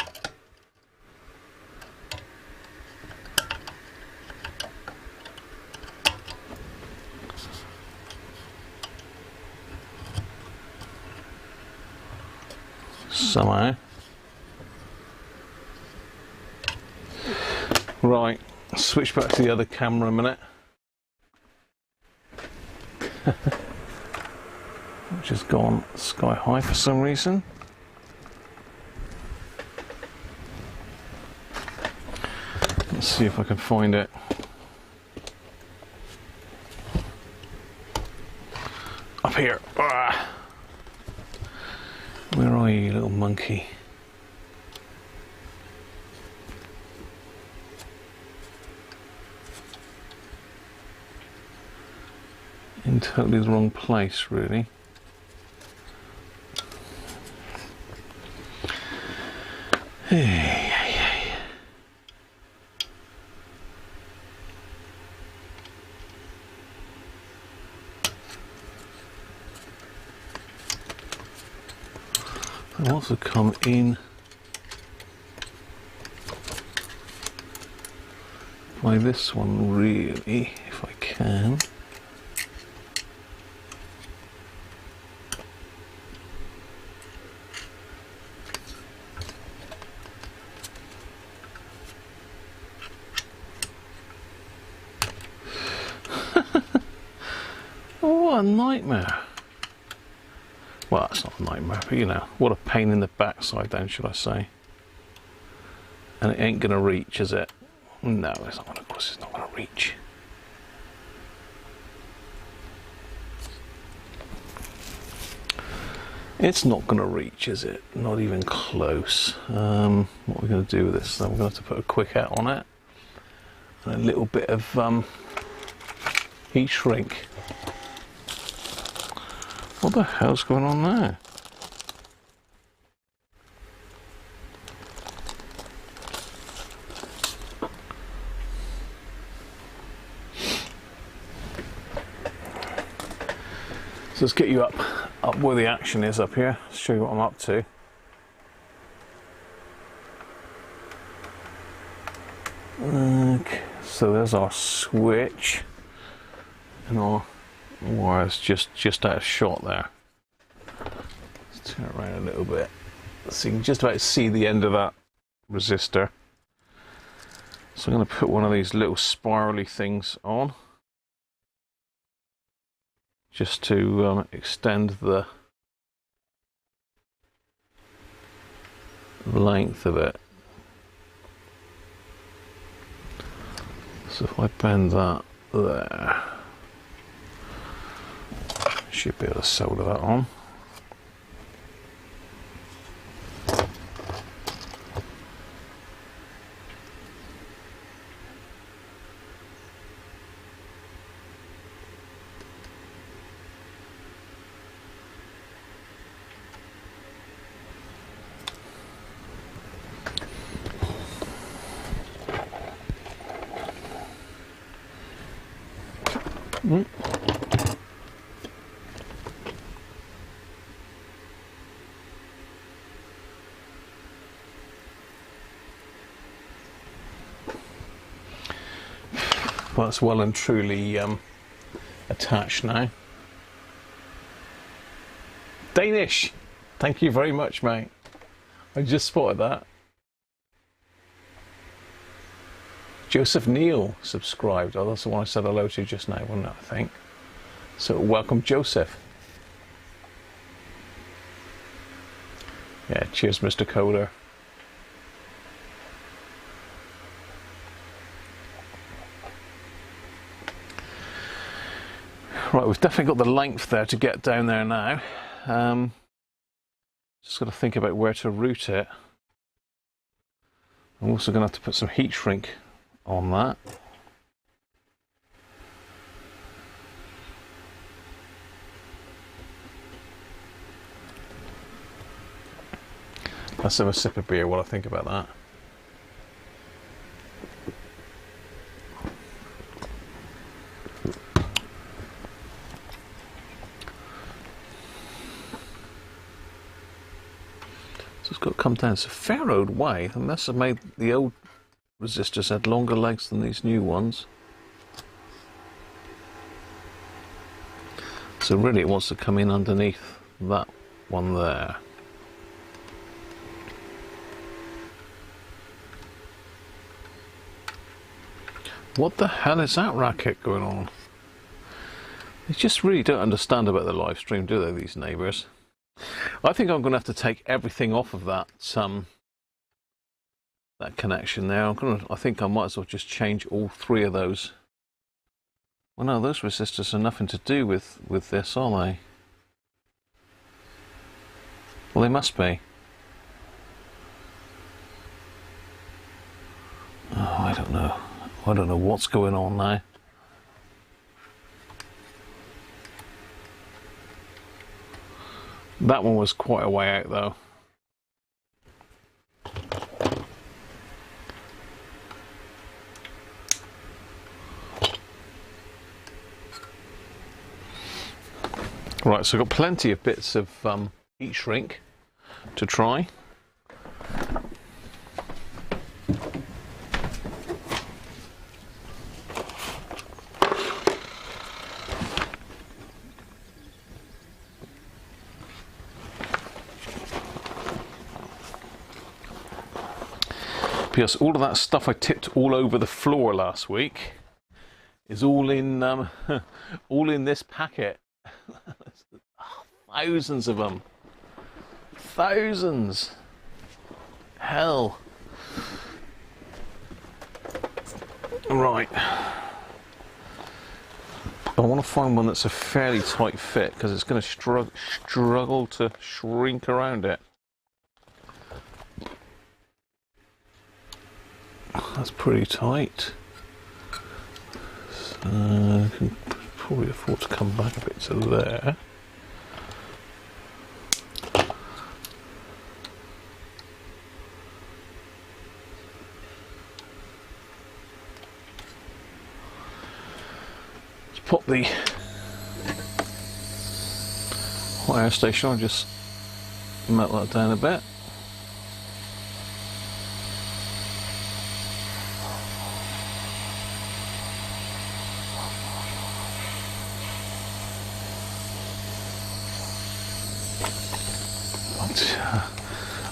Somehow. Right, switch back to the other camera a minute. Which has gone sky high for some reason. Let's see if I can find it. Up here. Ah. Where are you, little monkey? In totally the wrong place, really. Hey. I'll also come in by this one, really, if I can. What a nightmare. Well, that's not a nightmare, but you know, what a pain in the backside then, should I say. And it ain't gonna reach, is it? No, it's not gonna, of course it's not gonna reach. It's not gonna reach, is it? Not even close. What are we gonna do with this? Then we're gonna have to put a quick out on it. And a little bit of heat shrink. What the hell's going on there? So let's get you up where the action is up here. Show you what I'm up to. Okay, so there's our switch, and our wire's just out of shot there. Let's turn it around a little bit so you can just about see the end of that resistor. So I'm going to put one of these little spirally things on, just to extend the length of it. So if I bend that there, should be able to solder that on. Well, it's well and truly attached now. Danish! Thank you very much, mate. I just spotted that. Joseph Neal subscribed. Oh, that's the one I said hello to just now, wasn't it, I think? So, welcome, Joseph. Yeah, cheers, Mr. Coder. Right, we've definitely got the length there to get down there now. Just got to think about where to route it. I'm also going to have to put some heat shrink on that. Let's have a sip of beer while I think about that. So it's got to come down. It's a fair old way. They must have made the old resistors had longer legs than these new ones. So really it wants to come in underneath that one there. What the hell is that racket going on? They just really don't understand about the live stream, do they, these neighbours? I think I'm going to have to take everything off of that that connection there. I think I might as well just change all three of those. Well, no, those resistors are nothing to do with this, are they? Well, they must be. Oh, I don't know. I don't know what's going on now. That one was quite a way out, though. Right, so I've got plenty of bits of heat shrink to try. Because all of that stuff I tipped all over the floor last week is all in this packet. Thousands of them. Thousands. Hell. Right. I want to find one that's a fairly tight fit because it's going to struggle to shrink around it. That's pretty tight. So I can probably afford to come back a bit to there. pop the hot air station on, just melt that down a bit.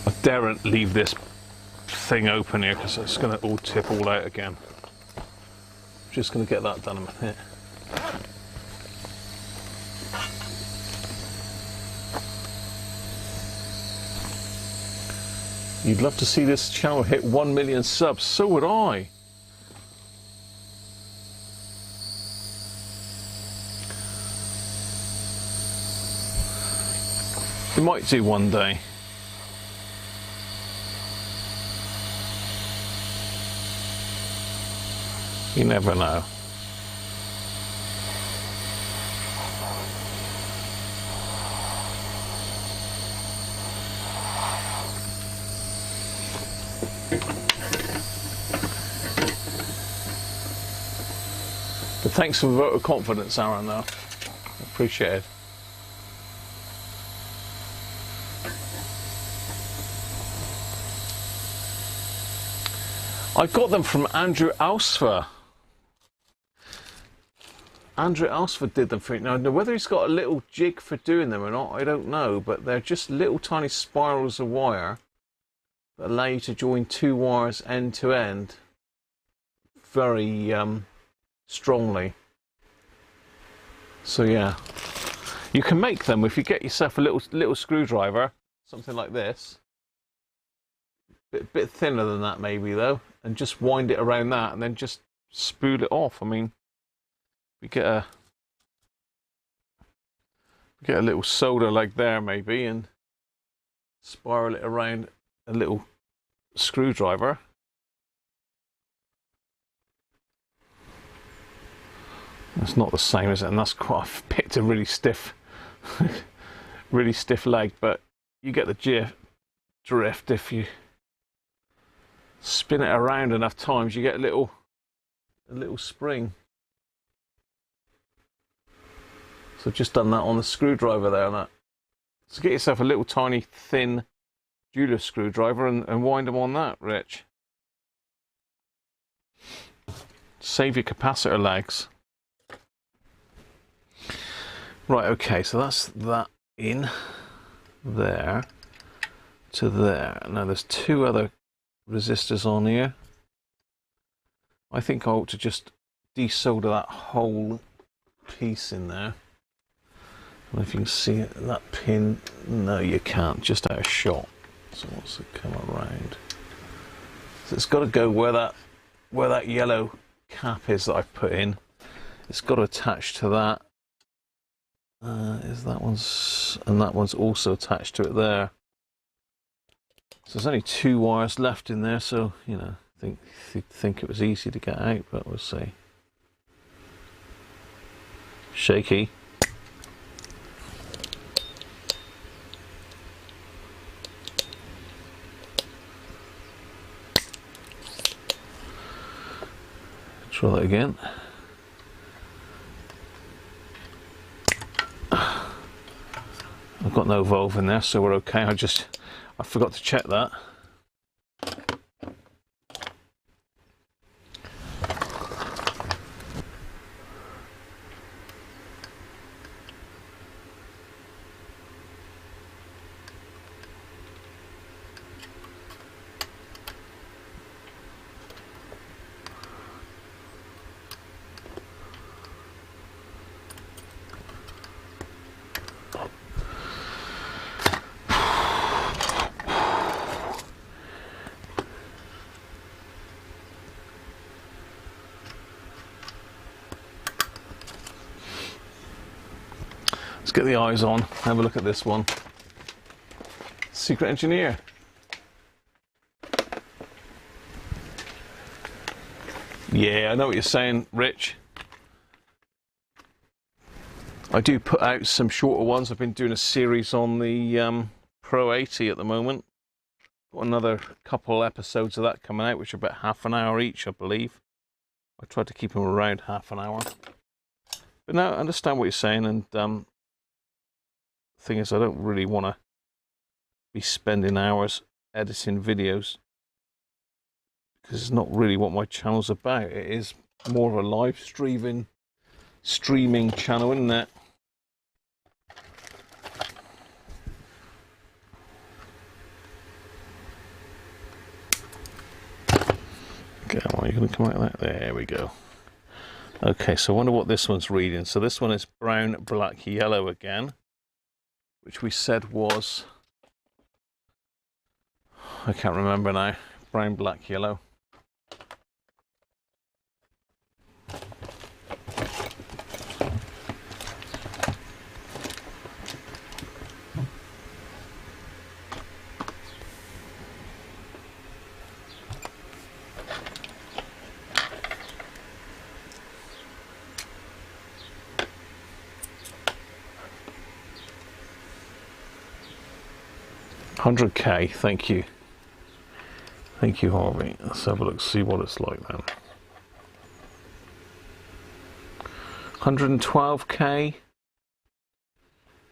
I daren't leave this thing open here because it's going to all tip all out again. Just going to get that done in a minute. You'd love to see this channel hit 1 million subs. So would I. We might do one day. You never know. But thanks for the vote of confidence, Aaron, though. Appreciate it. I got them from Andrew Alsfer. Andrew Alsfer did them for me. Now, whether he's got a little jig for doing them or not, I don't know, but they're just little tiny spirals of wire that allow you to join two wires end to end very strongly. So yeah, you can make them if you get yourself a little screwdriver, something like this. Bit thinner than that maybe though, and just wind it around that and then just spool it off. I mean, we get a little solder like there maybe and spiral it around a little screwdriver. It's not the same, is it? And that's quite, I've picked a really stiff really stiff leg, but you get the drift. If you spin it around enough times, you get a little spring. So I've just done that on the screwdriver there and that. So get yourself a little tiny thin jeweler screwdriver and wind them on that, Rich. Save your capacitor legs. Right, okay, so that's that in there to there. Now there's two other resistors on here. I think I ought to just desolder that whole piece in there. I don't know if you can see it, that pin. No, you can't, just out of shot. So what's it come around? So it's got to go where that yellow cap is that I've put in. It's got to attach to that. Is that one's, and that one's also attached to it there. So there's only two wires left in there, so you know, think it was easy to get out, but we'll see. Shaky. Try that again. I've got no valve in there, so we're okay. I forgot to check that. Get the eyes on, have a look at this one. Secret Engineer. Yeah, I know what you're saying, Rich. I do put out some shorter ones. I've been doing a series on the Pro 80 at the moment. Got another couple episodes of that coming out, which are about half an hour each, I believe. I tried to keep them around half an hour. But no, I understand what you're saying, and thing is, I don't really want to be spending hours editing videos because it's not really what my channel's about. It is more of a live streaming channel, isn't it? Okay, well, you're going to come out like that. There we go. Okay, so I wonder what this one's reading. So this one is brown, black, yellow again, which we said was, I can't remember now. Brown, black, yellow. $100K, thank you. Thank you, Harvey. Let's have a look, see what it's like then. $112K.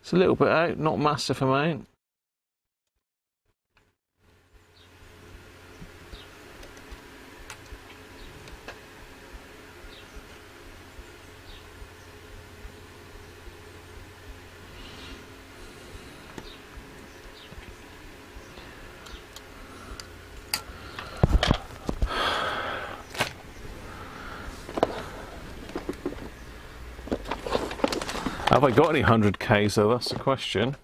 It's a little bit out, not a massive amount. Have I got any 100Ks though? That's the question.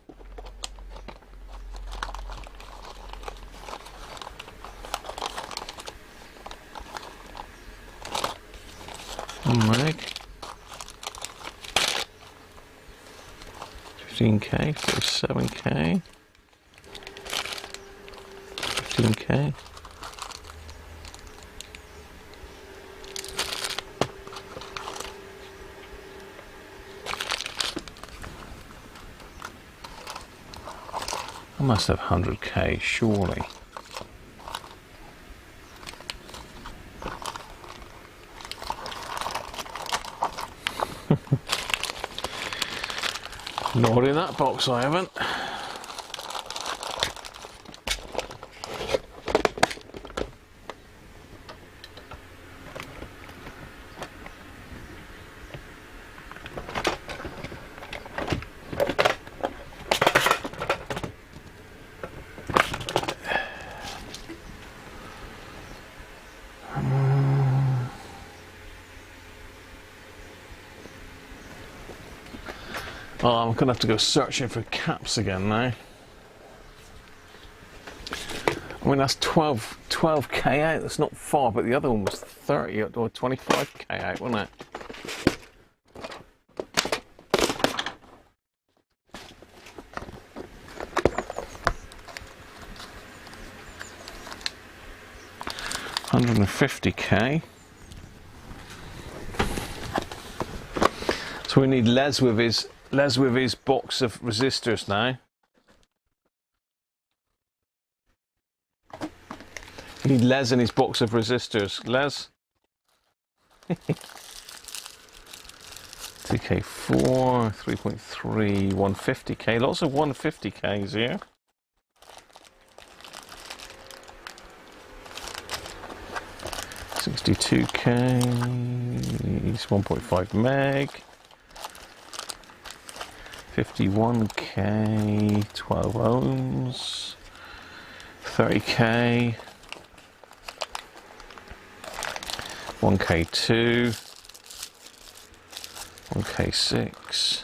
Meg. 15K, 47K, 15K. I must have 100K, surely. Not in that box, I haven't. Oh, I'm going to have to go searching for caps again now. I mean, that's 12K out, that's not far, but the other one was 30 or 25K out, wasn't it? $150K. So we need Les with his box of resistors now. We need Les in his box of resistors. Les. 2K4, 3.3, 150K. Lots of 150Ks here. $62K. It's 1.5 meg. 51K, 12 ohms, 30K, 1K2, 1K6,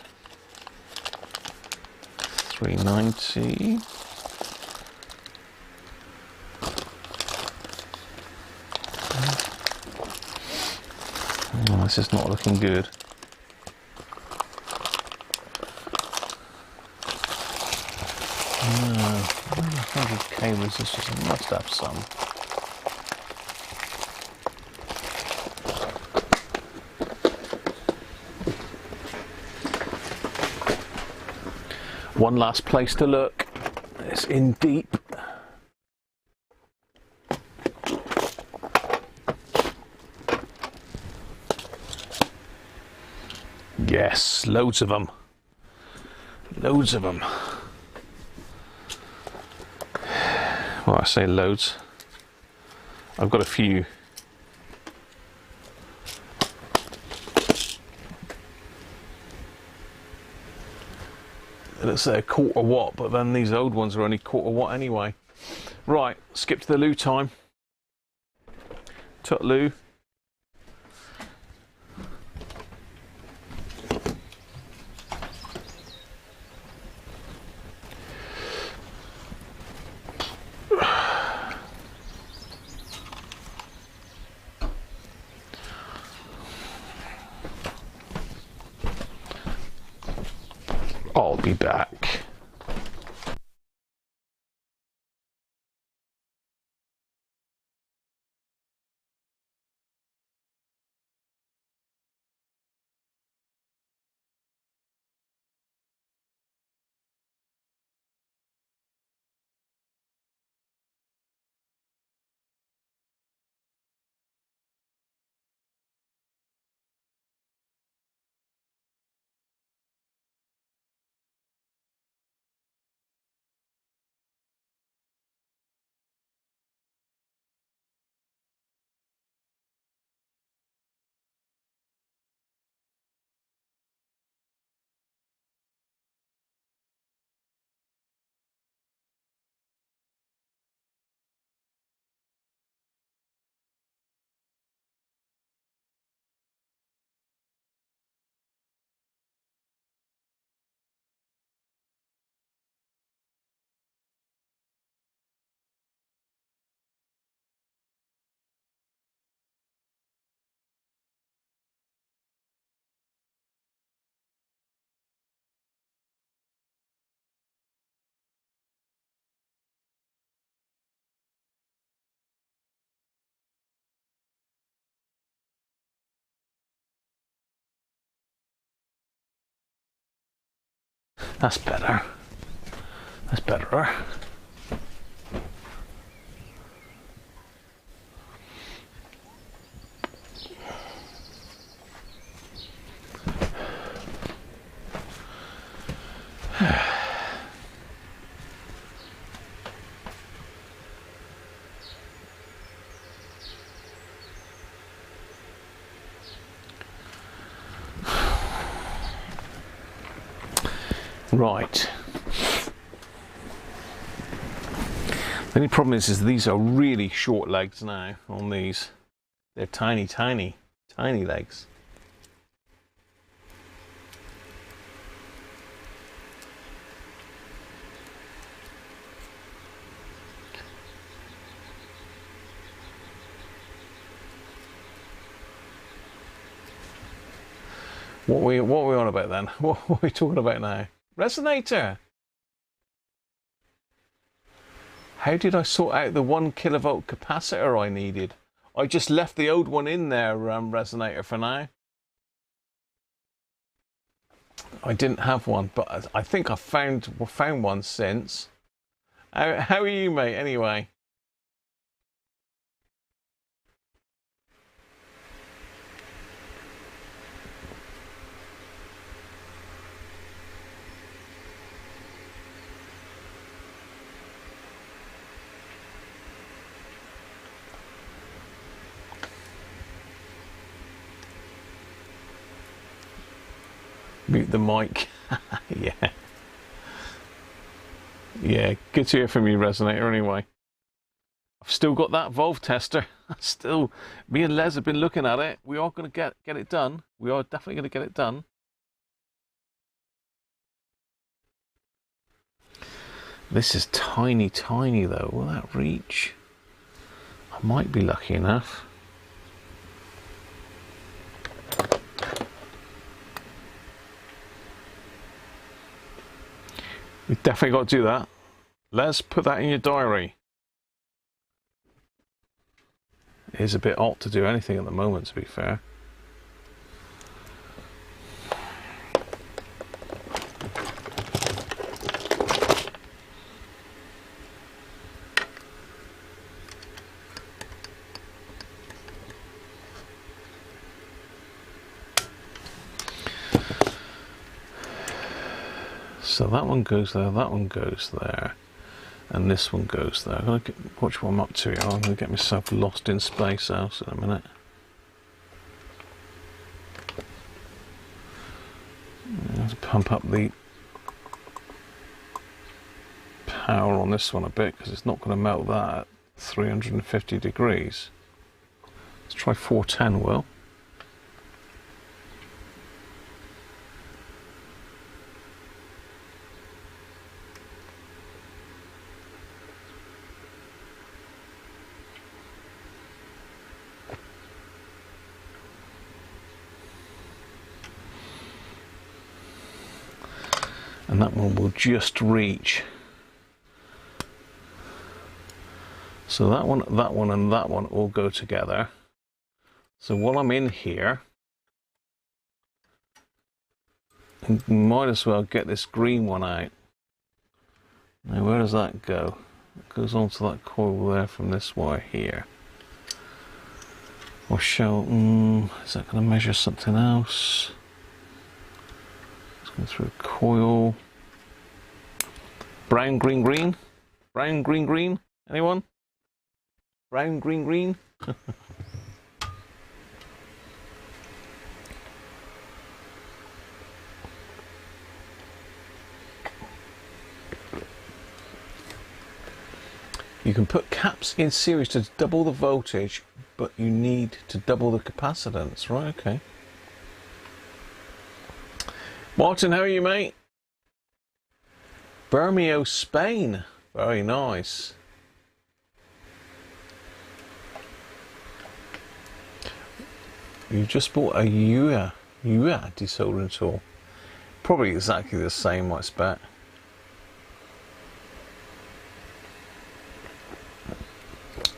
390, oh, this is not looking good. 100K resistors, I must have some. One last place to look. It's in deep. Yes, loads of them. Loads of them. Well, I say loads. I've got a few. Let's say a 1/4 watt, but then these old ones are only 1/4 watt anyway. Right, skip to the loo time. Tut loo. I'll be back. That's better. That's better. Right. The only problem is these are really short legs now on these. They're tiny, tiny, tiny legs. What are we on about then? What are we talking about now? Resonator! How did I sort out the 1 kilovolt capacitor I needed? I just left the old one in there, resonator, for now. I didn't have one, but I think I found one since. How are you, mate, anyway? Mute the mic. Yeah. Yeah, good to hear from you, Resonator, anyway. I've still got that valve tester. Still, me and Les have been looking at it. We are going to get it done. We are definitely going to get it done. This is tiny, tiny, though. Will that reach? I might be lucky enough. We've definitely got to do that. Let's put that in your diary. It is a bit hot to do anything at the moment, to be fair. So that one goes there, that one goes there, and this one goes there. I'm going to watch what I'm up to here. I'm going to get myself lost in space house in a minute. I have to pump up the power on this one a bit because it's not going to melt that at 350 degrees. Let's try 410, Will. And that one will just reach. So that one, and that one all go together. So while I'm in here, I might as well get this green one out. Now where does that go? It goes onto that coil there from this wire here. Or shall, is that going to measure something else? It's going through a coil. Brown, green, green? Brown, green, green? Anyone? Brown, green, green? You can put caps in series to double the voltage, but you need to double the capacitance. Right, okay. Martin, how are you, mate? Bermeo, Spain. Very nice. You just bought a UA desoldering tool. Probably exactly the same, I expect.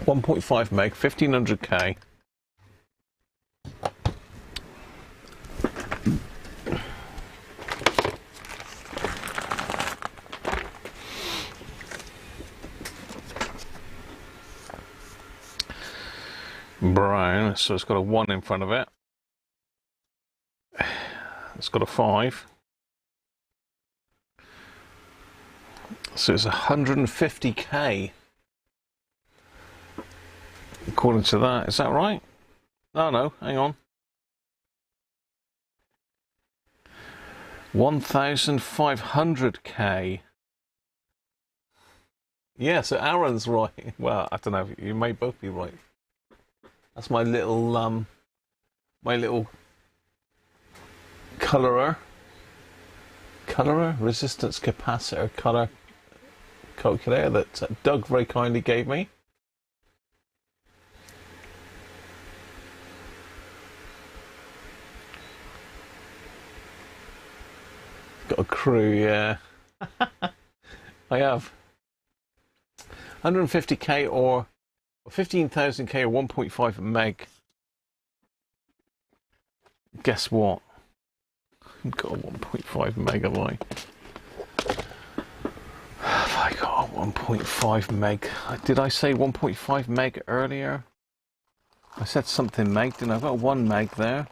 .5 meg, 1500K. Brown, so it's got a 1 in front of it. It's got a 5. So it's 150K. According to that, is that right? Oh no, hang on. 1500K. Yeah, so Aaron's right. Well, I don't know. You may both be right. That's my little colorer, resistance capacitor color calculator that Doug very kindly gave me. Got a crew, yeah. I have 150K or 15,000K or 1.5 meg. Guess what? I've got a 1.5 meg, have I? Have I got a 1.5 meg? Did I say 1.5 meg earlier? I said something meg, didn't I? I've got 1 meg there.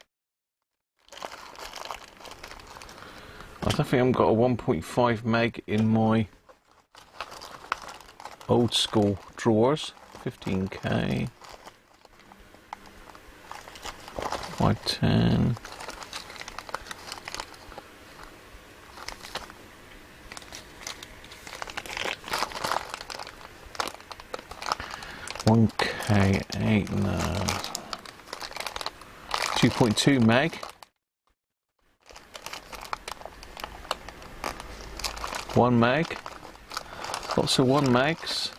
I definitely haven't got a 1.5 meg in my old school drawers. 15K. 510. $1K8 now. 2.2 meg. 1 meg. Lots of 1 megs.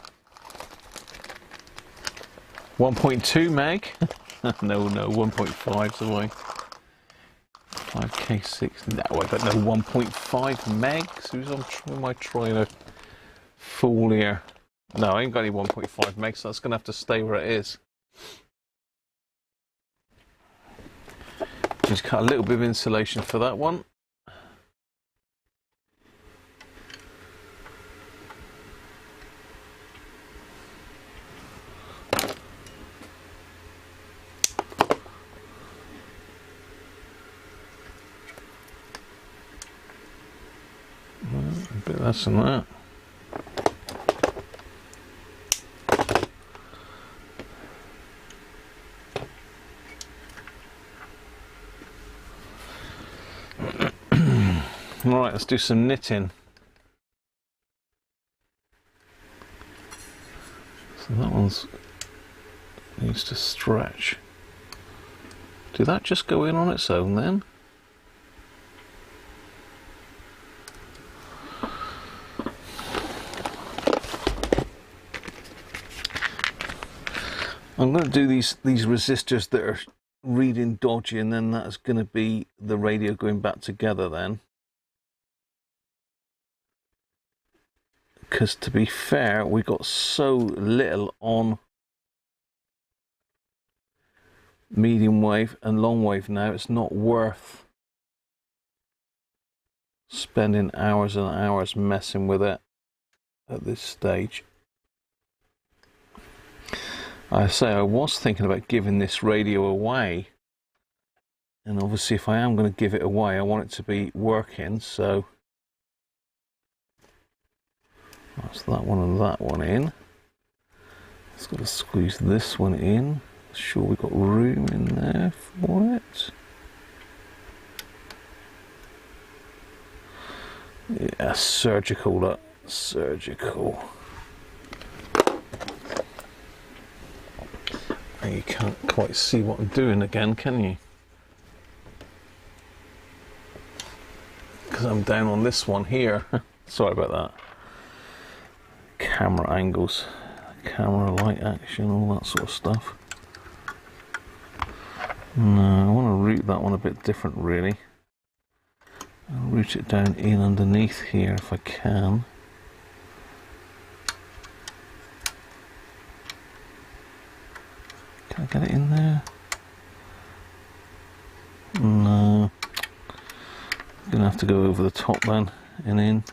1.2 meg. No, 1.5, so I. 5K6. No, I got no 1.5 megs. Who am I trying to fool here? No, I ain't got any 1.5 megs, so that's going to have to stay where it is. Just cut a little bit of insulation for that one. bit less than that. Right, let's do some knitting. So that one's needs to stretch. Did that just go in on its own then? I'm going to do these resistors that are reading dodgy, and then that's going to be the radio going back together then. Because to be fair, we got so little on medium wave and long wave now, it's not worth spending hours and hours messing with it at this stage. I say I was thinking about giving this radio away, and obviously if I am going to give it away, I want it to be working, so that's that one and that one in. Just got to squeeze this one in. Sure we've got room in there for it. Yeah, surgical, that surgical. You can't quite see what I'm doing again, can you? Because I'm down on this one here. Sorry about that. Camera angles, camera light action, all that sort of stuff. No, I want to route that one a bit different really. I'll route it down in underneath here if I can. Can I get it in there? No. I'm going to have to go over the top then and in.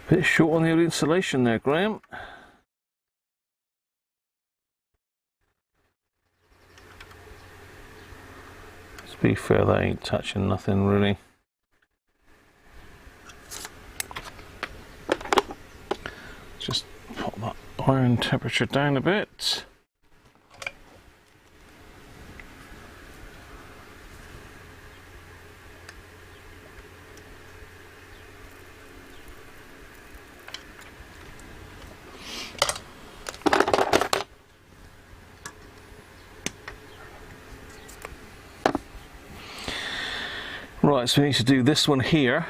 Bit short on the insulation there, Graham. To be fair, that ain't touching nothing really. Just put that iron temperature down a bit. Right, so we need to do this one here.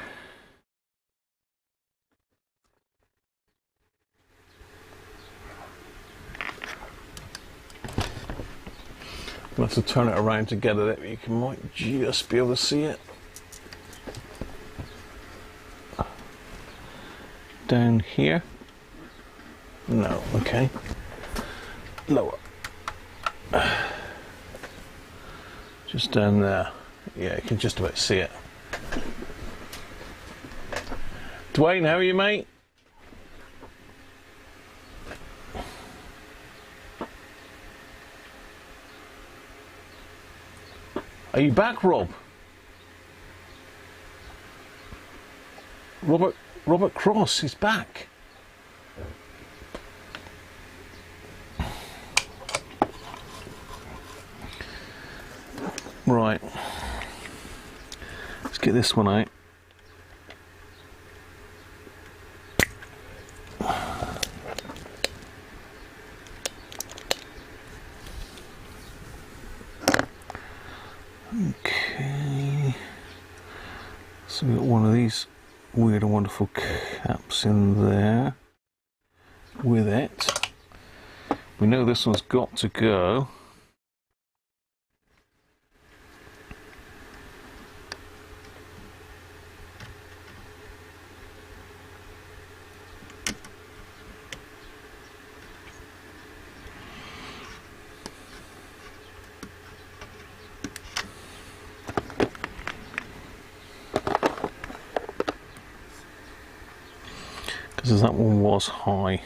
We'll have to turn it around to get it, but you might just be able to see it. Down here. No, okay. Lower. Just down there. Yeah, you can just about see it. Dwayne, how are you, mate? Are you back, Rob? Robert Cross is back. Right. Let's get this one out. Okay. So we've got one of these weird and wonderful caps in there with it. We know this one's got to go. because that one was high.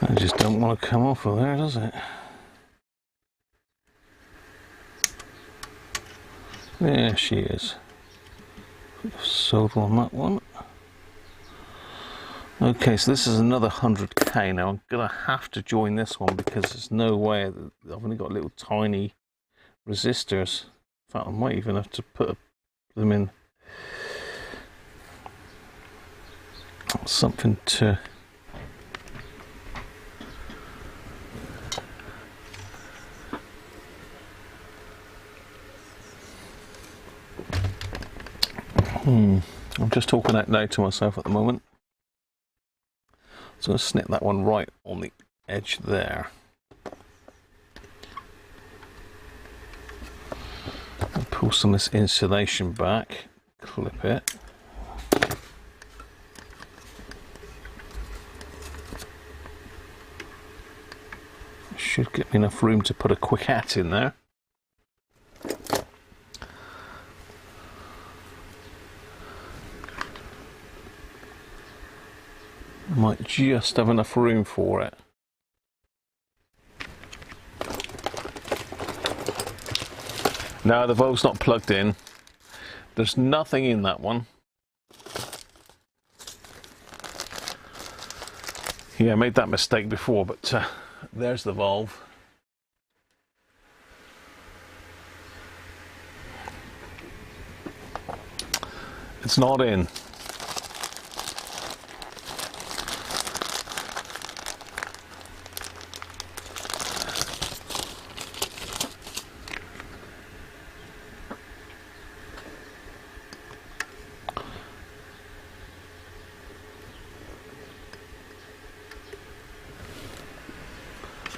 I just don't want to come off of there, does it? There she is. Sold on that one. Okay, so this is another 100k. Now I'm gonna have to join this one because there's no way that I've only got little tiny resistors. In fact, I might even have to put them in something to I'm just talking out loud to myself at the moment. So I'm going to snip that one right on the edge there. And pull some of this insulation back, clip it. Should get me enough room to put a quick hat in there. Might just have enough room for it. No, the valve's not plugged in. There's nothing in that one. Yeah, I made that mistake before, but there's the valve. It's not in.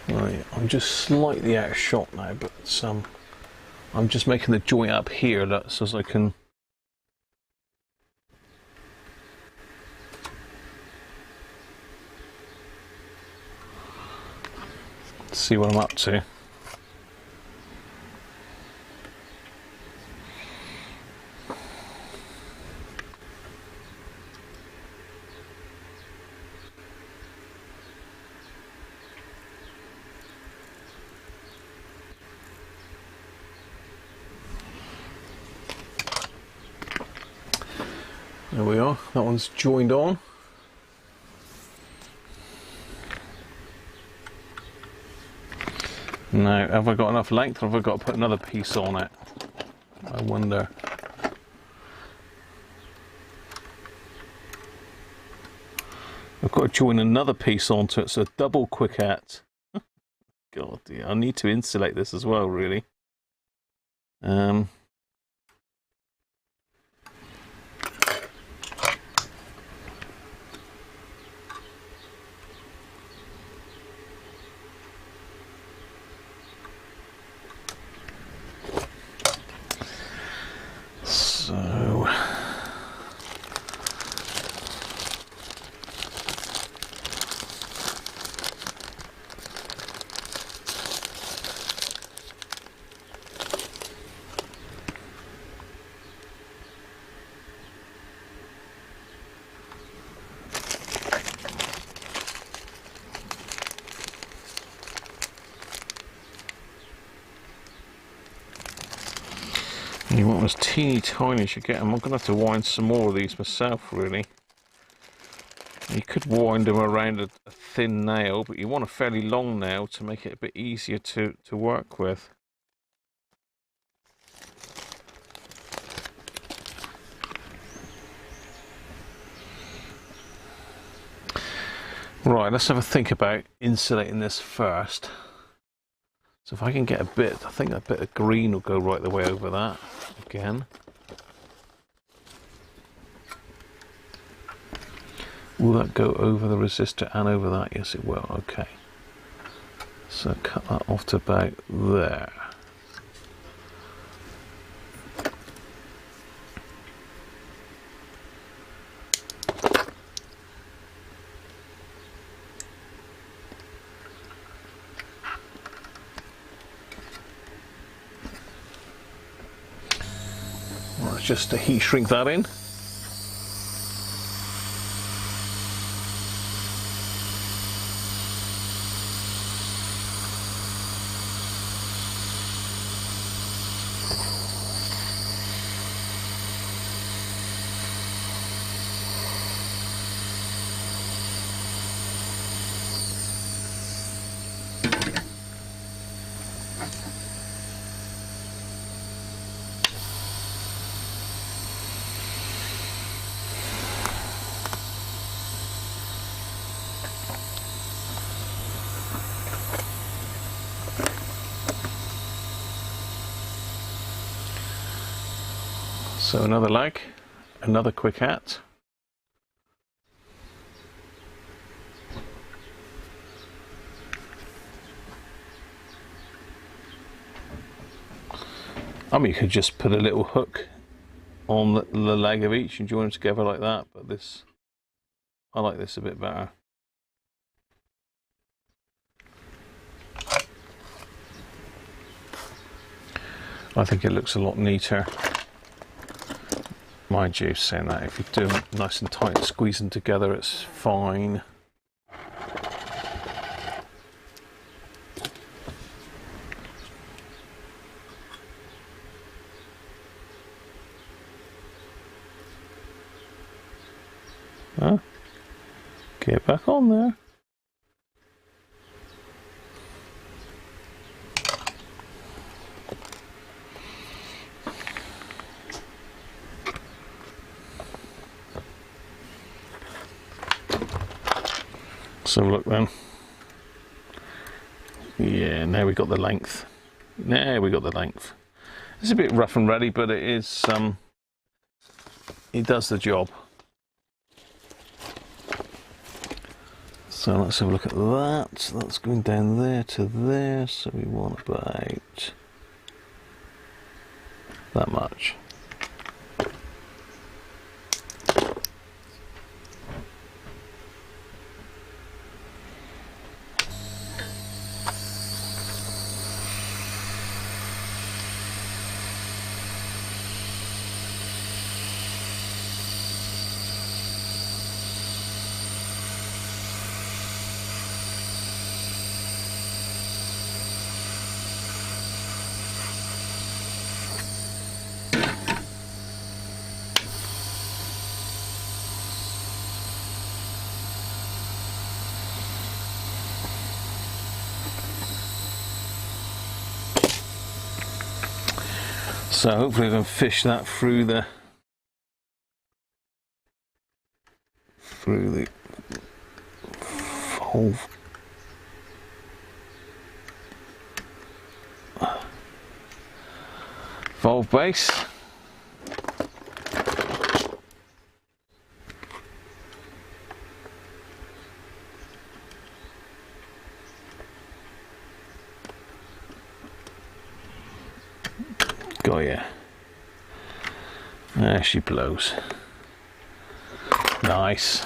Right, I'm just slightly out of shot now, but I'm just making the joint up here so as I can see what I'm up to. There we are, that one's joined on. Now, have I got enough length or have I got to put another piece on it? I wonder. I've got to join another piece onto it, so double quick hat. God, yeah, I need to insulate this as well, really. So You want them as teeny tiny as you get them. I'm going to have to wind some more of these myself, really. You could wind them around a thin nail, but you want a fairly long nail to make it a bit easier to work with. Right, let's have a think about insulating this first. So if I can get a bit, I think a bit of green will go right the way over that again. Will that go over the resistor and over that? Yes, it will. Okay. So cut that off to about there. Let's just heat shrink that in. So another lag, another quick hat. I mean, you could just put a little hook on the leg of each and join them together like that, but this, I like this a bit better. I think it looks a lot neater. Mind you, saying that, if you do them nice and tight and squeeze them together, it's fine. Huh? Get back on there. So look then. Yeah, now we got the length. Now we got the length. It's a bit rough and ready, but it is it does the job. So let's have a look at that. That's going down there to there, so we want about that much. So hopefully I can fish that through the whole valve base. Got ya. There she blows. Nice.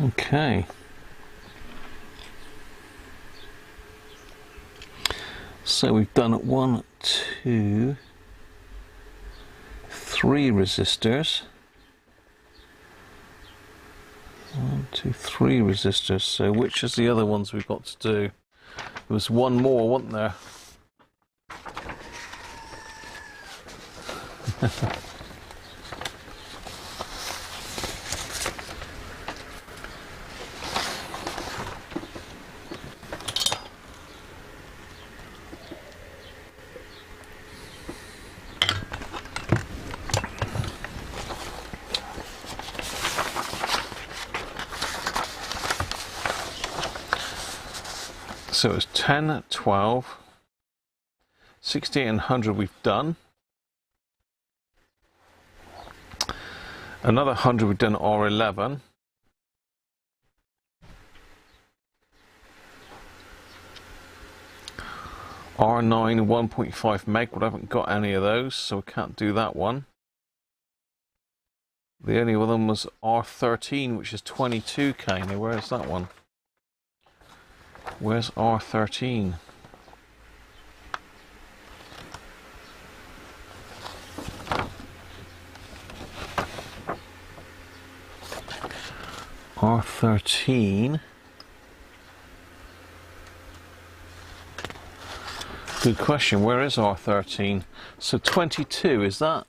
Okay. So we've done 1, 2, 3 resistors. 1, 2, 3 resistors. So which is the other ones we've got to do? There was one more, wasn't there? So it's 10, 12, 60 and 100 we've done. Another 100 we've done R11. R9 1.5 meg, but I haven't got any of those, so we can't do that one. The only one of them was R13, which is 22k. Now where's that one? Where's R13? R13. Good question. Where is R13? So 22, is that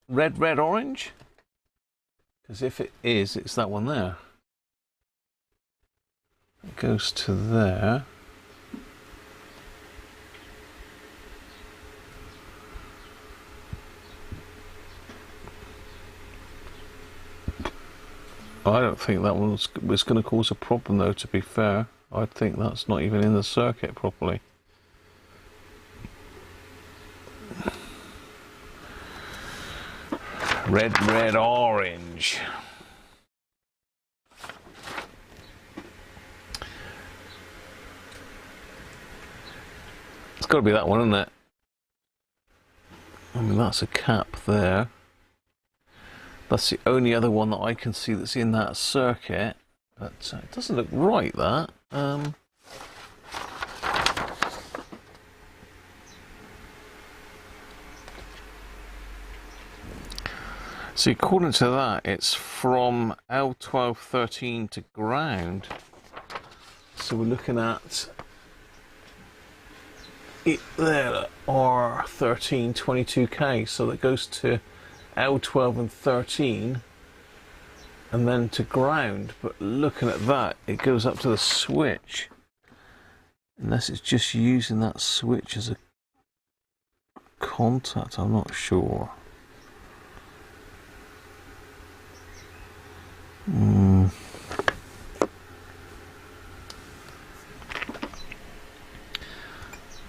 red, red, orange? Because if it is, it's that one there. It goes to there. I don't think that one was going to cause a problem, though, to be fair. I think that's not even in the circuit properly. Red, red, orange. It's got to be that one, isn't it? I mean, that's a cap there. That's the only other one that I can see that's in that circuit. But it doesn't look right, that. See, according to that, it's from L1213 to ground. So we're looking at it there, R13 22k. So that goes to L12 and 13 and then to ground. But looking at that, it goes up to the switch. Unless it's just using that switch as a contact, I'm not sure.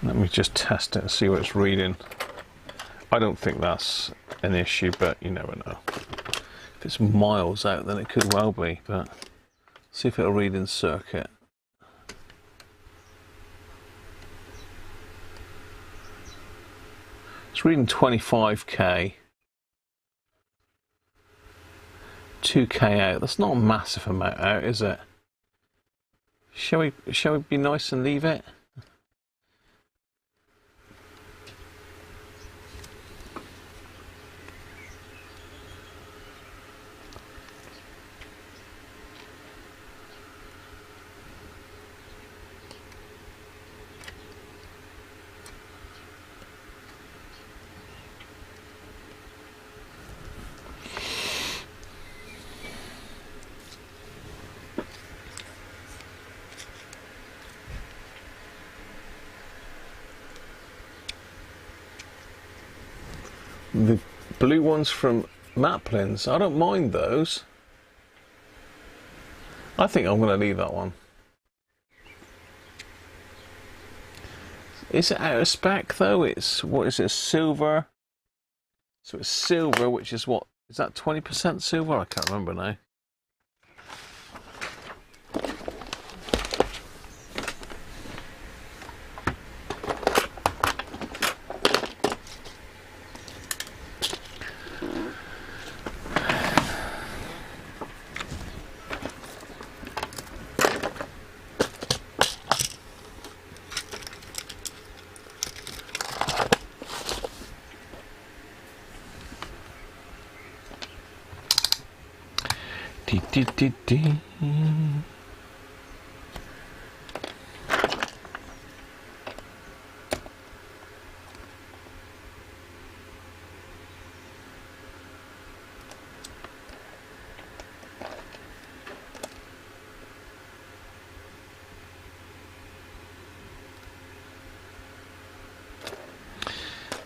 Let me just test it and see what it's reading. I don't think that's an issue, but you never know. If it's miles out, then it could well be, but see if it'll read in circuit. It's reading 25k. 2k out. That's not a massive amount out, is it? Shall we be nice and leave it? The blue ones from Maplin's, I don't mind those. I think I'm going to leave that one. Is it out of spec though? It's, what is it, silver? So it's silver, which is what? Is that 20% silver? I can't remember now. Dee, dee, dee, dee.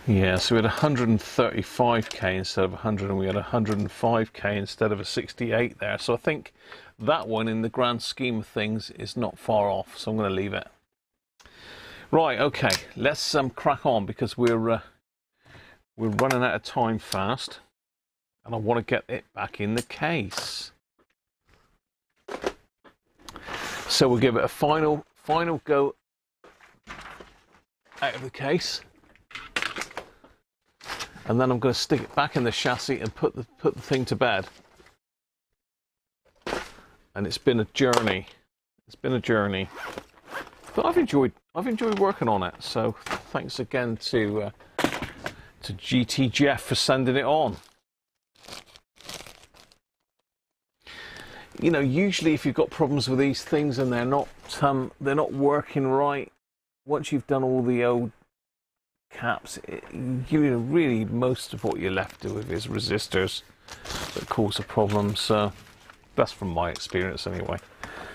Yeah, so we had 135k instead of 100, and we had 105k instead of a 68 there. So I think that one, in the grand scheme of things, is not far off. So I'm going to leave it. Right, okay, let's crack on, because we're running out of time fast, and I want to get it back in the case. So we'll give it a final go out of the case. And then I'm going to stick it back in the chassis and put the thing to bed. And it's been a journey. It's been a journey, but I've enjoyed working on it. So thanks again to GT Jeff for sending it on. You know, usually if you've got problems with these things and they're not working right, once you've done all the old caps, really most of what you're left with is resistors that cause a problem. So that's from my experience anyway.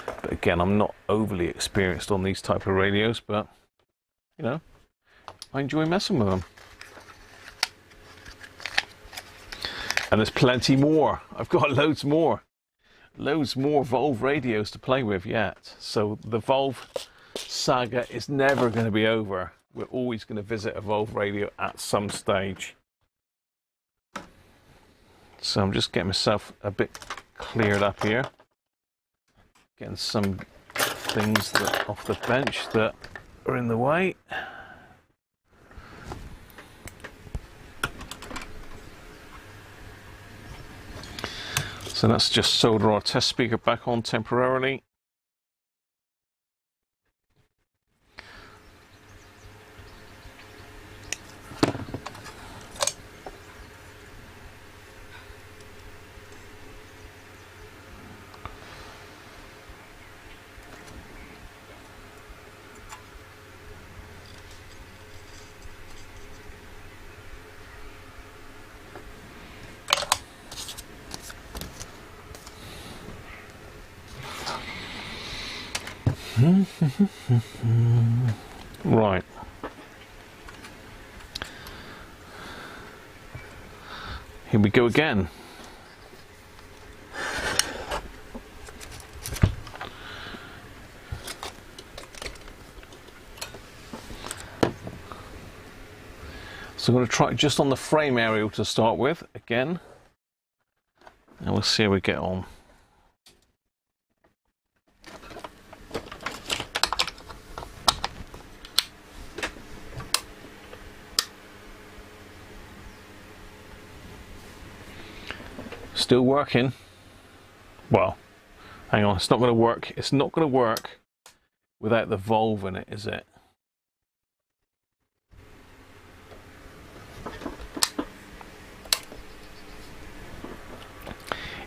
But again, I'm not overly experienced on these type of radios, but you know, I enjoy messing with them. And there's plenty more. I've got loads more Volve radios to play with yet. So the Volve saga is never going to be over. We're always going to visit a Volve radio at some stage. So I'm just getting myself a bit cleared up here. Getting some things that off the bench that are in the way. So let's just solder our test speaker back on temporarily. Right. Here we go again. So I'm going to try just on the frame area to start with again, and we'll see how we get on. Still working. Well, hang on, it's not going to work. It's not going to work without the Volve in it, is it?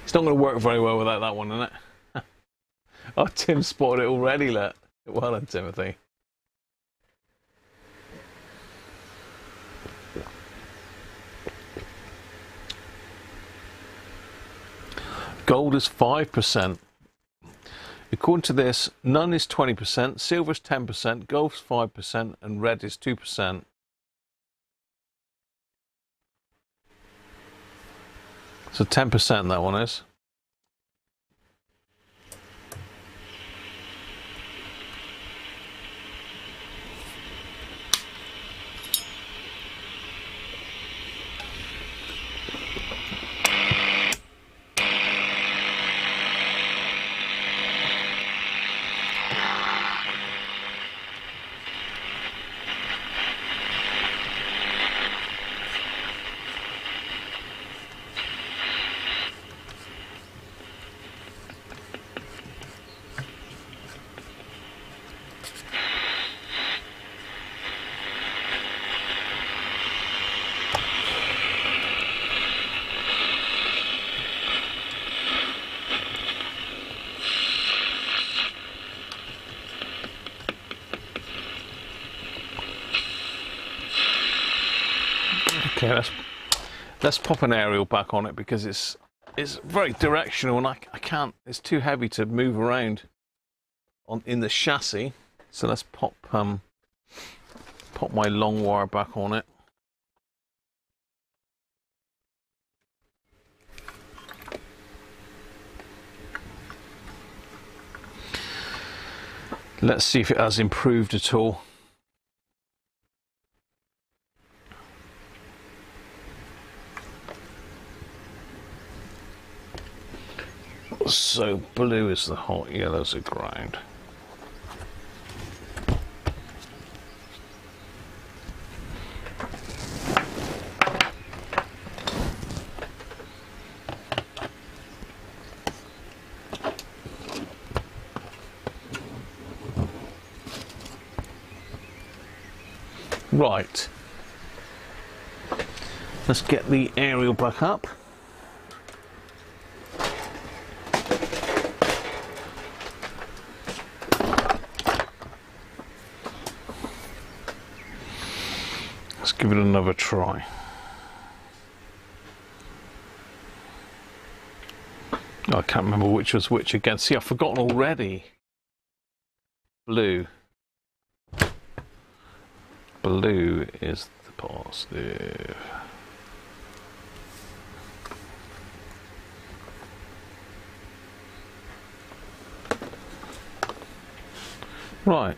It's not going to work very well without that one, is it? Oh, Tim spotted it already, look. Well done, Timothy. Gold is 5%. According to this, none is 20%, silver is 10%, gold's 5%, and red is 2%. So 10% that one is. Okay, let's pop an aerial back on it because it's very directional and I can't. It's too heavy to move around in the chassis. So let's pop my long wire back on it. Let's see if it has improved at all. So blue is the hot, yellow's the ground. Right, let's get the aerial back up. Let's give it another try. I can't remember which was which again. See, I've forgotten already. Blue. Blue is the positive. Right.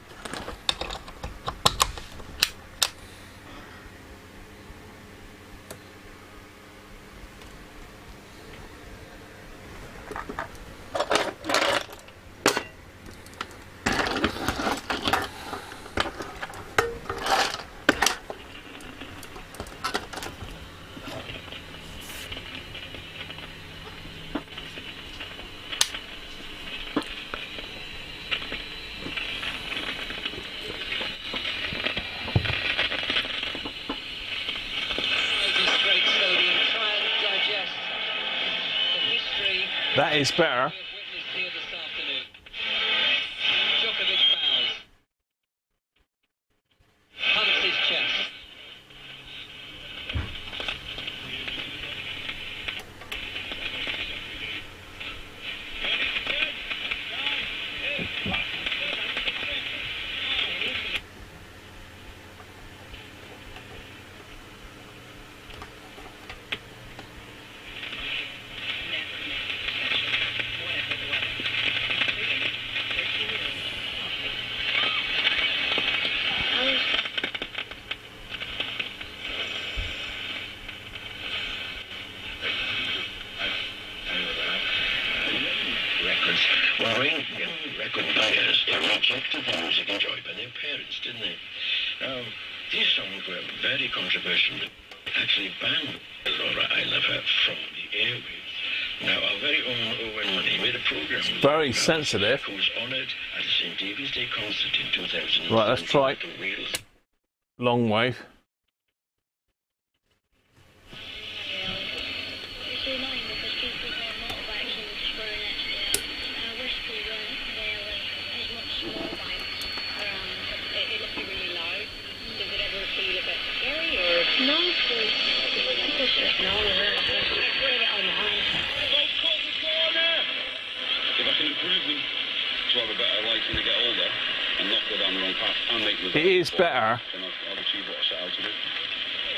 That is better. Worrying young record buyers who rejected the music enjoyed by their parents, didn't they? Now, these songs were very controversial. Actually banned Laura I Love Her from the airwaves. Now, our very own Owen Money made a program. Very sensitive. Who was honoured at the St. David's Day concert in 2000. Right, let's try long wave. It is better.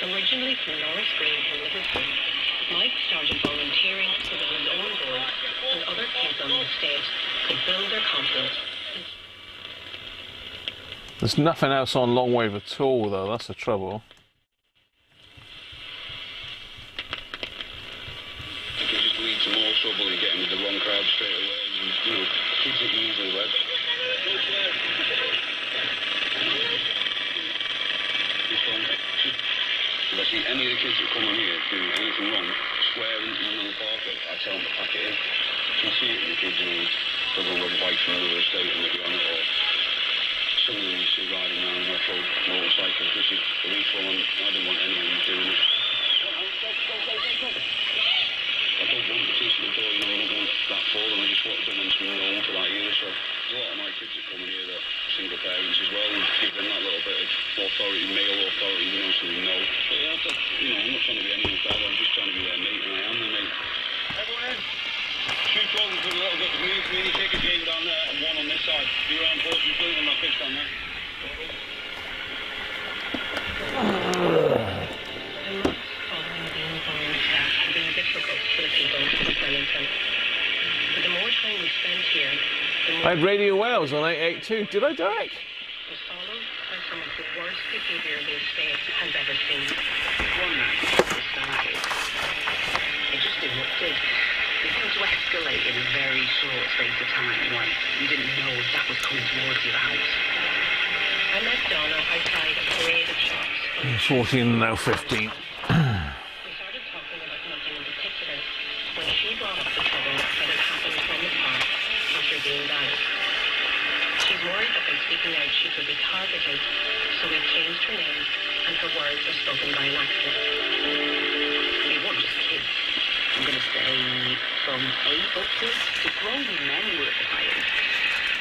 Originally from Norris Green in Liverpool, Mike started volunteering so that his own boys and other kids on the estate could build their confidence. There's nothing else on long wave at all, though. That's the trouble. It could just lead to more trouble and getting with the wrong crowd straight away. And, you know, kids are easily led. If I see any of the kids that come on here doing anything wrong, swearing on the park, I tell them to pack it in. You can see it in the kids, you know, struggling with bikes from another estate and maybe on it, or some of them you see riding around on off-road motorcycles, which is illegal, and I don't want anyone doing it. I don't want the police at the door, you know, I don't want that for them, I just want someone to be known for that either, so... a lot of my kids that come in here that are single parents as well, and give them that little bit of authority, male authority, you know, so they know. But yeah, you know, I'm not trying to be anyone's dad, I'm just trying to be their mate, and I am their mate. Everyone in. Shoot forward for a little bit. Really take a game down there and one on this side. Be around balls, you don't on that pitch down there. I had Radio Wales on 882. Did I, Derek? Was followed by some of the worst behaviour the estate has ever seen. One night, it started. It just erupted. It seemed to escalate in a very short space of time, like you didn't know that was coming towards you, the house. I met Donna outside a parade of shops. 14 and now 15. We started talking about nothing in particular when she brought up the trouble that had happened from the park after being died. She's worried that by speaking out she could be targeted, so we changed her name and her words are spoken by an actor. It wasn't just kids. I'm going to say from 8 upwards to grown men were at the fires.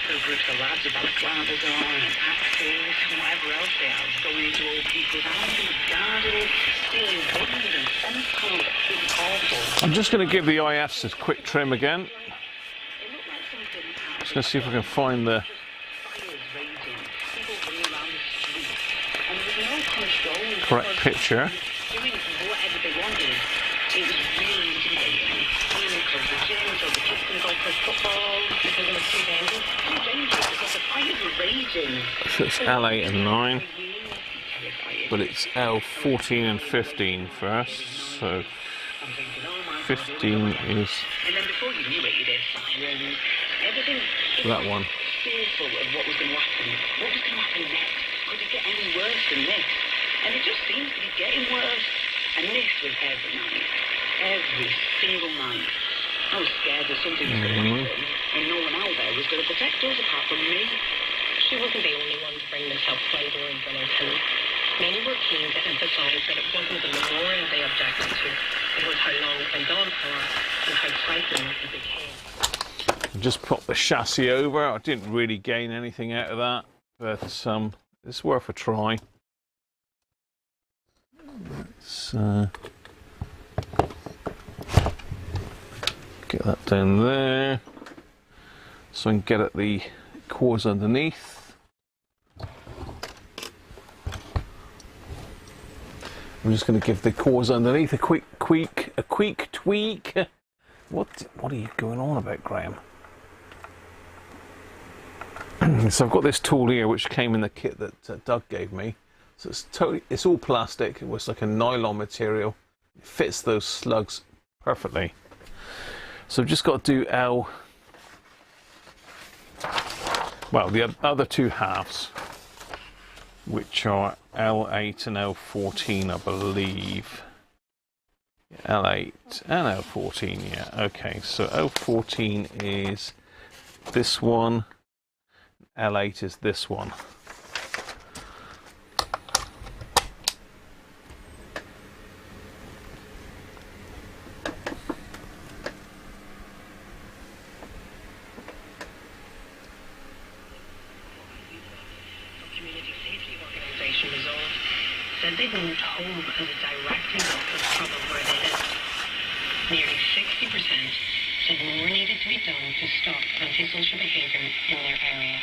There were groups of lads with balaclavas on and axes and whatever else they have, going into old people's houses, gardens, stealing buttons and fence poles. It was awful. I'm just going to give the IFs a quick trim again. Just going to see if I can find the correct picture. Doing whatever they wanted. It was really intimidating. Women closed the gym so the kids can go play football because it was too dangerous. Too dangerous because the fires were raging. So it's L8 and 9, but it's L14 and 15 first. So 15 is And then before you knew it, you did sirens. Everything. that one. Fearful of what was going to happen. What was going to happen next? Could it get any worse than this? And it just seems to be getting worse. And this was every night. Every single night. I was scared that something was going to happen. And no one out there was going to protect us apart from me. She wasn't the only one to bring this up to outdoors on her tenant. Many were keen to emphasise that it wasn't the memorial they objected to. It was how long it went on for and how frightening it became. Just pop the chassis over. I didn't really gain anything out of that, but it's worth a try. Let's get that down there so I can get at the cores underneath. I'm just going to give the cores underneath a quick tweak. What are you going on about, Graham? So I've got this tool here which came in the kit that Doug gave me. So it's all plastic. It was like a nylon material. It fits those slugs perfectly. So I've just got to do the other two halves, which are L8 and L14, I believe. L8 and L14, yeah. Okay, so L14 is this one. L8 is this one. They moved home as a direct result of the problem where they lived. Nearly 60% said more needed to be done to stop antisocial behaviour in their area.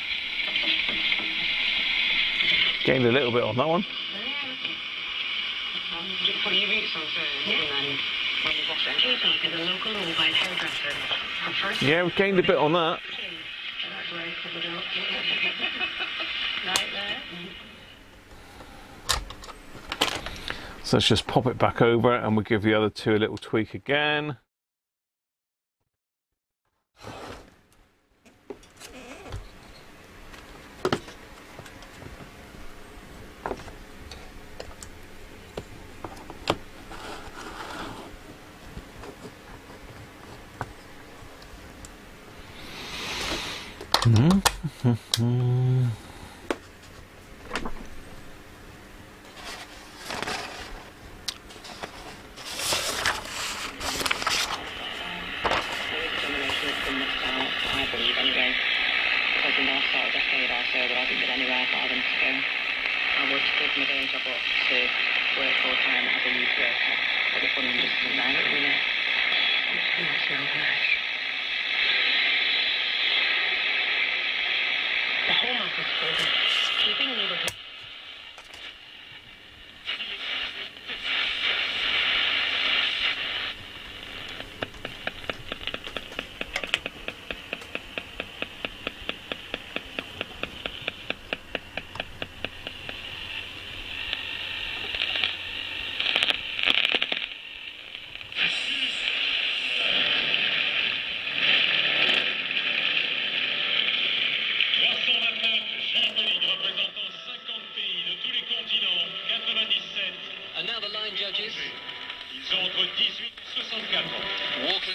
Gained a little bit on that one. Just put your boots on first and then when you wash it. Katie is a local mobile hairdresser. Her first Yeah, we gained a bit on that. That's where I covered up. Right there. So let's just pop it back over and we'll give the other two a little tweak again. The Home Office told me keeping neighbourhood. And now the line judges. Ils ont entre 18 et 64 ans. Walking.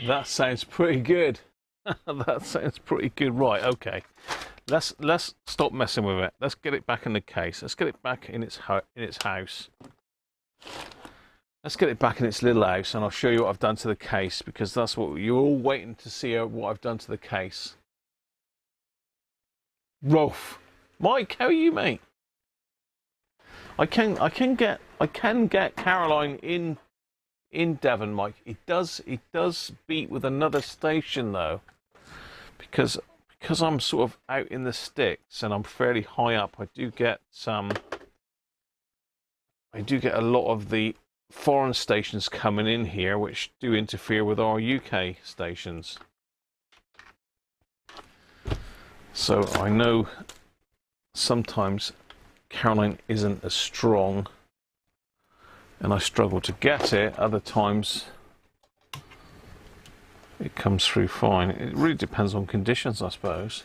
That sounds pretty good. That sounds pretty good. Right, okay. Let's stop messing with it. Let's get it back in the case. Let's get it back in its house. Let's get it back in its little house, and I'll show you what I've done to the case, because that's what you're all waiting to see, what I've done to the case. Rolf, Mike, how are you, mate? I can get Caroline in Devon, Mike. It does beat with another station though, because I'm sort of out in the sticks and I'm fairly high up. I do get a lot of the foreign stations coming in here, which do interfere with our UK stations. So I know sometimes Caroline isn't as strong and I struggle to get it. Other times it comes through fine. It really depends on conditions, I suppose.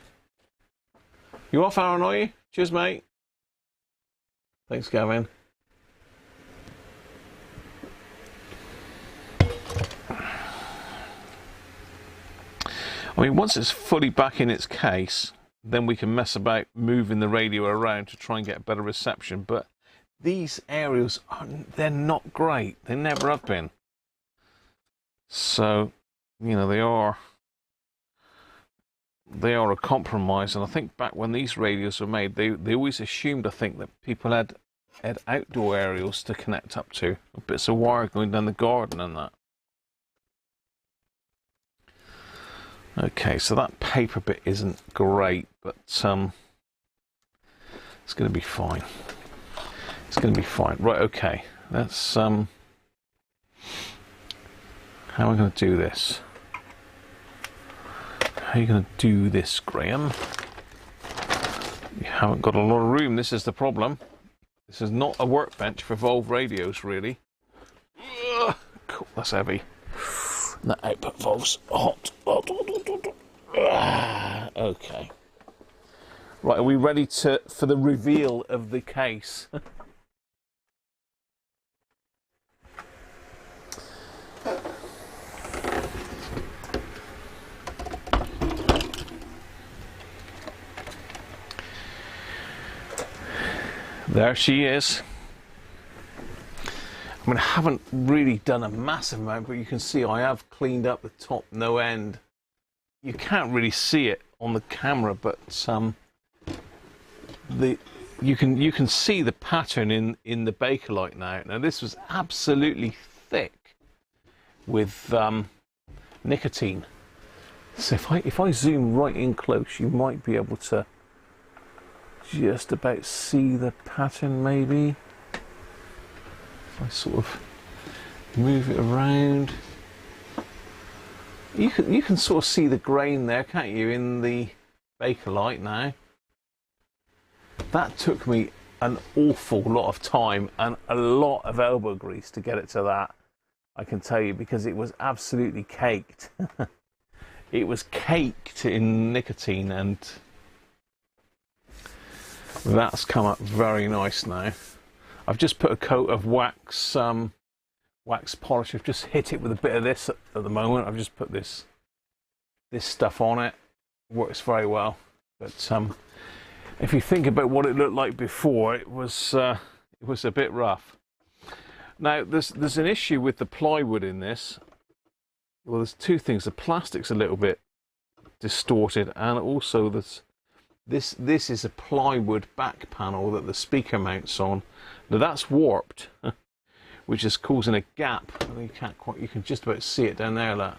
You off, Aaron, are you? Cheers, mate. Thanks, Gavin. I mean, once it's fully back in its case, then we can mess about moving the radio around to try and get better reception. But these aerials, they're not great. They never have been. So, you know, they are a compromise. And I think back when these radios were made, they always assumed, I think, that people had outdoor aerials to connect up to, bits of wire going down the garden and that. Okay, so that paper bit isn't great, but it's going to be fine. It's going to be fine. Right, okay. Let's how am I going to do this? How are you going to do this, Graham? You haven't got a lot of room. This is the problem. This is not a workbench for Volve radios, really. Ugh, cool, that's heavy. And that output valve's hot. Okay. Right, are we ready for the reveal of the case? There she is. I mean, I haven't really done a massive amount, but you can see I have cleaned up the top no end. You can't really see it on the camera, but you can see the pattern in the Bakelite now. Now this was absolutely thick with nicotine. So if I zoom right in close, you might be able to just about see the pattern, maybe. If I sort of move it around. You can sort of see the grain there, can't you, in the Bakelite now. That took me an awful lot of time and a lot of elbow grease to get it to that, I can tell you, because it was absolutely caked. It was caked in nicotine, and that's come up very nice now. I've just put a coat of wax polish. I've just hit it with a bit of this at the moment. I've just put this stuff on it. Works very well. But if you think about what it looked like before, it was a bit rough. Now there's an issue with the plywood in this. Well, there's two things. The plastic's a little bit distorted, and also this is a plywood back panel that the speaker mounts on. Now that's warped, which is causing a gap. You can just about see it down there, look.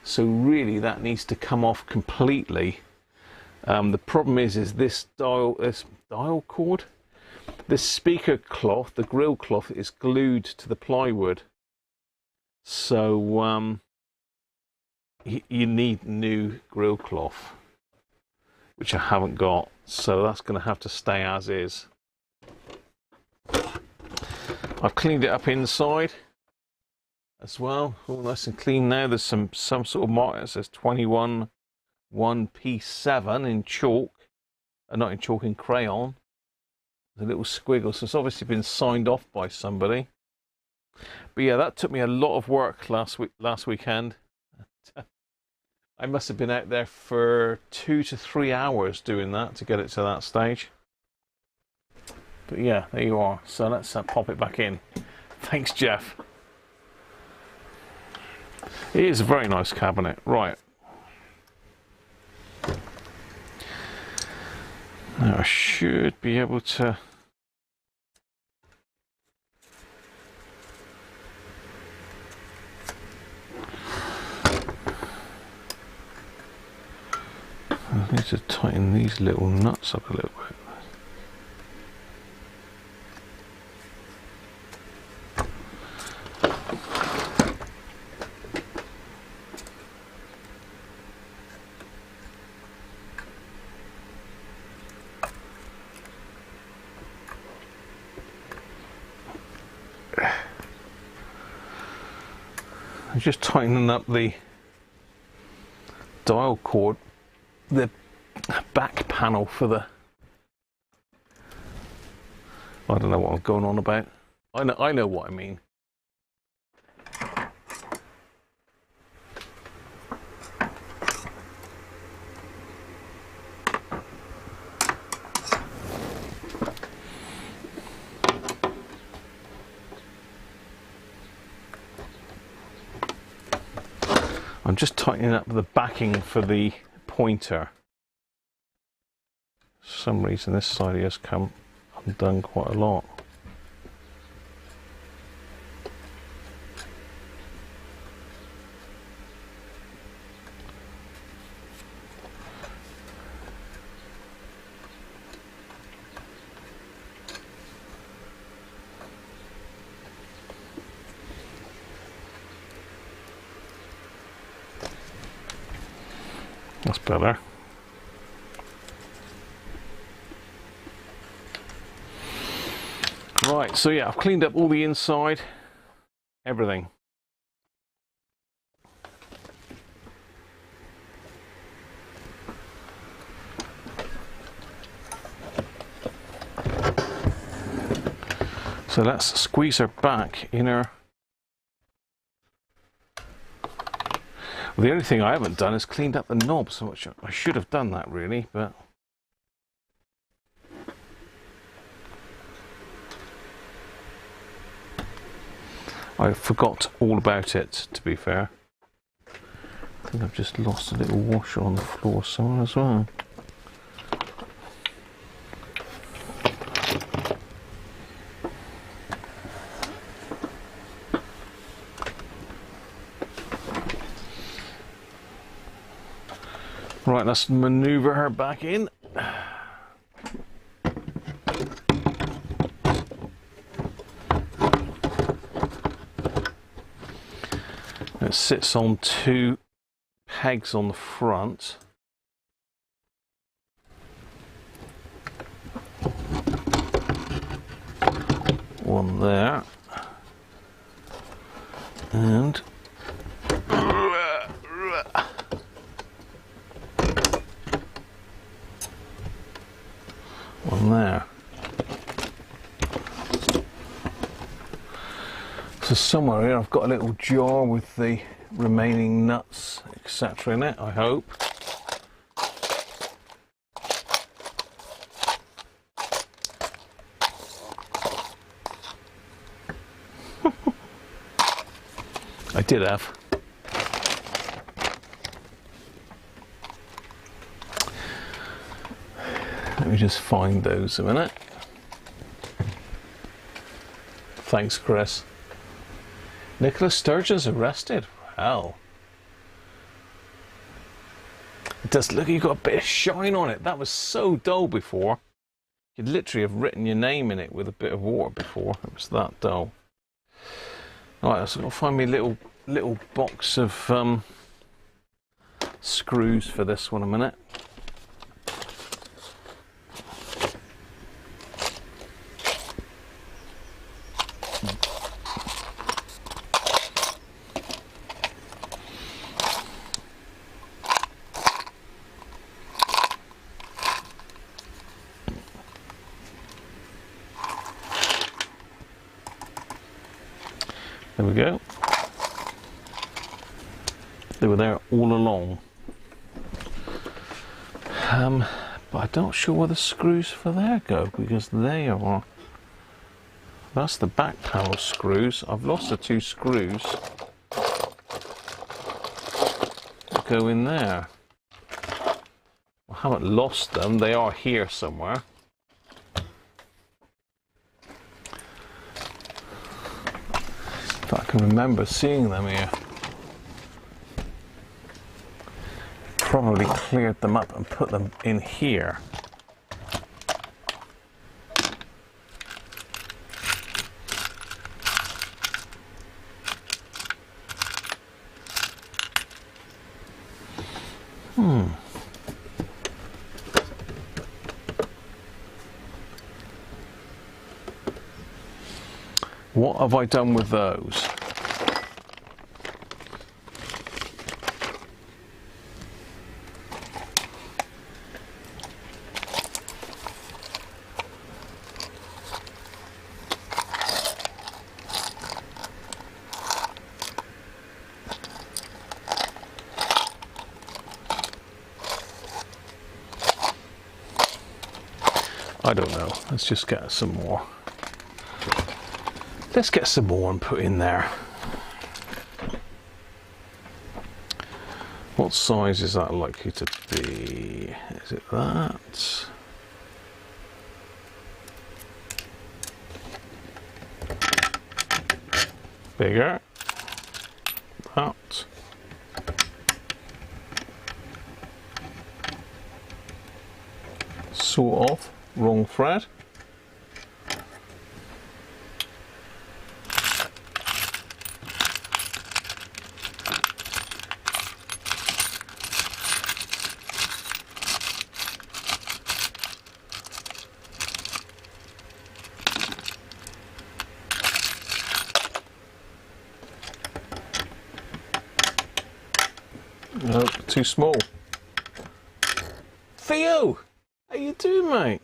So really that needs to come off completely. The problem is this dial cord, this speaker cloth, the grill cloth, is glued to the plywood. So you need new grill cloth, which I haven't got. So that's going to have to stay as is. I've cleaned it up inside as well, all nice and clean now. There's some sort of mark that says 21 1P7 in chalk, not in chalk, in crayon. There's a little squiggle, so it's obviously been signed off by somebody. But yeah, that took me a lot of work last weekend. I must have been out there for 2 to 3 hours doing that to get it to that stage. But yeah, there you are. So let's pop it back in. Thanks, Jeff. It is a very nice cabinet. Right. Now I should be able to... I need to tighten these little nuts up a little bit. I'm just tightening up the dial cord, the back panel for the... I don't know what I'm going on about. I know what I mean. I'm just tightening up the backing for the pointer. For some reason this side has come undone quite a lot. That's better. Right, so yeah, I've cleaned up all the inside, everything. So let's squeeze her back in her. Well, the only thing I haven't done is cleaned up the knobs, which I should have done that really, but I forgot all about it, to be fair. I think I've just lost a little washer on the floor somewhere as well. Right, let's maneuver her back in. sits on two pegs on the front. One there. And one there. So somewhere here I've got a little jar with the remaining nuts, etc. in it, I hope. I did have. Let me just find those a minute. Thanks, Chris. Nicholas Sturgeon's arrested. Wow. It does look, you've got a bit of shine on it. That was so dull before. You'd literally have written your name in it with a bit of water before. It was that dull. Alright, so I'll find me a little box of screws for this one a minute. There we go. They were there all along. But I'm not sure where the screws for there go, because they are... That's the back panel screws. I've lost the two screws that go in there. I haven't lost them. They are here somewhere. I can remember seeing them here. Probably cleared them up and put them in here. What have I done with those? I don't know. Let's just get some more. Let's get some more and put in there. What size is that likely to be? Is it that? Bigger. That. Sort of. Wrong thread. Nope, too small. Theo! How you doing, mate?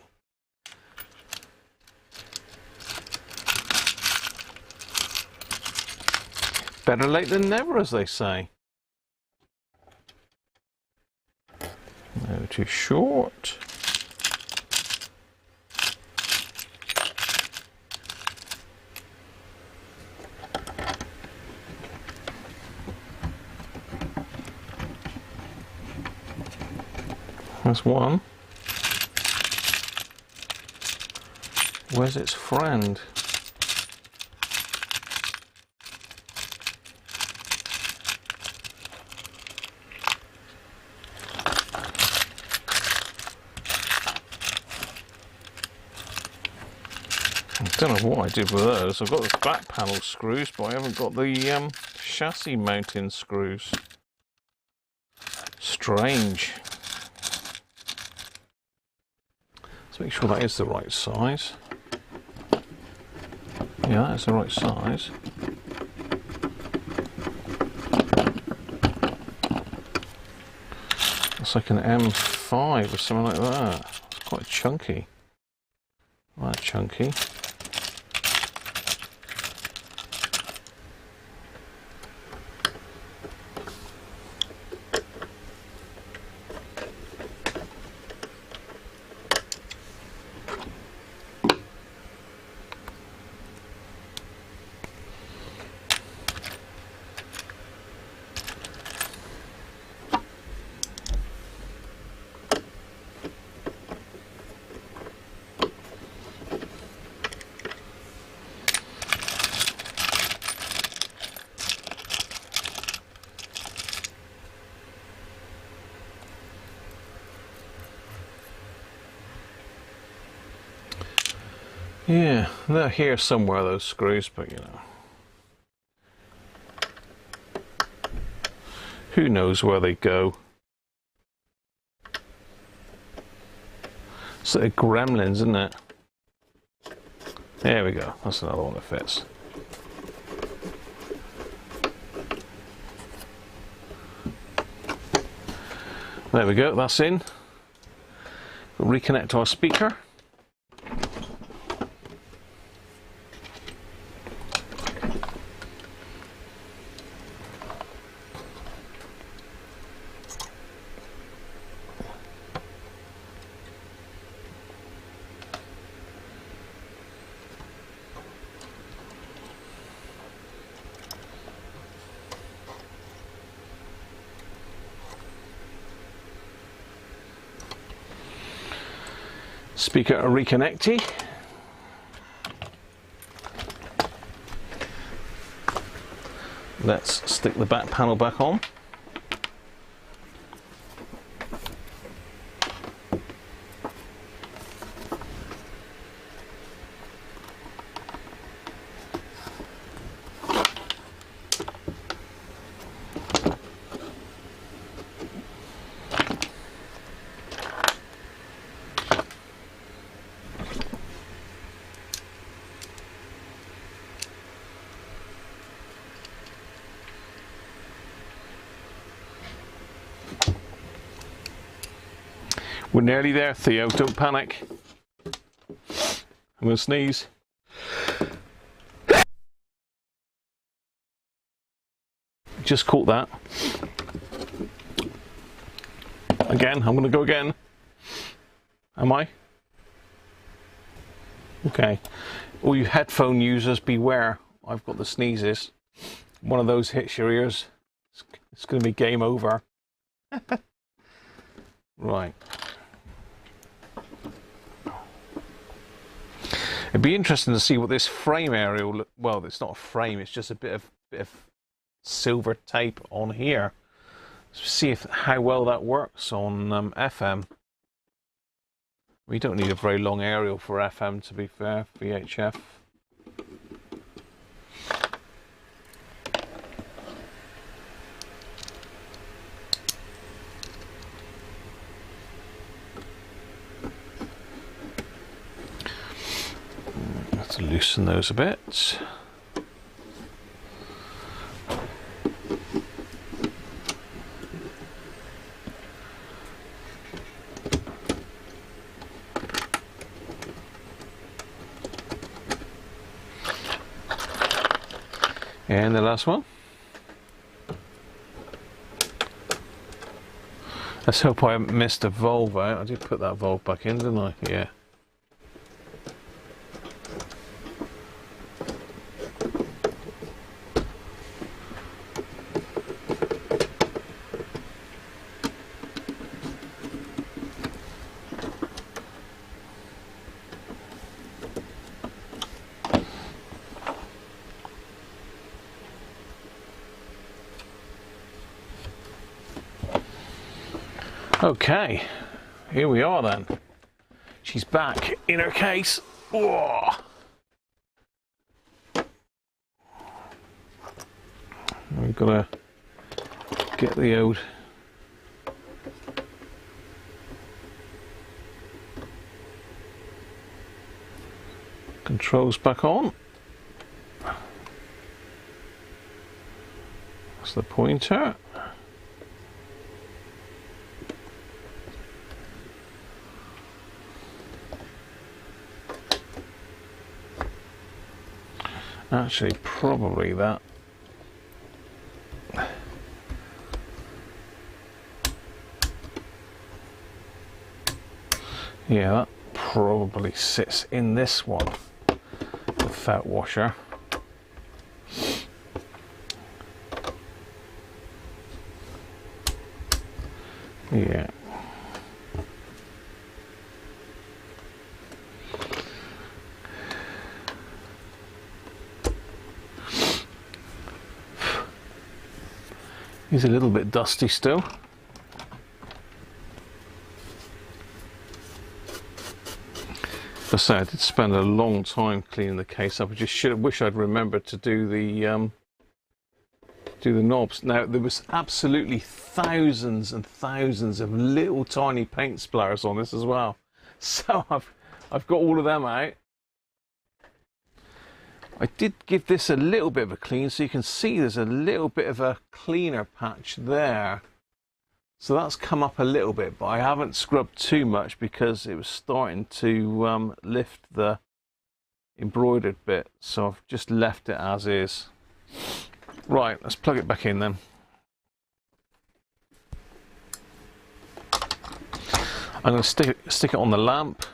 Better late than never, as they say. No, too short. That's one. Where's its friend? I don't know what I did with those. I've got the back panel screws, but I haven't got the chassis mounting screws. Strange. Let's make sure that is the right size. Yeah, that's the right size. It's like an M5 or something like that. It's quite chunky. Not chunky. Yeah, they're here somewhere, those screws, but you know. Who knows where they go? It's like gremlins, isn't it? There we go. That's another one that fits. There we go, that's in. We'll reconnect our speaker. Speaker reconnecting. Let's stick the back panel back on. We're nearly there, Theo. Don't panic. I'm going to sneeze. Just caught that. Again, I'm going to go again. Am I? Okay. All you headphone users, beware. I've got the sneezes. One of those hits your ears. It's going to be game over. Right. It'd be interesting to see what this frame area will look. Well, it's not a frame; it's just a bit of silver tape on here. See how well that works on FM. We don't need a very long aerial for FM, to be fair. VHF. To loosen those a bit. And the last one. Let's hope I haven't missed a valve out. I did put that valve back in, didn't I? Yeah. Okay, here we are then. She's back in her case. Whoa. We've got to get the old controls back on. That's the pointer. Actually, probably that. Yeah, that probably sits in this one, the felt washer. Yeah. He's a little bit dusty still. As I say, I did spend a long time cleaning the case up. I just wish I'd remembered to do the knobs. Now there was absolutely thousands and thousands of little tiny paint splatters on this as well. So I've got all of them out. I did give this a little bit of a clean, so you can see there's a little bit of a cleaner patch there. So that's come up a little bit, but I haven't scrubbed too much because it was starting to lift the embroidered bit. So I've just left it as is. Right, let's plug it back in then. I'm going to stick it on the lamp.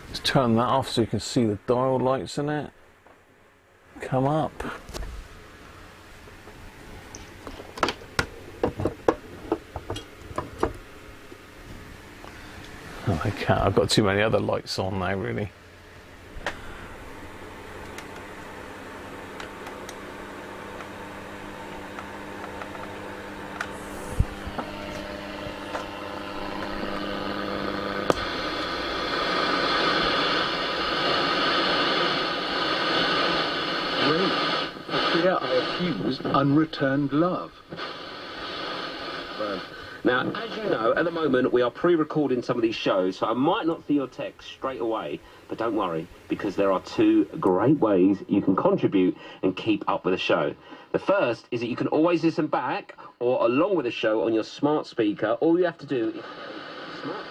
Let's turn that off so you can see the dial lights in it come up. Oh, I can't. I've got too many other lights on now, really. Unreturned love. Now, as you know, at the moment we are pre-recording some of these shows, so I might not see your text straight away, but don't worry, because there are two great ways you can contribute and keep up with the show. The first is that you can always listen back or along with the show on your smart speaker. All you have to do is smart.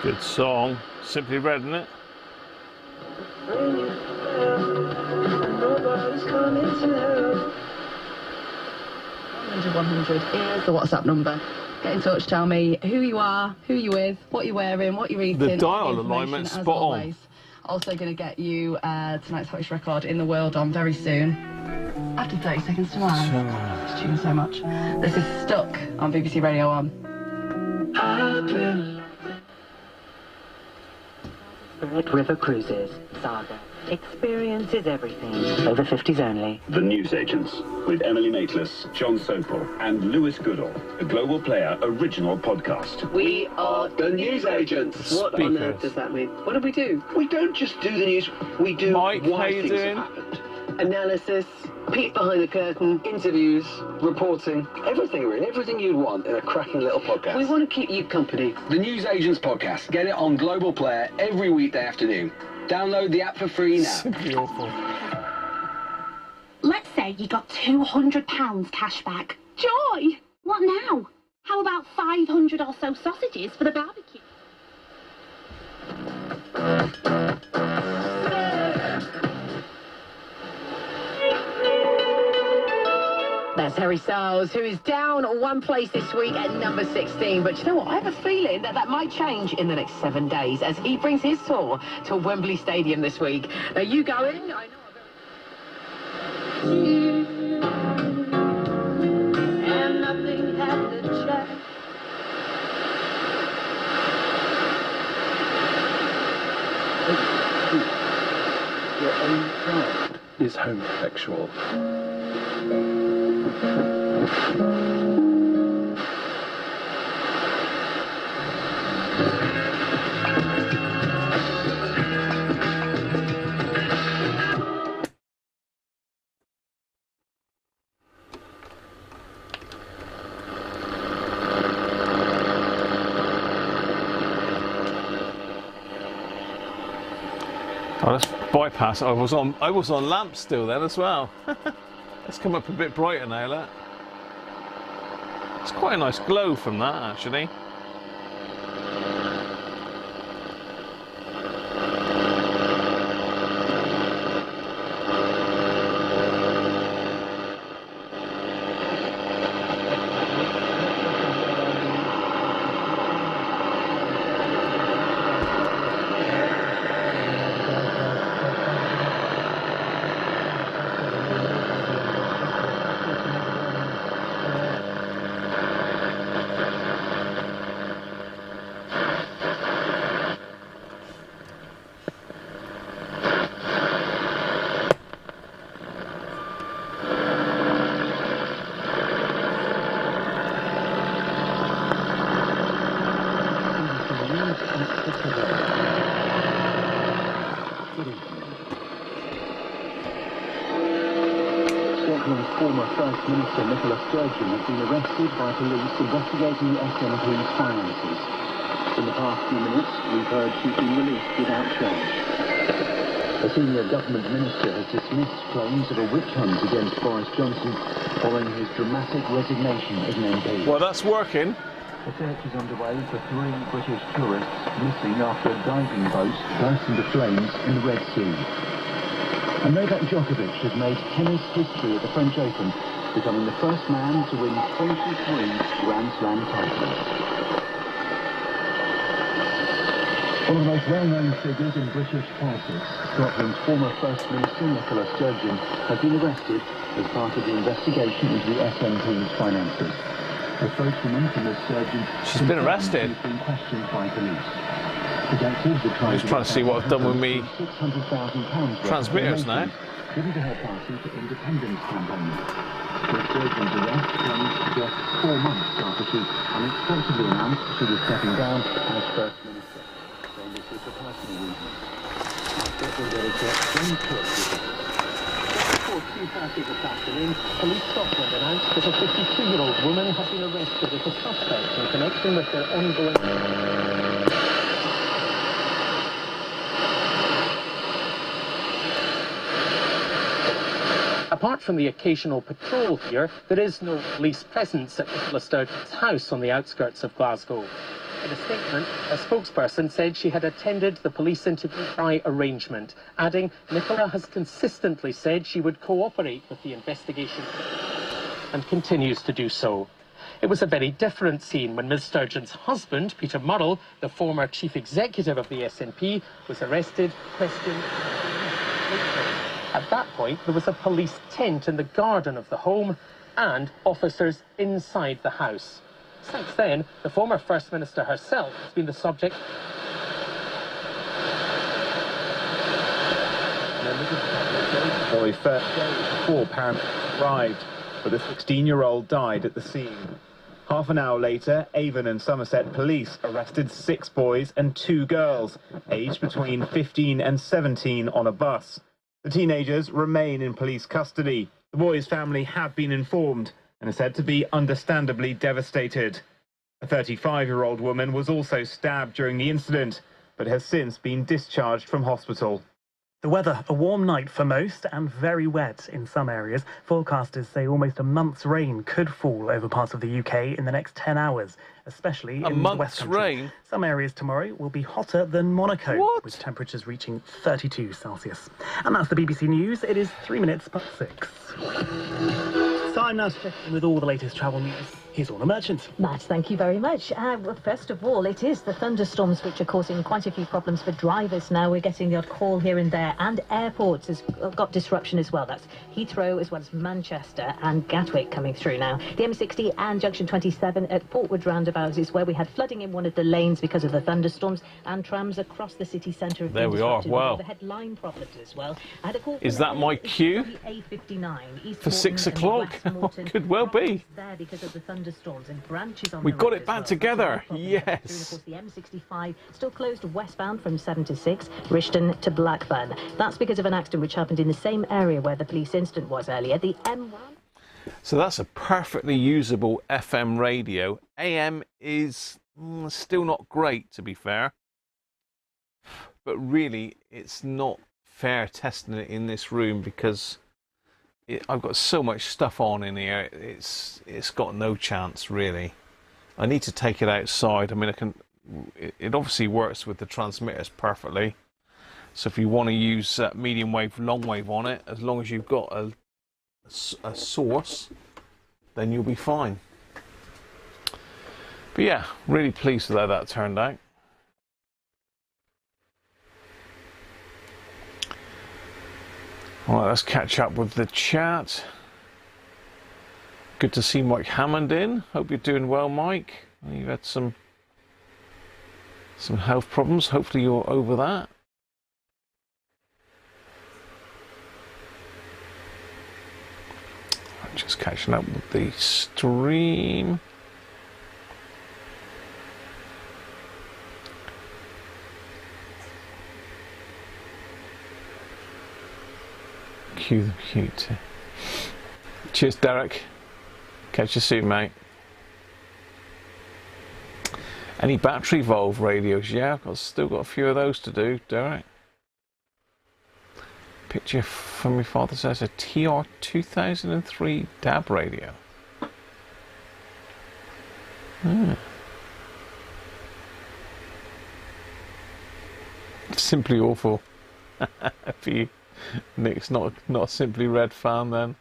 Good song, Simply Red, isn't it? Nobody's coming to help. 100 is the WhatsApp number. Get in touch, tell me who you are, who you're with, what you're wearing, what you're eating. The dial alignment's spot on. Also going to get you tonight's hottest record in the world on very soon. After 30 seconds tomorrow. It's tuned so much. This is Stuck on BBC Radio 1. Red River Cruises, Saga. Experiences everything. Over 50s only. The Newsagents, with Emily Maitlis, John Sopel, and Lewis Goodall, a Global Player original podcast. We are the Newsagents. What on earth does that mean? What do we do? We don't just do the news, we do Mike, why things have happened. Analysis, peek behind the curtain, interviews, reporting. Everything, really. Everything you'd want in a cracking little podcast. We want to keep you company. The Newsagents podcast. Get it on Global Player every weekday afternoon. Download the app for free now. Simply awful. Let's say you got £200 cash back. Joy! What now? How about 500 or so sausages for the barbecue? That's Harry Styles, who is down one place this week at number 16. But you know what? I have a feeling that might change in the next 7 days as he brings his tour to Wembley Stadium this week. Are you going? I know. And nothing had to change. Your own child is homosexual. Oh, let's bypass. I was on lamp still then as well. Let's come up a bit brighter now, look. It's quite a nice glow from that, actually. Scotland's former First Minister Nicola Sturgeon has been arrested by police investigating the SNP's finances. In the past few minutes, we've heard she's been released without charge. A senior government minister has dismissed claims of a witch hunt against Boris Johnson following his dramatic resignation as an MP. Well, that's working. A search is underway for 3 British tourists missing after a diving boat burst into flames in the Red Sea. And Novak Djokovic has made tennis history at the French Open, becoming the first man to win 23 Grand Slam titles. One of the most well-known figures in British politics, Scotland's former First Minister Nicola Sturgeon has been arrested as part of the investigation into the SNP's finances. A spokeswoman for Ms Sturgeon... She's been arrested. ...has been questioned by police. Detectives are I'm just trying to see what I've done with me transmitters now. Given to her party for Independence campaign. Ms Sturgeon's arrest comes just 4 months after she unexpectedly announced she was stepping down as First Minister. Saying this was for personal reasons. Scotland editor James Cook with us. Before 2:30 this afternoon, police Scotland announced that a 52-year-old woman had been arrested as a suspect in connection with their ongoing... Apart from the occasional patrol here, there is no police presence at Nicola Sturgeon's house on the outskirts of Glasgow. In a statement, a spokesperson said she had attended the police interview by arrangement, adding Nicola has consistently said she would cooperate with the investigation and continues to do so. It was a very different scene when Ms Sturgeon's husband, Peter Murrell, the former chief executive of the SNP, was arrested, questioned... At that point, there was a police tent in the garden of the home and officers inside the house. Since then, the former First Minister herself has been the subject... Boy first day before paramedics arrived, but the 16-year-old died at the scene. Half an hour later, Avon and Somerset police arrested 6 boys and 2 girls, aged between 15 and 17 on a bus. The teenagers remain in police custody. The boys' family have been informed and are said to be understandably devastated. A 35-year-old woman was also stabbed during the incident, but has since been discharged from hospital. The weather, a warm night for most and very wet in some areas. Forecasters say almost a month's rain could fall over parts of the UK in the next 10 hours, especially in the West Country. Rain? Some areas tomorrow will be hotter than Monaco, with temperatures reaching 32 Celsius. And that's the BBC News. It is 3 minutes past 6. Time now to check in with all the latest travel news. Here's Orla Merchant. Matt, thank you very much. Well, first of all, it is the thunderstorms which are causing quite a few problems for drivers now. We're getting the odd call here and there, and airports has got disruption as well. That's Heathrow as well as Manchester and Gatwick coming through now. The M60 and Junction 27 at Portwood roundabouts is where we had flooding in one of the lanes because of the thunderstorms, and trams across the city centre have been disrupted. Wow. With overhead line problems as well. I had a call is that my cue for 6 o'clock? Could well be. There because of the thunderstorms and branches on we the got road it back well. together. Yes. And of course, the M65 still closed westbound from 7 to 6, Rishton to Blackburn. That's because of an accident which happened in the same area where the police incident was earlier. The M1. So that's a perfectly usable FM radio. AM is still not great, to be fair. But really, it's not fair testing it in this room because I've got so much stuff on in here. It's got no chance, really. I need to take it outside. I mean, it obviously works with the transmitters perfectly. So if you want to use medium wave, long wave on it, as long as you've got a source, then you'll be fine. But yeah, really pleased with how that turned out. All right, let's catch up with the chat. Good to see Mike Hammond in. Hope you're doing well, Mike. You've had some health problems. Hopefully you're over that. I'm just catching up with the stream. Cute. Cheers, Derek. Catch you soon, mate. Any battery valve radios? Yeah, still got a few of those to do, Derek. Picture from my father says a TR 2003 DAB radio. Simply awful. For you. Nick's not a Simply Red fan then.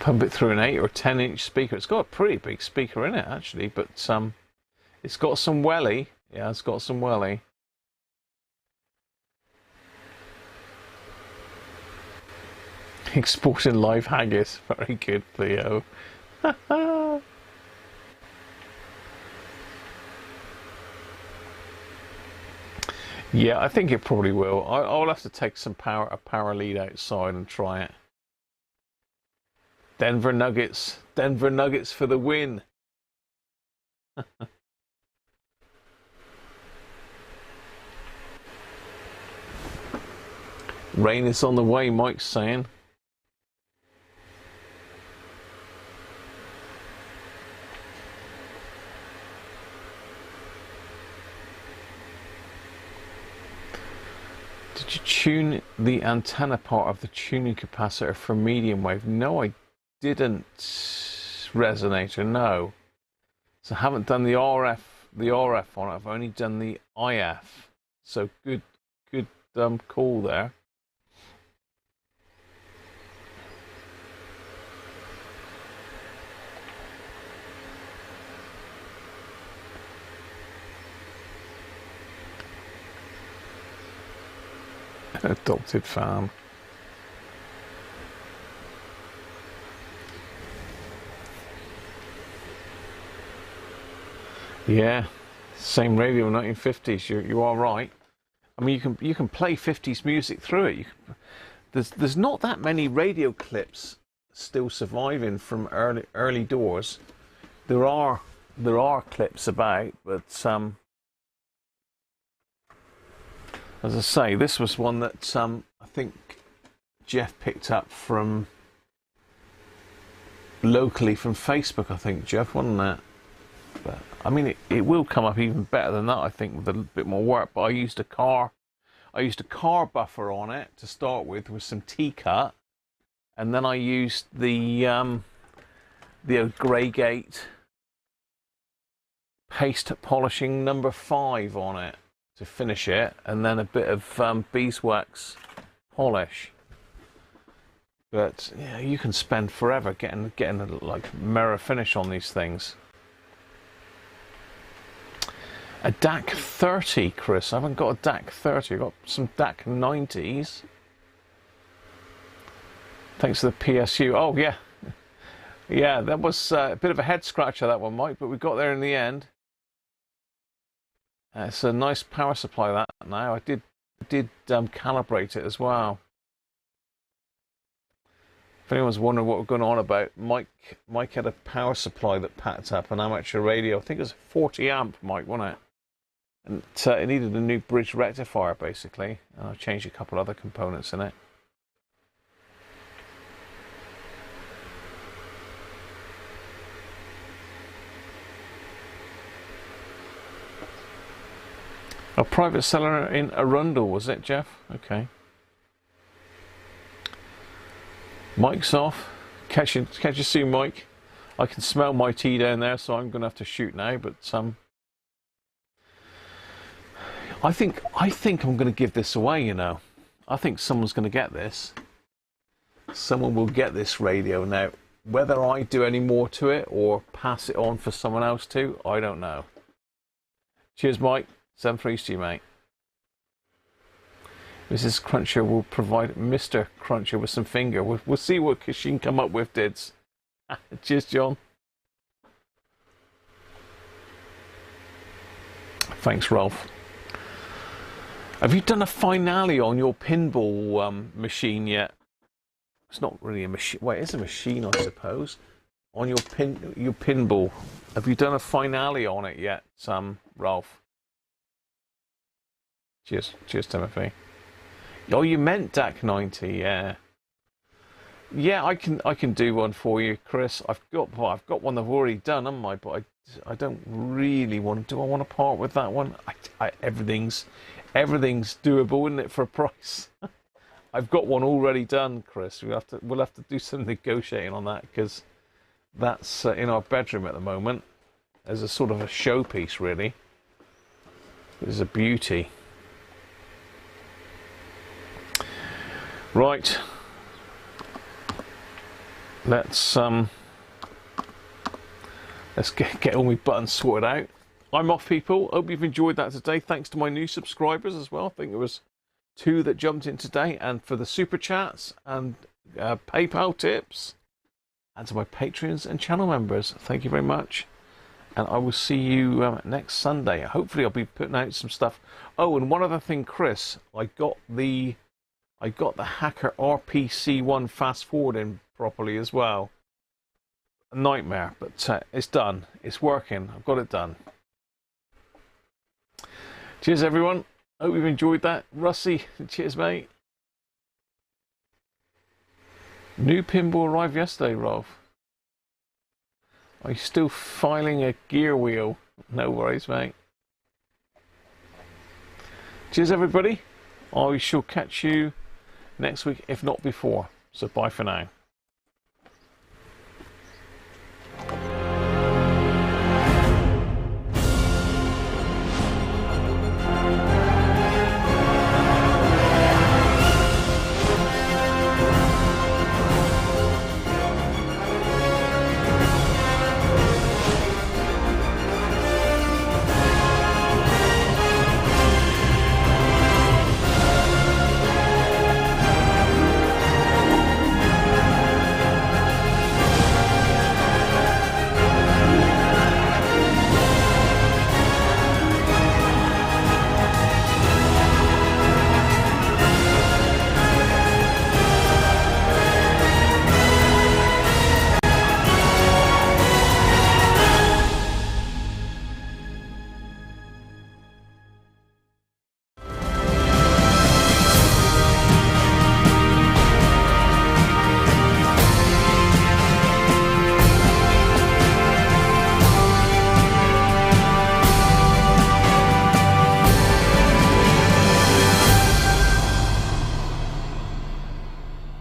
Pump it through an 8 or 10-inch speaker. It's got a pretty big speaker in it actually, but it's got some welly. Yeah, it's got some welly. Exporting live haggis. Very good, Leo. Yeah, I think it probably will. I'll have to take a power lead outside and try it. Denver Nuggets for the win. Rain is on the way, Mike's saying. Did you tune the antenna part of the tuning capacitor for medium wave? No, I didn't. Resonator, no. So I haven't done the RF on it. I've only done the IF. So good call there. Adopted farm. Yeah, same radio, 1950s. You are right. I mean, you can play 50s music through it. There's not that many radio clips still surviving from early doors. There are clips about, but as I say, this was one that I think Jeff picked up from locally from Facebook. I think Jeff, wasn't that? But I mean, it will come up even better than that, I think, with a bit more work. But I used a car buffer on it to start with some T-cut, and then I used the Greygate paste polishing number 5 on it to finish it, and then a bit of beeswax polish. But yeah, you can spend forever getting a like mirror finish on these things. A DAC 30, Chris. I haven't got a DAC 30. I've got some DAC 90s. Thanks to the PSU. Oh yeah, yeah. That was a bit of a head scratcher, that one, Mike, but we got there in the end. It's a nice power supply that now. I did calibrate it as well. If anyone's wondering what we're going on about, Mike had a power supply that packed up an amateur radio. I think it was 40 amp, Mike, wasn't it? And it needed a new bridge rectifier, basically. And I've changed a couple other components in it. A private seller in Arundel, was it, Jeff? Okay. Mike's off. Catch you soon, Mike. I can smell my tea down there, so I'm going to have to shoot now. But I think I'm going to give this away. You know, I think someone's going to get this. Someone will get this radio now. Whether I do any more to it or pass it on for someone else to, I don't know. Cheers, Mike. 7-3 to you, mate. Mrs. Cruncher will provide Mr. Cruncher with some finger. We'll see what she can come up with, Dids. Cheers, John. Thanks, Rolf. Have you done a finale on your pinball machine yet? It's not really a machine. Wait, it's a machine, I suppose. On your pinball. Have you done a finale on it yet, Rolf? Cheers, Timothy. Oh, you meant DAC 90, yeah. Yeah, I can do one for you, Chris. I've got one I've already done, haven't I? But I don't really want to. Do I want to part with that one? Everything's doable, isn't it, for a price? I've got one already done, Chris. We'll have to do some negotiating on that, because that's in our bedroom at the moment as a sort of a showpiece, really. It's a beauty. Right, let's get all my buttons sorted out. I'm off, people. Hope you've enjoyed that today. Thanks to my new subscribers as well. I think there was 2 that jumped in today, and for the super chats and PayPal tips, and to my Patreons and channel members. Thank you very much, and I will see you next Sunday. Hopefully, I'll be putting out some stuff. Oh, and one other thing, Chris, I got the Hacker RPC1 fast forwarding properly as well. A nightmare, but it's done. It's working. I've got it done. Cheers, everyone. Hope you've enjoyed that. Russie, cheers, mate. New pinball arrived yesterday, Rolf. Are you still filing a gear wheel? No worries, mate. Cheers, everybody. I shall catch you next week, if not before. So bye for now.